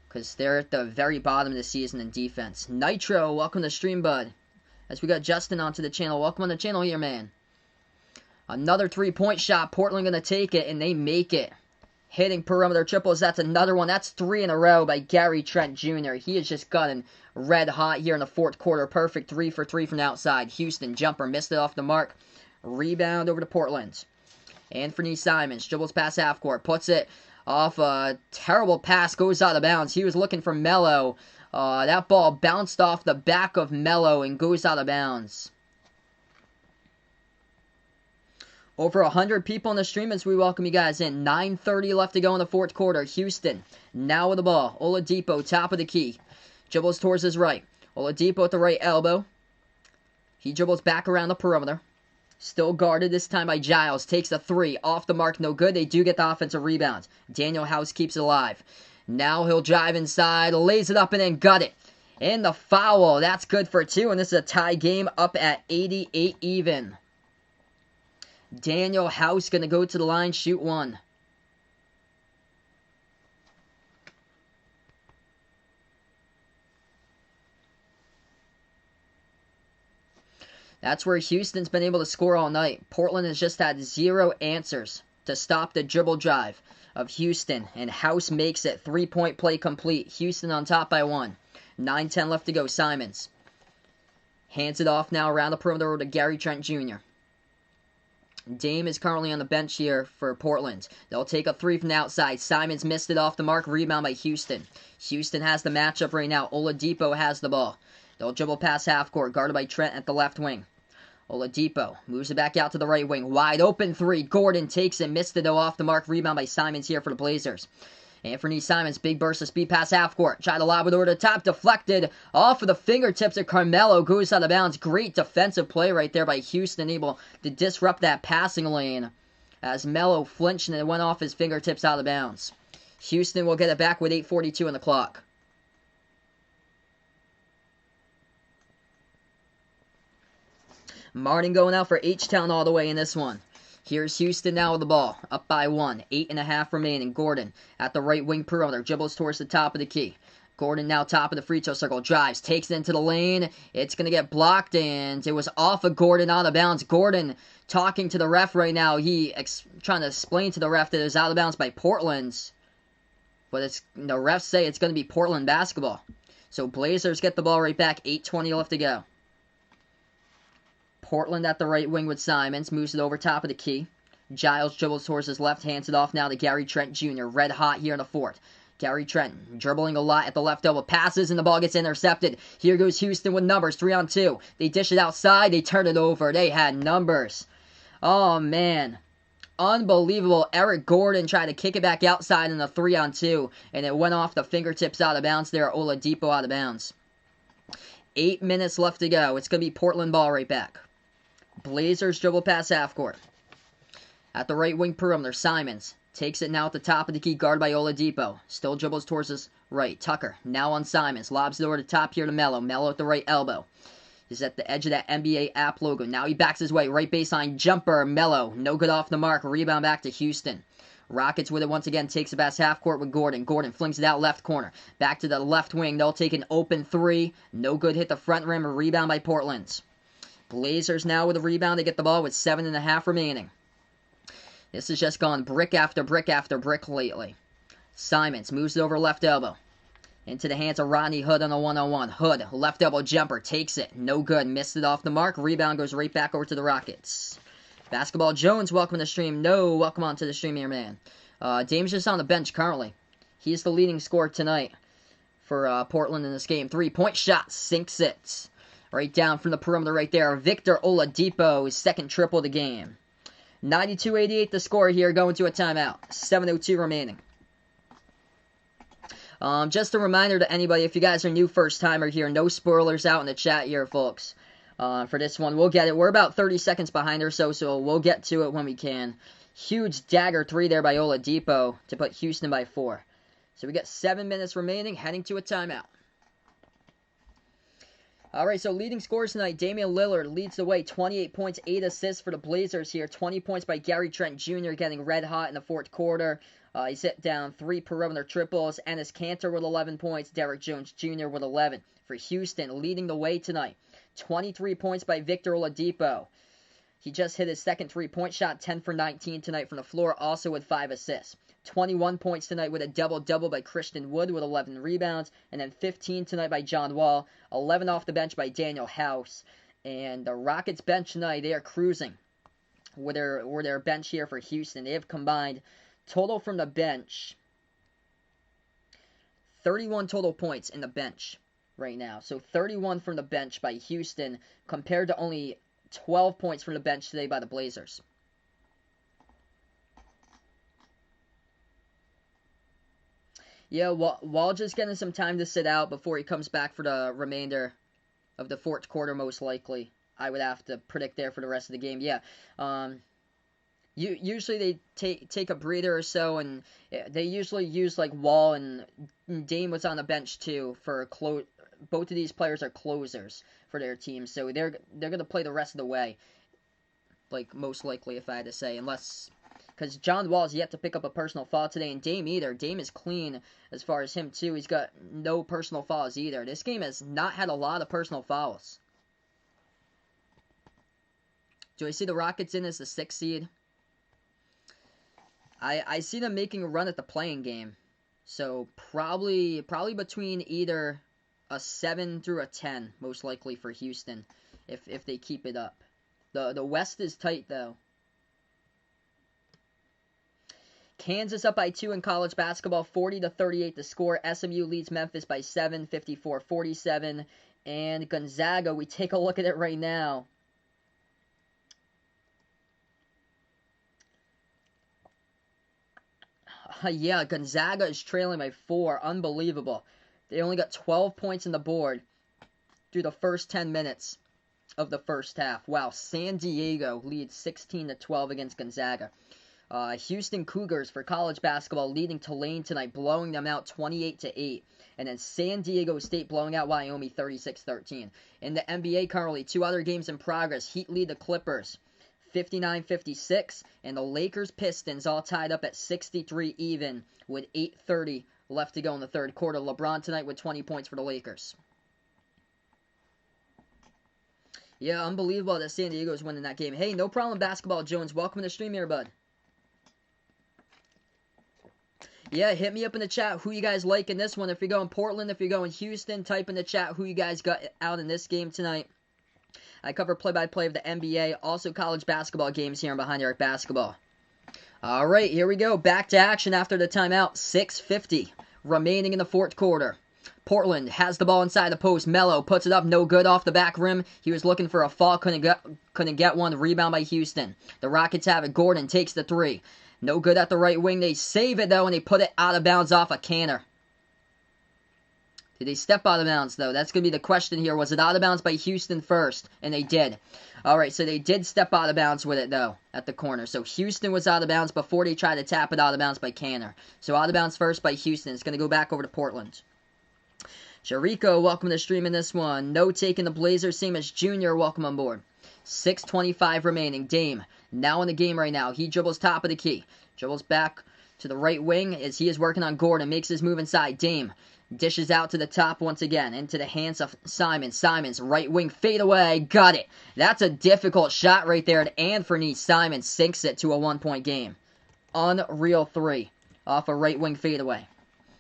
because they're at the very bottom of the season in defense. Nitro, welcome to stream, bud. As we got Justin onto the channel. Welcome on the channel here, man. Another three-point shot. Portland going to take it, and they make it. Hitting perimeter triples. That's another one. That's 3 in a row by Gary Trent Jr. He is just gotten red hot here in the fourth quarter. Perfect 3 for 3 from the outside. Houston jumper. Missed it off the mark. Rebound over to Portland. Anthony Simons dribbles past half court. Puts it off a terrible pass. Goes out of bounds. He was looking for Melo. That ball bounced off the back of Melo and goes out of bounds. Over 100 people in the stream as we welcome you guys in. 9:30 left to go in the fourth quarter. Houston now with the ball. Oladipo, top of the key. Dribbles towards his right. Oladipo at the right elbow. He dribbles back around the perimeter. Still guarded this time by Giles. Takes a 3. Off the mark, no good. They do get the offensive rebound. Daniel House keeps it alive. Now he'll drive inside. Lays it up and then gut it. And the foul. That's good for 2. And this is a tie game up at 88 even. Daniel House going to go to the line, shoot 1. That's where Houston's been able to score all night. Portland has just had 0 answers to stop the dribble drive of Houston. And House makes it. 3-point play complete. Houston on top by 1. 9:10 left to go. Simons hands it off now around the perimeter to Gary Trent Jr. Dame is currently on the bench here for Portland. They'll take a 3 from the outside. Simons missed it off the mark. Rebound by Houston. Houston has the matchup right now. Oladipo has the ball. They'll dribble past half court. Guarded by Trent at the left wing. Oladipo moves it back out to the right wing. Wide open 3. Gordon takes it. Missed it though off the mark. Rebound by Simons here for the Blazers. Anthony Simons, big burst of speed past half court. Try to lob it over the top. Deflected off of the fingertips of Carmelo. Goes out of bounds. Great defensive play right there by Houston. Able to disrupt that passing lane as Melo flinched and it went off his fingertips out of bounds. Houston will get it back with 8:42 on the clock. Martin going out for H-Town all the way in this one. Here's Houston now with the ball. Up by 1. 8.5 remaining. Gordon at the right wing perimeter. Dribbles towards the top of the key. Gordon now top of the free throw circle. Drives. Takes it into the lane. It's going to get blocked and it was off of Gordon out of bounds. Gordon talking to the ref right now. He trying to explain to the ref that it was out of bounds by Portland's. But the refs say it's going to be Portland basketball. So Blazers get the ball right back. 8:20 left to go. Portland at the right wing with Simons. Moves it over top of the key. Giles dribbles towards his left. Hands it off now to Gary Trent Jr. Red hot here in the fourth. Gary Trent dribbling a lot at the left elbow. Passes and the ball gets intercepted. Here goes Houston with numbers. 3-on-2. They dish it outside. They turn it over. They had numbers. Oh, man. Unbelievable. Eric Gordon tried to kick it back outside in the 3-on-2. And it went off the fingertips out of bounds there. Oladipo out of bounds. 8 minutes left to go. It's going to be Portland ball right back. Blazers dribble past half court. At the right wing perimeter, Simons takes it now at the top of the key, guarded by Oladipo. Still dribbles towards his right. Tucker now on Simons. Lobs it over the top here to Melo. Melo at the right elbow. He's at the edge of that NBA app logo. Now he backs his way. Right baseline jumper. Melo. No good off the mark. Rebound back to Houston. Rockets with it once again. Takes it past half court with Gordon. Gordon flings it out left corner. Back to the left wing. They'll take an open 3. No good. Hit the front rim. A rebound by Portland. Blazers now with a rebound. They get the ball with 7.5 remaining. This has just gone brick after brick after brick lately. Simons moves it over left elbow. Into the hands of Rodney Hood on a 1-on-1. Hood, left elbow jumper, takes it. No good. Missed it off the mark. Rebound goes right back over to the Rockets. Basketball Jones, welcome to the stream. No, welcome on to the stream here, man. Dame's just on the bench currently. He's the leading scorer tonight for Portland in this game. 3-point shot, sinks it. Right down from the perimeter right there. Victor Oladipo, his second triple of the game. 92-88 the score here, going to a timeout. 7:02 remaining. Just a reminder to anybody, if you guys are new first timer here, no spoilers out in the chat here, folks. For this one, we'll get it. We're about 30 seconds behind or so we'll get to it when we can. Huge dagger 3 there by Oladipo to put Houston by 4. So we got 7 minutes remaining, heading to a timeout. Alright, so leading scorers tonight, Damian Lillard leads the way, 28 points, 8 assists for the Blazers here. 20 points by Gary Trent Jr. getting red hot in the fourth quarter. He's hit down 3 perimeter triples. Enes Kanter with 11 points, Derrick Jones Jr. with 11. For Houston, leading the way tonight, 23 points by Victor Oladipo. He just hit his second three-point shot, 10 for 19 tonight from the floor, also with 5 assists. 21 points tonight with a double-double by Christian Wood with 11 rebounds. And then 15 tonight by John Wall. 11 off the bench by Daniel House. And the Rockets bench tonight, they are cruising with their bench here for Houston. They have combined total from the bench 31 total points in the bench right now. So 31 from the bench by Houston compared to only 12 points from the bench today by the Blazers. Yeah, Wall just getting some time to sit out before he comes back for the remainder of the fourth quarter, most likely. I would have to predict there for the rest of the game. Yeah, usually they take a breather or so, and they usually use like Wall and Dame was on the bench too for both of these players are closers for their team, so they're gonna play the rest of the way, like most likely if I had to say, unless. Because John Wall's yet to pick up a personal foul today, and Dame either. Dame is clean as far as him, too. He's got no personal fouls either. This game has not had a lot of personal fouls. Do I see the Rockets in as the 6th seed? I see them making a run at the playing game. So, probably between either a 7 through a 10, most likely for Houston, if they keep it up. The West is tight, though. Kansas up by 2 in college basketball, 40-38 to score. SMU leads Memphis by 7, 54-47. And Gonzaga, we take a look at it right now. Yeah, Gonzaga is trailing by 4. Unbelievable. They only got 12 points on the board through the first 10 minutes of the first half. Wow, San Diego leads 16-12 against Gonzaga. Houston Cougars for college basketball leading Tulane tonight, blowing them out 28-8. And then San Diego State blowing out Wyoming 36-13. In the NBA currently, 2 other games in progress. Heat lead the Clippers 59-56. And the Lakers Pistons all tied up at 63 even with 8:30 left to go in the third quarter. LeBron tonight with 20 points for the Lakers. Yeah, unbelievable that San Diego's winning that game. Hey, no problem, Basketball Jones. Welcome to the stream here, bud. Yeah, hit me up in the chat who you guys like in this one. If you're going Portland, if you're going Houston, type in the chat who you guys got out in this game tonight. I cover play-by-play of the NBA, also college basketball games here on Behind the Arc Basketball. All right, here we go. Back to action after the timeout. 6:50 remaining in the fourth quarter. Portland has the ball inside the post. Melo puts it up, no good off the back rim. He was looking for a fall, couldn't get one. Rebound by Houston. The Rockets have it. Gordon takes the 3. No good at the right wing. They save it, though, and they put it out of bounds off a Kanter. Did they step out of bounds, though? That's going to be the question here. Was it out of bounds by Houston first? And they did. All right, so they did step out of bounds with it, though, at the corner. So Houston was out of bounds before they tried to tap it out of bounds by Kanter. So out of bounds first by Houston. It's going to go back over to Portland. Jericho, welcome to the stream in this one. No taking the Blazers. Same as Junior, welcome on board. 6:25 remaining. Dame now in the game right now. He dribbles top of the key. Dribbles back to the right wing as he is working on Gordon. Makes his move inside. Dame dishes out to the top once again. Into the hands of Simons. Simons, right wing fade away. Got it. That's a difficult shot right there. And Anthony Simons sinks it to a 1-point game. Unreal 3 off a right wing fadeaway.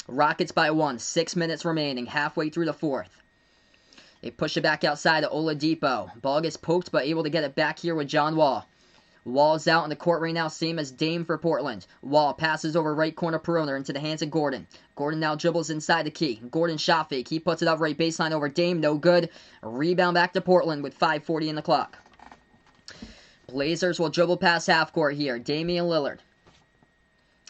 Rockets by 1. 6 minutes remaining. Halfway through the fourth. They push it back outside to Oladipo. Ball gets poked, but able to get it back here with John Wall. Wall's out in the court right now, same as Dame for Portland. Wall passes over right corner perimeter into the hands of Gordon. Gordon now dribbles inside the key. Gordon shot fake. He puts it up right baseline over Dame. No good. Rebound back to Portland with 5:40 in the clock. Blazers will dribble past half court here. Damian Lillard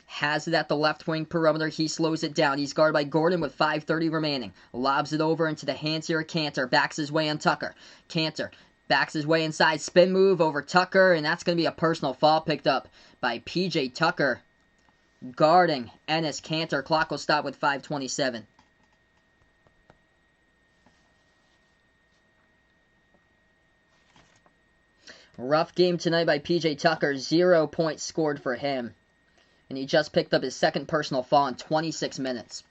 has it at the left wing perimeter. He slows it down. He's guarded by Gordon with 5:30 remaining. Lobs it over into the hands here of Kanter. Backs his way on Tucker. Kanter backs his way inside. Spin move over Tucker. And that's going to be a personal foul picked up by P.J. Tucker. guarding Enes Kanter. Clock will stop with 5:27. Rough game tonight by P.J. Tucker. 0 points scored for him. And he just picked up his second personal foul in 26 minutes.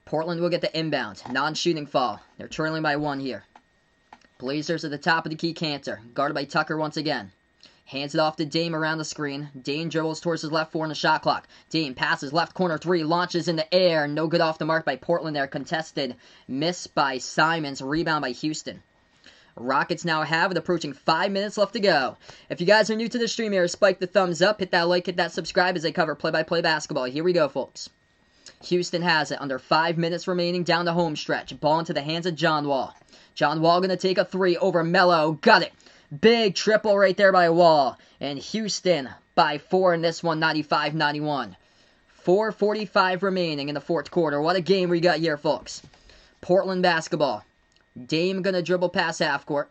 Portland will get the inbound. Non-shooting foul. They're trailing by 1 here. Blazers at the top of the key. Kanter, guarded by Tucker once again. Hands it off to Dame around the screen. Dame dribbles towards his left 4 on the shot clock. Dame passes left corner 3, launches in the air. No good off the mark by Portland there. Contested. Miss by Simons. Rebound by Houston. Rockets now have it, approaching 5 minutes left to go. If you guys are new to the stream here, spike the thumbs up, hit that like, hit that subscribe as they cover play-by-play basketball. Here we go, folks. Houston has it under 5 minutes remaining down the home stretch. Ball into the hands of John Wall. John Wall going to take a 3 over Melo. Got it. Big triple right there by Wall. And Houston by 4 in this one, 95-91. 4:45 remaining in the fourth quarter. What a game we got here, folks. Portland basketball. Dame gonna dribble past half court.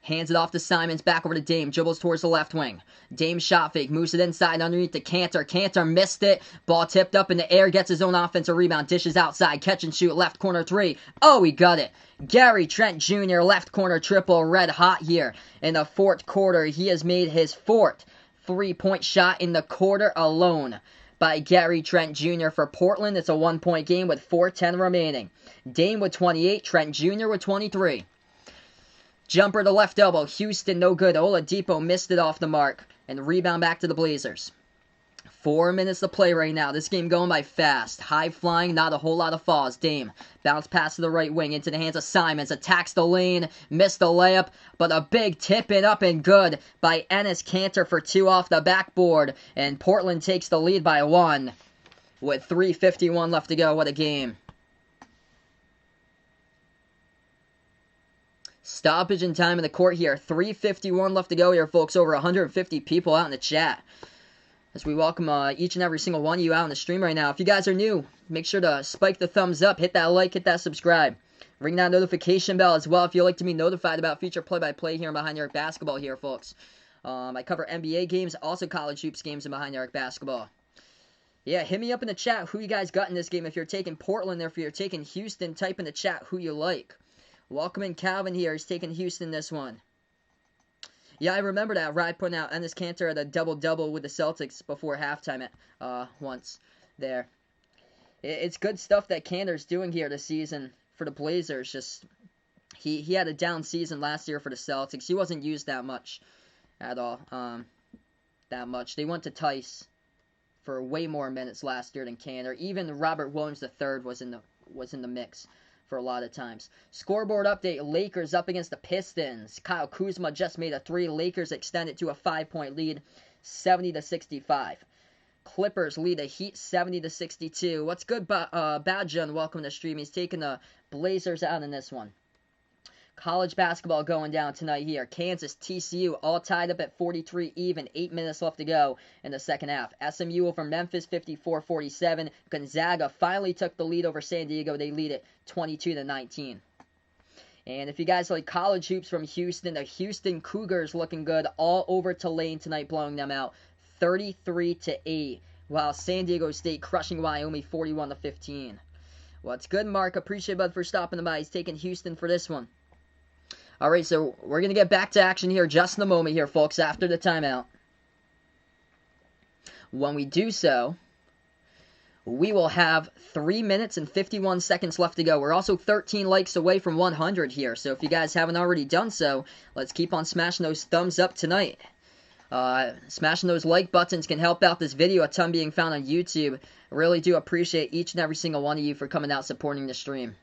Hands it off to Simons, back over to Dame. Dribbles towards the left wing. Dame shot fake, moves it inside underneath to Kanter. Kanter missed it. Ball tipped up in the air, gets his own offensive rebound. Dishes outside, catch and shoot, left corner 3. Oh, he got it. Gary Trent Jr., left corner triple, red hot here. In the fourth quarter, he has made his 4th 3-point shot in the quarter alone by Gary Trent Jr. for Portland. It's a 1-point game with 4:10 remaining. Dame with 28, Trent Jr. with 23. Jumper to left elbow, Houston no good. Oladipo missed it off the mark. And rebound back to the Blazers. 4 minutes to play right now. This game going by fast. High flying, not a whole lot of falls. Dame, bounce pass to the right wing into the hands of Simons. Attacks the lane, missed the layup, but a big tip in up and good by Enes Kanter for 2 off the backboard. And Portland takes the lead by 1 with 3:51 left to go. What a game. Stoppage in time in the court here. 3:51 left to go here, folks. Over 150 people out in the chat. As we welcome each and every single one of you out on the stream right now. If you guys are new, make sure to spike the thumbs up, hit that like, hit that subscribe. Ring that notification bell as well if you'd like to be notified about future play-by-play here in Behind the Arc Basketball here, folks. I cover NBA games, also college hoops games in Behind the Arc Basketball. Yeah, hit me up in the chat who you guys got in this game. If you're taking Portland or if you're taking Houston, type in the chat who you like. Welcome in Calvin here. He's taking Houston this one. Yeah, I remember that. Ride putting out Enes Kanter at a double-double with the Celtics before halftime once there. It's good stuff that Kanter's doing here this season for the Blazers. Just he had a down season last year for the Celtics. He wasn't used that much at all. They went to Tice for way more minutes last year than Kanter. Even Robert Williams III was in the mix for a lot of times. Scoreboard update, Lakers up against the Pistons. Kyle Kuzma just made a 3. Lakers extended to a 5-point lead, 70-65. Clippers lead the Heat 70-62. What's good, Badjan? Welcome to the stream. He's taking the Blazers out in this one. College basketball going down tonight here. Kansas, TCU, all tied up at 43 even. 8 minutes left to go in the second half. SMU over Memphis, 54-47. Gonzaga finally took the lead over San Diego. They lead it 22-19. And if you guys like college hoops from Houston, the Houston Cougars looking good all over Tulane tonight, blowing them out 33-8. While San Diego State crushing Wyoming 41-15. What's good, Mark? Appreciate Bud for stopping by. He's taking Houston for this one. Alright, so we're going to get back to action here just in a moment here, folks, after the timeout. When we do so, we will have 3 minutes and 51 seconds left to go. We're also 13 likes away from 100 here, so if you guys haven't already done so, let's keep on smashing those thumbs up tonight. Smashing those like buttons can help out this video a ton being found on YouTube. I really do appreciate each and every single one of you for coming out supporting the stream.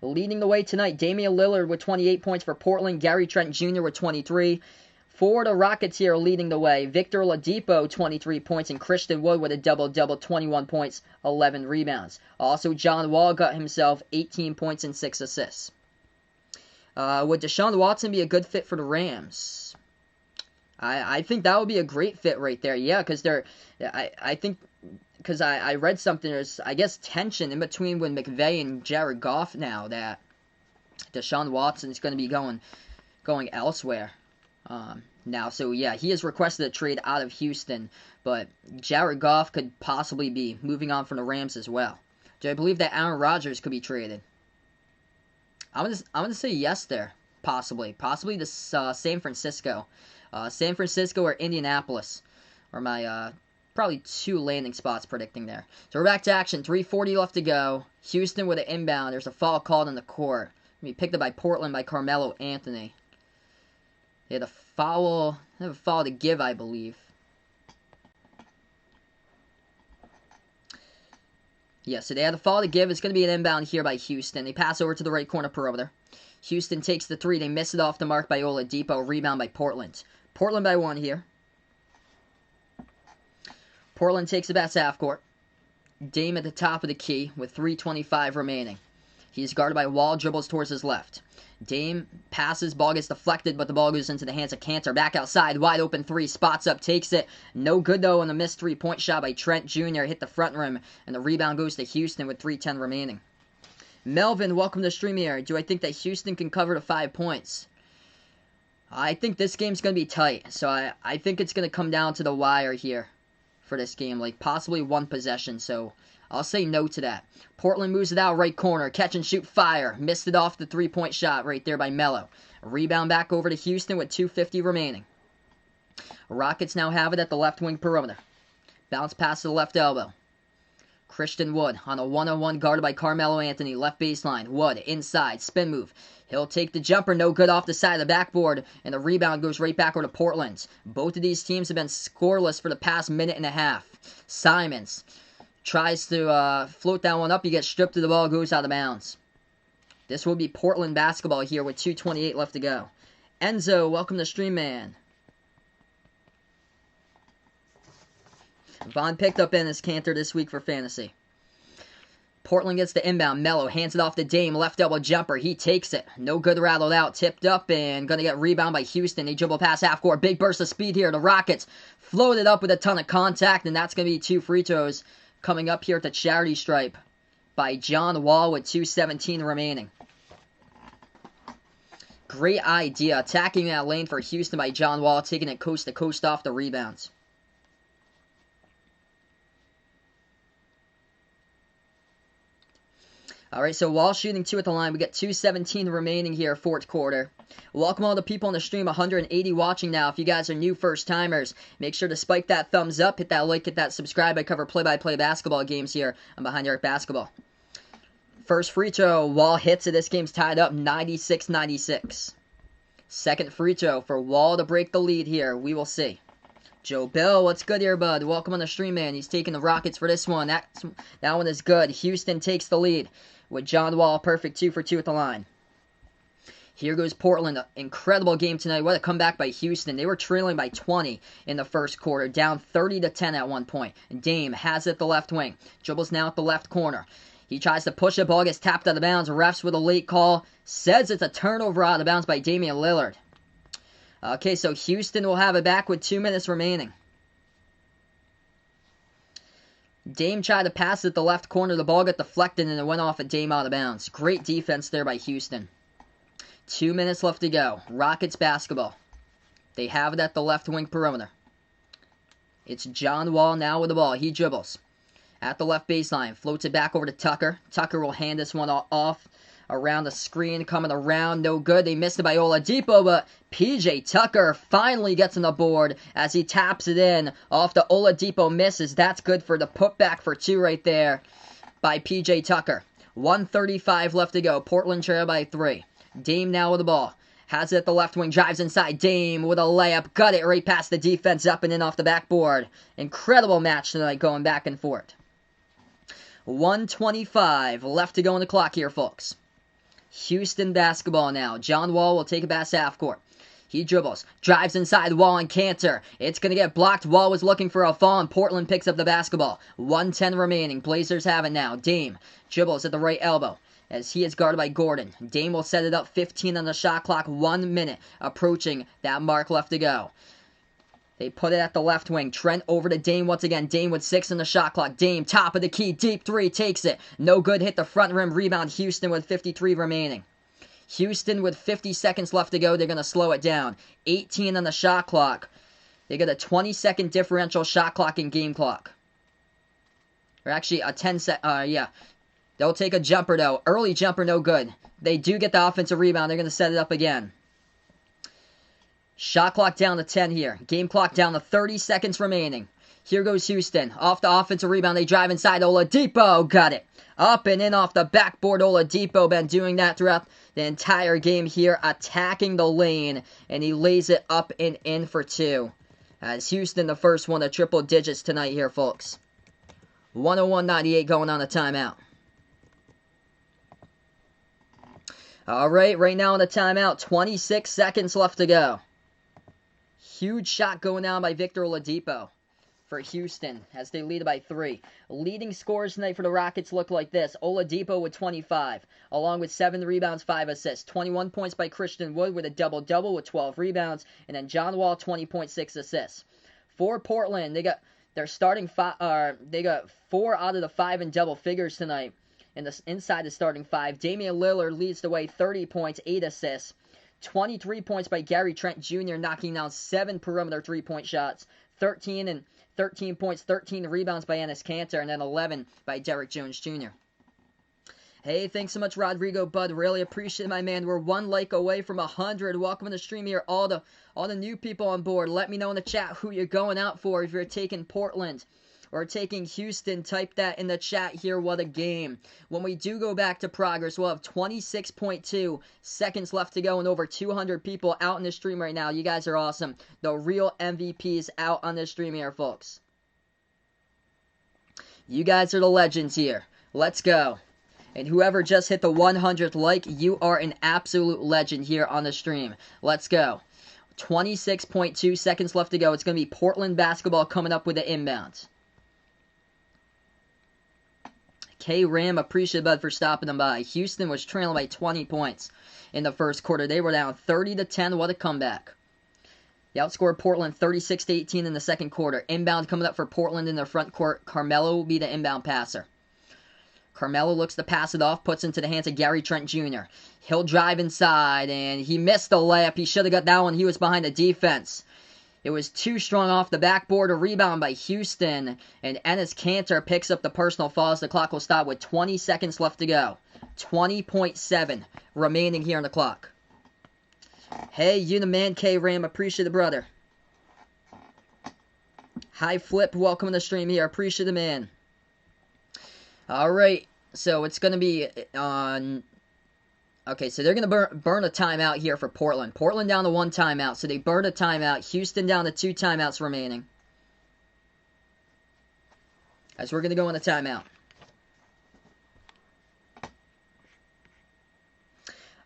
Leading the way tonight, Damian Lillard with 28 points for Portland. Gary Trent Jr. with 23. For the Rockets here leading the way, Victor Oladipo, 23 points, and Christian Wood with a double-double, 21 points, 11 rebounds. Also, John Wall got himself 18 points and 6 assists. Would Deshaun Watson be a good fit for the Rams? I think that would be a great fit right there. Yeah, because I think... Because I read something, there's, I guess, tension in between with McVay and Jared Goff now that Deshaun Watson is going to be going elsewhere. now. So, yeah, he has requested a trade out of Houston, but Jared Goff could possibly be moving on from the Rams as well. Do I believe that Aaron Rodgers could be traded? I'm gonna say yes there, possibly to San Francisco, San Francisco or Indianapolis, are my probably two landing spots predicting there. So we're back to action. 3:40 left to go. Houston with an inbound. There's a foul called on the court. Picked up by Portland by Carmelo Anthony. They had a foul to give, I believe. Yeah, so they had a foul to give. It's going to be an inbound here by Houston. They pass over to the right corner perimeter. Houston takes the three. They miss it off the mark by Oladipo. Rebound by Portland. Portland by 1 here. Portland takes the best half court. Dame at the top of the key with 3:25 remaining. He's guarded by Wall, dribbles towards his left. Dame passes, ball gets deflected, but the ball goes into the hands of Cantor. Back outside, wide open three, spots up, takes it. No good though on the missed three-point shot by Trent Jr. Hit the front rim, and the rebound goes to Houston with 3:10 remaining. Melvin, welcome to stream here. Do I think that Houston can cover the 5 points? I think this game's going to be tight, so I think it's going to come down to the wire here for this game, like possibly one possession, so I'll say no to that. Portland moves it out right corner. Catch and shoot fire. Missed it off the three-point shot right there by Melo. Rebound back over to Houston with 2:50 remaining. Rockets now have it at the left wing perimeter. Bounce pass to the left elbow. Christian Wood on a one-on-one guarded by Carmelo Anthony. Left baseline. Wood inside. Spin move. He'll take the jumper. No good off the side of the backboard. And the rebound goes right back over to Portland. Both of these teams have been scoreless for the past minute and a half. Simons tries to float that one up. He gets stripped of the ball. Goes out of bounds. This will be Portland basketball here with 2:28 left to go. Enzo, welcome to Stream Man. Vaughn picked up Enes Kanter this week for fantasy. Portland gets the inbound. Melo hands it off to Dame. Left elbow jumper. He takes it. No good, rattled out. Tipped up and going to get rebound by Houston. They dribble past half court. Big burst of speed here. The Rockets floated up with a ton of contact, and that's going to be 2 free throws coming up here at the charity stripe by John Wall with 2:17 remaining. Great idea. Attacking that lane for Houston by John Wall. Taking it coast to coast off the rebounds. Alright, so Wall shooting 2 at the line. We got 2:17 remaining here, 4th quarter. Welcome all the people on the stream, 180 watching now. If you guys are new first-timers, make sure to spike that thumbs up, hit that like, hit that subscribe. I cover play-by-play basketball games here on Behind the Arc Basketball. First free throw, Wall hits it. This game's tied up 96-96. Second free throw for Wall to break the lead here. We will see. Joe Bill, what's good here, bud? Welcome on the stream, man. He's taking the Rockets for this one. That one is good. Houston takes the lead with John Wall, perfect 2 for 2 at the line. Here goes Portland. Incredible game tonight. What a comeback by Houston. They were trailing by 20 in the first quarter, down 30-10 at one point. Dame has it at the left wing. Dribbles now at the left corner. He tries to push it. Ball gets tapped out of bounds. Refs with a late call. Says it's a turnover out of bounds by Damian Lillard. Okay, so Houston will have it back with 2 minutes remaining. Dame tried to pass it at the left corner. The ball got deflected and it went off at Dame out of bounds. Great defense there by Houston. 2 minutes left to go. Rockets basketball. They have it at the left wing perimeter. It's John Wall now with the ball. He dribbles at the left baseline. Floats it back over to Tucker. Tucker will hand this one off around the screen. Coming around. No good. They missed it by Oladipo, but PJ Tucker finally gets on the board as he taps it in off the Oladipo misses. That's good for the putback for 2 right there by PJ Tucker. 1:35 left to go. Portland trail by 3. Dame now with the ball. Has it at the left wing. Drives inside. Dame with a layup. Got it right past the defense. Up and in off the backboard. Incredible match tonight going back and forth. 1:25 left to go on the clock here, folks. Houston basketball now. John Wall will take it past half court. He dribbles. Drives inside. Wall and Cantor. It's going to get blocked. Wall was looking for a fall, and Portland picks up the basketball. 1:10 remaining. Blazers have it now. Dame dribbles at the right elbow as he is guarded by Gordon. Dame will set it up. 15 on the shot clock. 1 minute approaching that mark left to go. They put it at the left wing. Trent over to Dame once again. Dame with 6 on the shot clock. Dame, top of the key. Deep 3. Takes it. No good. Hit the front rim. Rebound Houston with 53 remaining. Houston with 50 seconds left to go. They're going to slow it down. 18 on the shot clock. They got a 20-second differential shot clock and game clock. Or actually a 10-sec. Yeah. They'll take a jumper, though. Early jumper, no good. They do get the offensive rebound. They're going to set it up again. Shot clock down to 10 here. Game clock down to 30 seconds remaining. Here goes Houston. Off the offensive rebound. They drive inside. Oladipo got it. Up and in off the backboard. Oladipo been doing that throughout the entire game here. Attacking the lane. And he lays it up and in for 2. As Houston, the first one to triple digits tonight here, folks. 101-98 going on a timeout. Alright, right now on the timeout. 26 seconds left to go. Huge shot going down by Victor Oladipo for Houston as they lead by 3. Leading scorers tonight for the Rockets look like this. Oladipo with 25, along with 7 rebounds, 5 assists. 21 points by Christian Wood with a double-double with 12 rebounds. And then John Wall, 20.6 assists. For Portland, they got 4 out of the 5 in double figures tonight. Inside the starting 5, Damian Lillard leads the way, 30 points, 8 assists. 23 points by Gary Trent Jr., knocking down 7 perimeter three-point shots. 13 points, 13 rebounds by Enes Kanter, and then 11 by Derrick Jones Jr. Hey, thanks so much, Rodrigo Bud. Really appreciate it, my man. We're 1 like away from 100. Welcome to the stream here. All the new people on board. Let me know in the chat who you're going out for. If you're taking Portland or taking Houston, type that in the chat here. What a game. When we do go back to progress, we'll have 26.2 seconds left to go and over 200 people out in the stream right now. You guys are awesome. The real MVPs out on the stream here, folks. You guys are the legends here. Let's go. And whoever just hit the 100th like, you are an absolute legend here on the stream. Let's go. 26.2 seconds left to go. It's going to be Portland basketball coming up with the inbounds. K-Ram, appreciate Bud for stopping them by. Houston was trailing by 20 points in the first quarter. They were down 30-10. What a comeback. They outscored Portland 36-18 in the second quarter. Inbound coming up for Portland in their front court. Carmelo will be the inbound passer. Carmelo looks to pass it off, puts into the hands of Gary Trent Jr. He'll drive inside, and he missed the layup. He should have got that one. He was behind the defense. It was too strong off the backboard. A rebound by Houston. And Enes Kanter picks up the personal foul as the clock will stop with 20 seconds left to go. 20.7 remaining here on the clock. Hey, you the man, K-Ram. Appreciate the brother. Hi, Flip. Welcome to the stream here. Appreciate the man. Alright. So it's going to be on... Okay, so they're going to burn a timeout here for Portland. Portland down to 1 timeout, so they burn a timeout. Houston down to 2 timeouts remaining. As we're going to go on a timeout.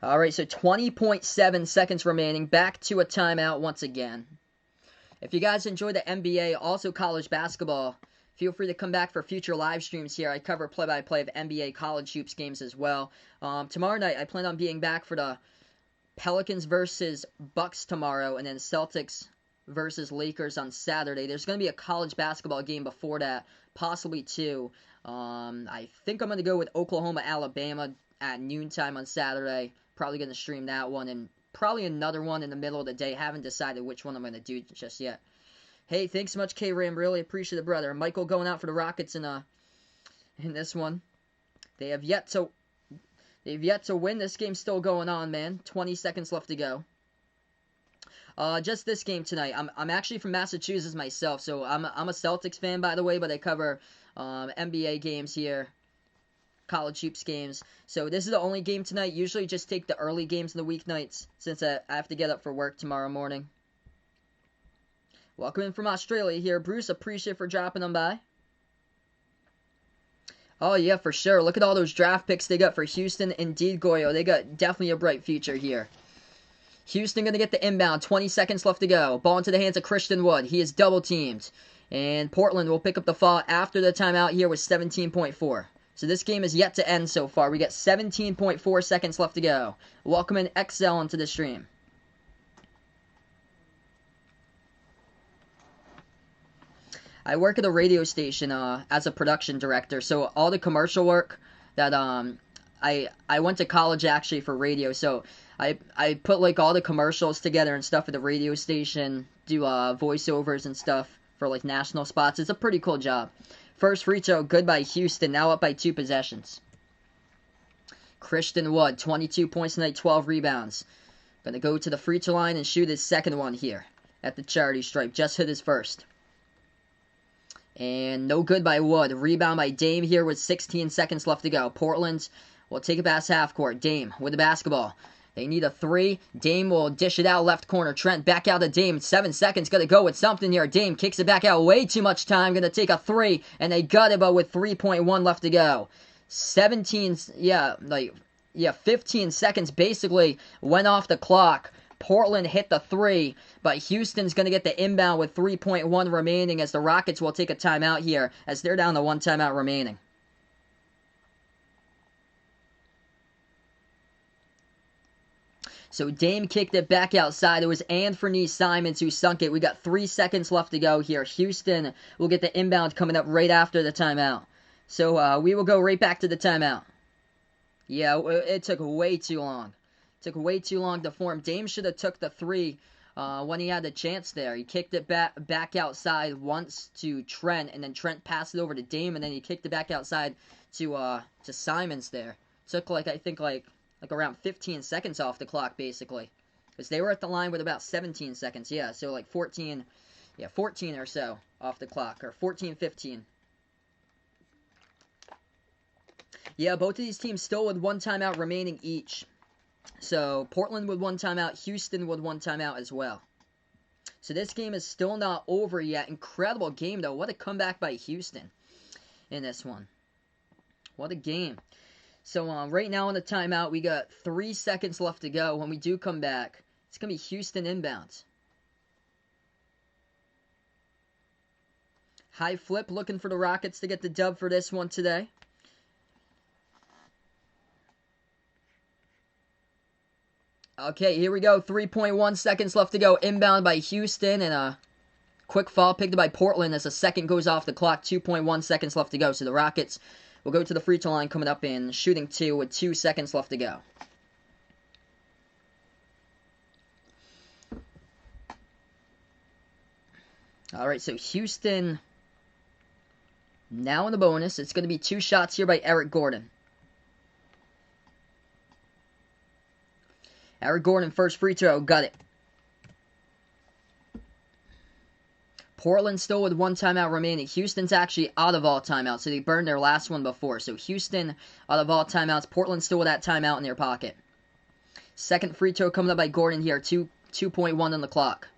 Alright, so 20.7 seconds remaining. Back to a timeout once again. If you guys enjoy the NBA, also college basketball, feel free to come back for future live streams here. I cover play-by-play of NBA college hoops games as well. Tomorrow night, I plan on being back for the Pelicans versus Bucks tomorrow, and then Celtics versus Lakers on Saturday. There's going to be a college basketball game before that, possibly 2. I think I'm going to go with Oklahoma, Alabama at noontime on Saturday. Probably going to stream that one, and probably another one in the middle of the day. Haven't decided which one I'm going to do just yet. Hey, thanks so much, K-Ram. Really appreciate it, brother. Michael going out for the Rockets in this one. They have yet to win. This game's still going on, man. 20 seconds left to go. Just this game tonight. I'm actually from Massachusetts myself, so I'm a Celtics fan, by the way, but I cover NBA games here, college hoops games. So this is the only game tonight. Usually just take the early games in the weeknights since I have to get up for work tomorrow morning. Welcome in from Australia here. Bruce, appreciate for dropping them by. Oh, yeah, for sure. Look at all those draft picks they got for Houston. Indeed, Goyo. They got definitely a bright future here. Houston going to get the inbound. 20 seconds left to go. Ball into the hands of Christian Wood. He is double-teamed. And Portland will pick up the fall after the timeout here with 17.4. So this game is yet to end so far. We got 17.4 seconds left to go. Welcome in XL into the stream. I work at a radio station as a production director, so all the commercial work that I went to college actually for radio, so I put like all the commercials together and stuff at the radio station, do voiceovers and stuff for like national spots. It's a pretty cool job. First free throw, good by Houston, now up by 2 possessions. Christian Wood, 22 points tonight, 12 rebounds. Gonna go to the free throw line and shoot his second one here at the charity stripe. Just hit his first. And no good by Wood. Rebound by Dame here with 16 seconds left to go. Portland will take it past half court. Dame with the basketball. They need a 3. Dame will dish it out left corner. Trent back out to Dame. 7 seconds. Got to go with something here. Dame kicks it back out. Way too much time. Going to take a 3. And they got it, but with 3.1 left to go. 15 seconds basically went off the clock. Portland hit the 3, but Houston's going to get the inbound with 3.1 remaining as the Rockets will take a timeout here as they're down to 1 timeout remaining. So Dame kicked it back outside. It was Anthony Simons who sunk it. We got 3 seconds left to go here. Houston will get the inbound coming up right after the timeout. So we will go right back to the timeout. Yeah, it took way too long. Took way too long to form. Dame should have took the 3 when he had the chance there. He kicked it back outside once to Trent, and then Trent passed it over to Dame, and then he kicked it back outside to Simons there. Took I think around 15 seconds off the clock basically, because they were at the line with about 17 seconds. Yeah, so like 14 or so off the clock, or 14, 15. Yeah, both of these teams still with 1 timeout remaining each. So, Portland with 1 timeout, Houston with 1 timeout as well. So, this game is still not over yet. Incredible game, though. What a comeback by Houston in this one. What a game. So, right now on the timeout, we got 3 seconds left to go. When we do come back, it's going to be Houston inbounds. High flip, looking for the Rockets to get the dub for this one today. Okay, here we go. 3.1 seconds left to go. Inbound by Houston, and a quick foul picked by Portland as a second goes off the clock. 2.1 seconds left to go. So the Rockets will go to the free throw line coming up in shooting 2 with 2 seconds left to go. Alright, so Houston now in the bonus. It's going to be 2 shots here by Eric Gordon. Eric Gordon, first free throw, got it. Portland still with 1 timeout remaining. Houston's actually out of all timeouts, so they burned their last one before. So Houston out of all timeouts. Portland still with that timeout in their pocket. Second free throw coming up by Gordon here. 2.1 on the clock.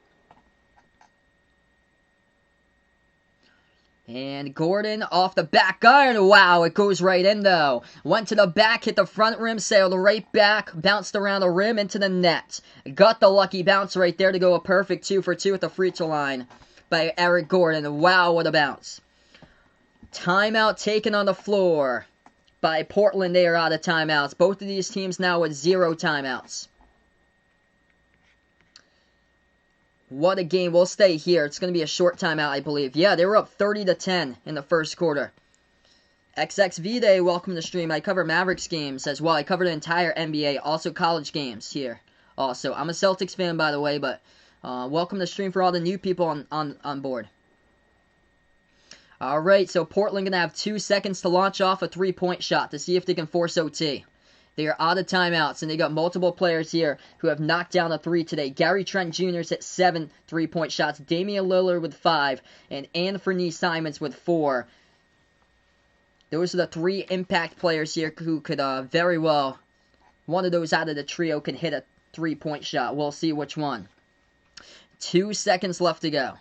And Gordon off the back iron. Wow, it goes right in though. Went to the back, hit the front rim, sailed right back, bounced around the rim into the net. Got the lucky bounce right there to go a perfect 2 for 2 at the free throw line by Eric Gordon. Wow, what a bounce. Timeout taken on the floor by Portland. They are out of timeouts. Both of these teams now with 0 timeouts. What a game. We'll stay here. It's going to be a short timeout, I believe. Yeah, they were up 30-10 in the first quarter. XXV Day, welcome to the stream. I cover Mavericks games as well. I cover the entire NBA, also college games here. Also, I'm a Celtics fan, by the way, but welcome to the stream for all the new people on board. Alright, so Portland going to have 2 seconds to launch off a 3-point shot to see if they can force OT. They are out of timeouts, and they got multiple players here who have knocked down a 3 today. Gary Trent Jr.'s hit 7 3-point shots. Damian Lillard with 5, and Anthony Simons with 4. Those are the 3 impact players here who could very well, one of those out of the trio can hit a 3-point shot. We'll see which one. 2 seconds left to go.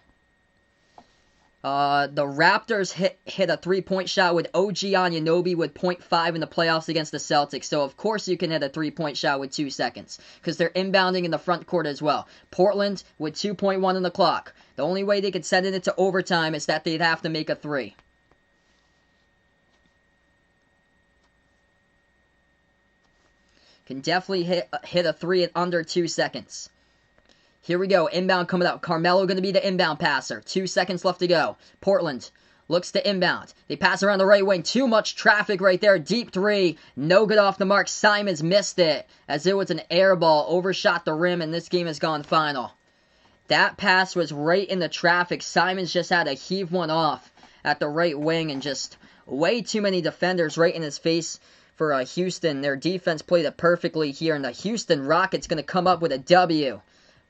The Raptors hit a 3-point shot with OG Anunoby with 0.5 in the playoffs against the Celtics. So, of course, you can hit a 3-point shot with 2 seconds because they're inbounding in the front court as well. Portland with 2.1 on the clock. The only way they could send it into overtime is that they'd have to make a 3. Can definitely hit a 3 in under 2 seconds. Here we go. Inbound coming up. Carmelo going to be the inbound passer. 2 seconds left to go. Portland looks to inbound. They pass around the right wing. Too much traffic right there. Deep three. No good off the mark. Simons missed it as it was an air ball. Overshot the rim, and this game has gone final. That pass was right in the traffic. Simons just had to heave one off at the right wing, and just way too many defenders right in his face for Houston. Their defense played it perfectly here, and the Houston Rockets going to come up with a W.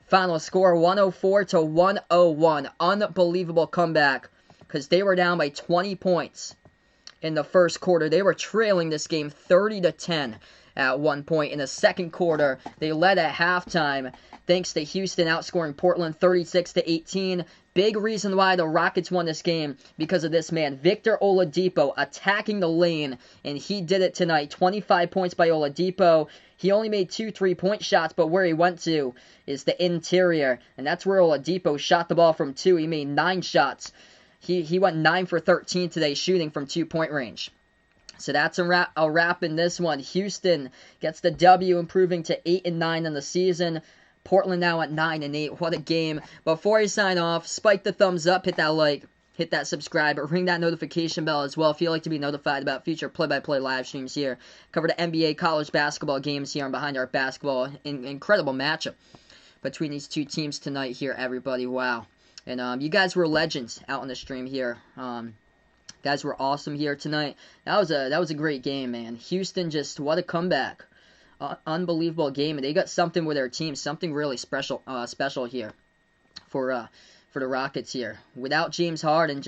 Final score 104-101. Unbelievable comeback because they were down by 20 points in the first quarter. They were trailing this game 30-10 at one point. In the second quarter, they led at halftime thanks to Houston outscoring Portland 36-18. Big reason why the Rockets won this game because of this man, Victor Oladipo, attacking the lane, and he did it tonight. 25 points by Oladipo. He only made 2 3-point shots, but where he went to is the interior, and that's where Oladipo shot the ball from 2. He made 9 shots. He went 9 for 13 today shooting from 2-point range. So that's a wrap in this one. Houston gets the W, improving to 8-9 in the season. Portland now at 9-8. What a game. Before I sign off, spike the thumbs up, hit that like, hit that subscribe, or ring that notification bell as well if you'd like to be notified about future play-by-play live streams here. Cover the NBA college basketball games here on Behind Arc Basketball. Incredible matchup between these two teams tonight here, everybody. Wow. And you guys were legends out on the stream here. Guys were awesome here tonight. That was a great game, man. Houston, just what a comeback. Unbelievable game, and they got something with their team, something really special here for the Rockets here. Without James Harden,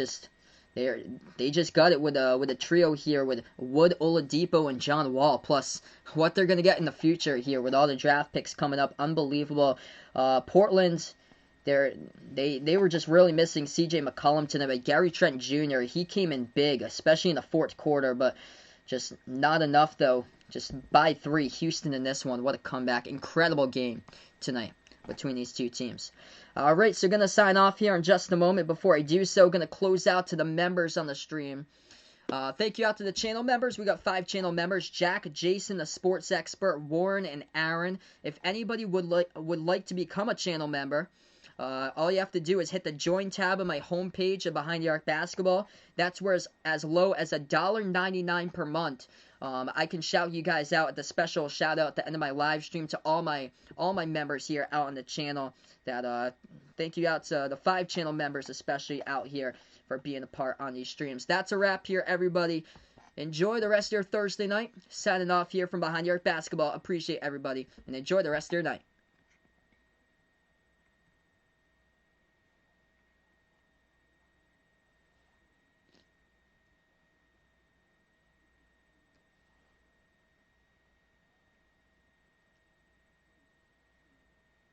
they just got it with a trio here with Wood, Oladipo, and John Wall. Plus what they're gonna get in the future here with all the draft picks coming up, unbelievable. Portland, they were just really missing C.J. McCollum tonight, but Gary Trent Jr. he came in big, especially in the fourth quarter, but just not enough though. Just by 3, Houston in this one. What a comeback. Incredible game tonight between these two teams. Alright, so going to sign off here in just a moment. Before I do so, going to close out to the members on the stream. Thank you out to the channel members. We got 5 channel members. Jack, Jason, the sports expert, Warren, and Aaron. If anybody would like to become a channel member, all you have to do is hit the join tab on my homepage of Behind the Arc Basketball. That's where as low as $1.99 per month. I can shout you guys out at the special shout out at the end of my live stream to all my members here out on the channel. Thank you out to the 5 channel members especially out here for being a part on these streams. That's a wrap here, everybody. Enjoy the rest of your Thursday night. Signing off here from Behind the Arc Basketball. Appreciate everybody and enjoy the rest of your night.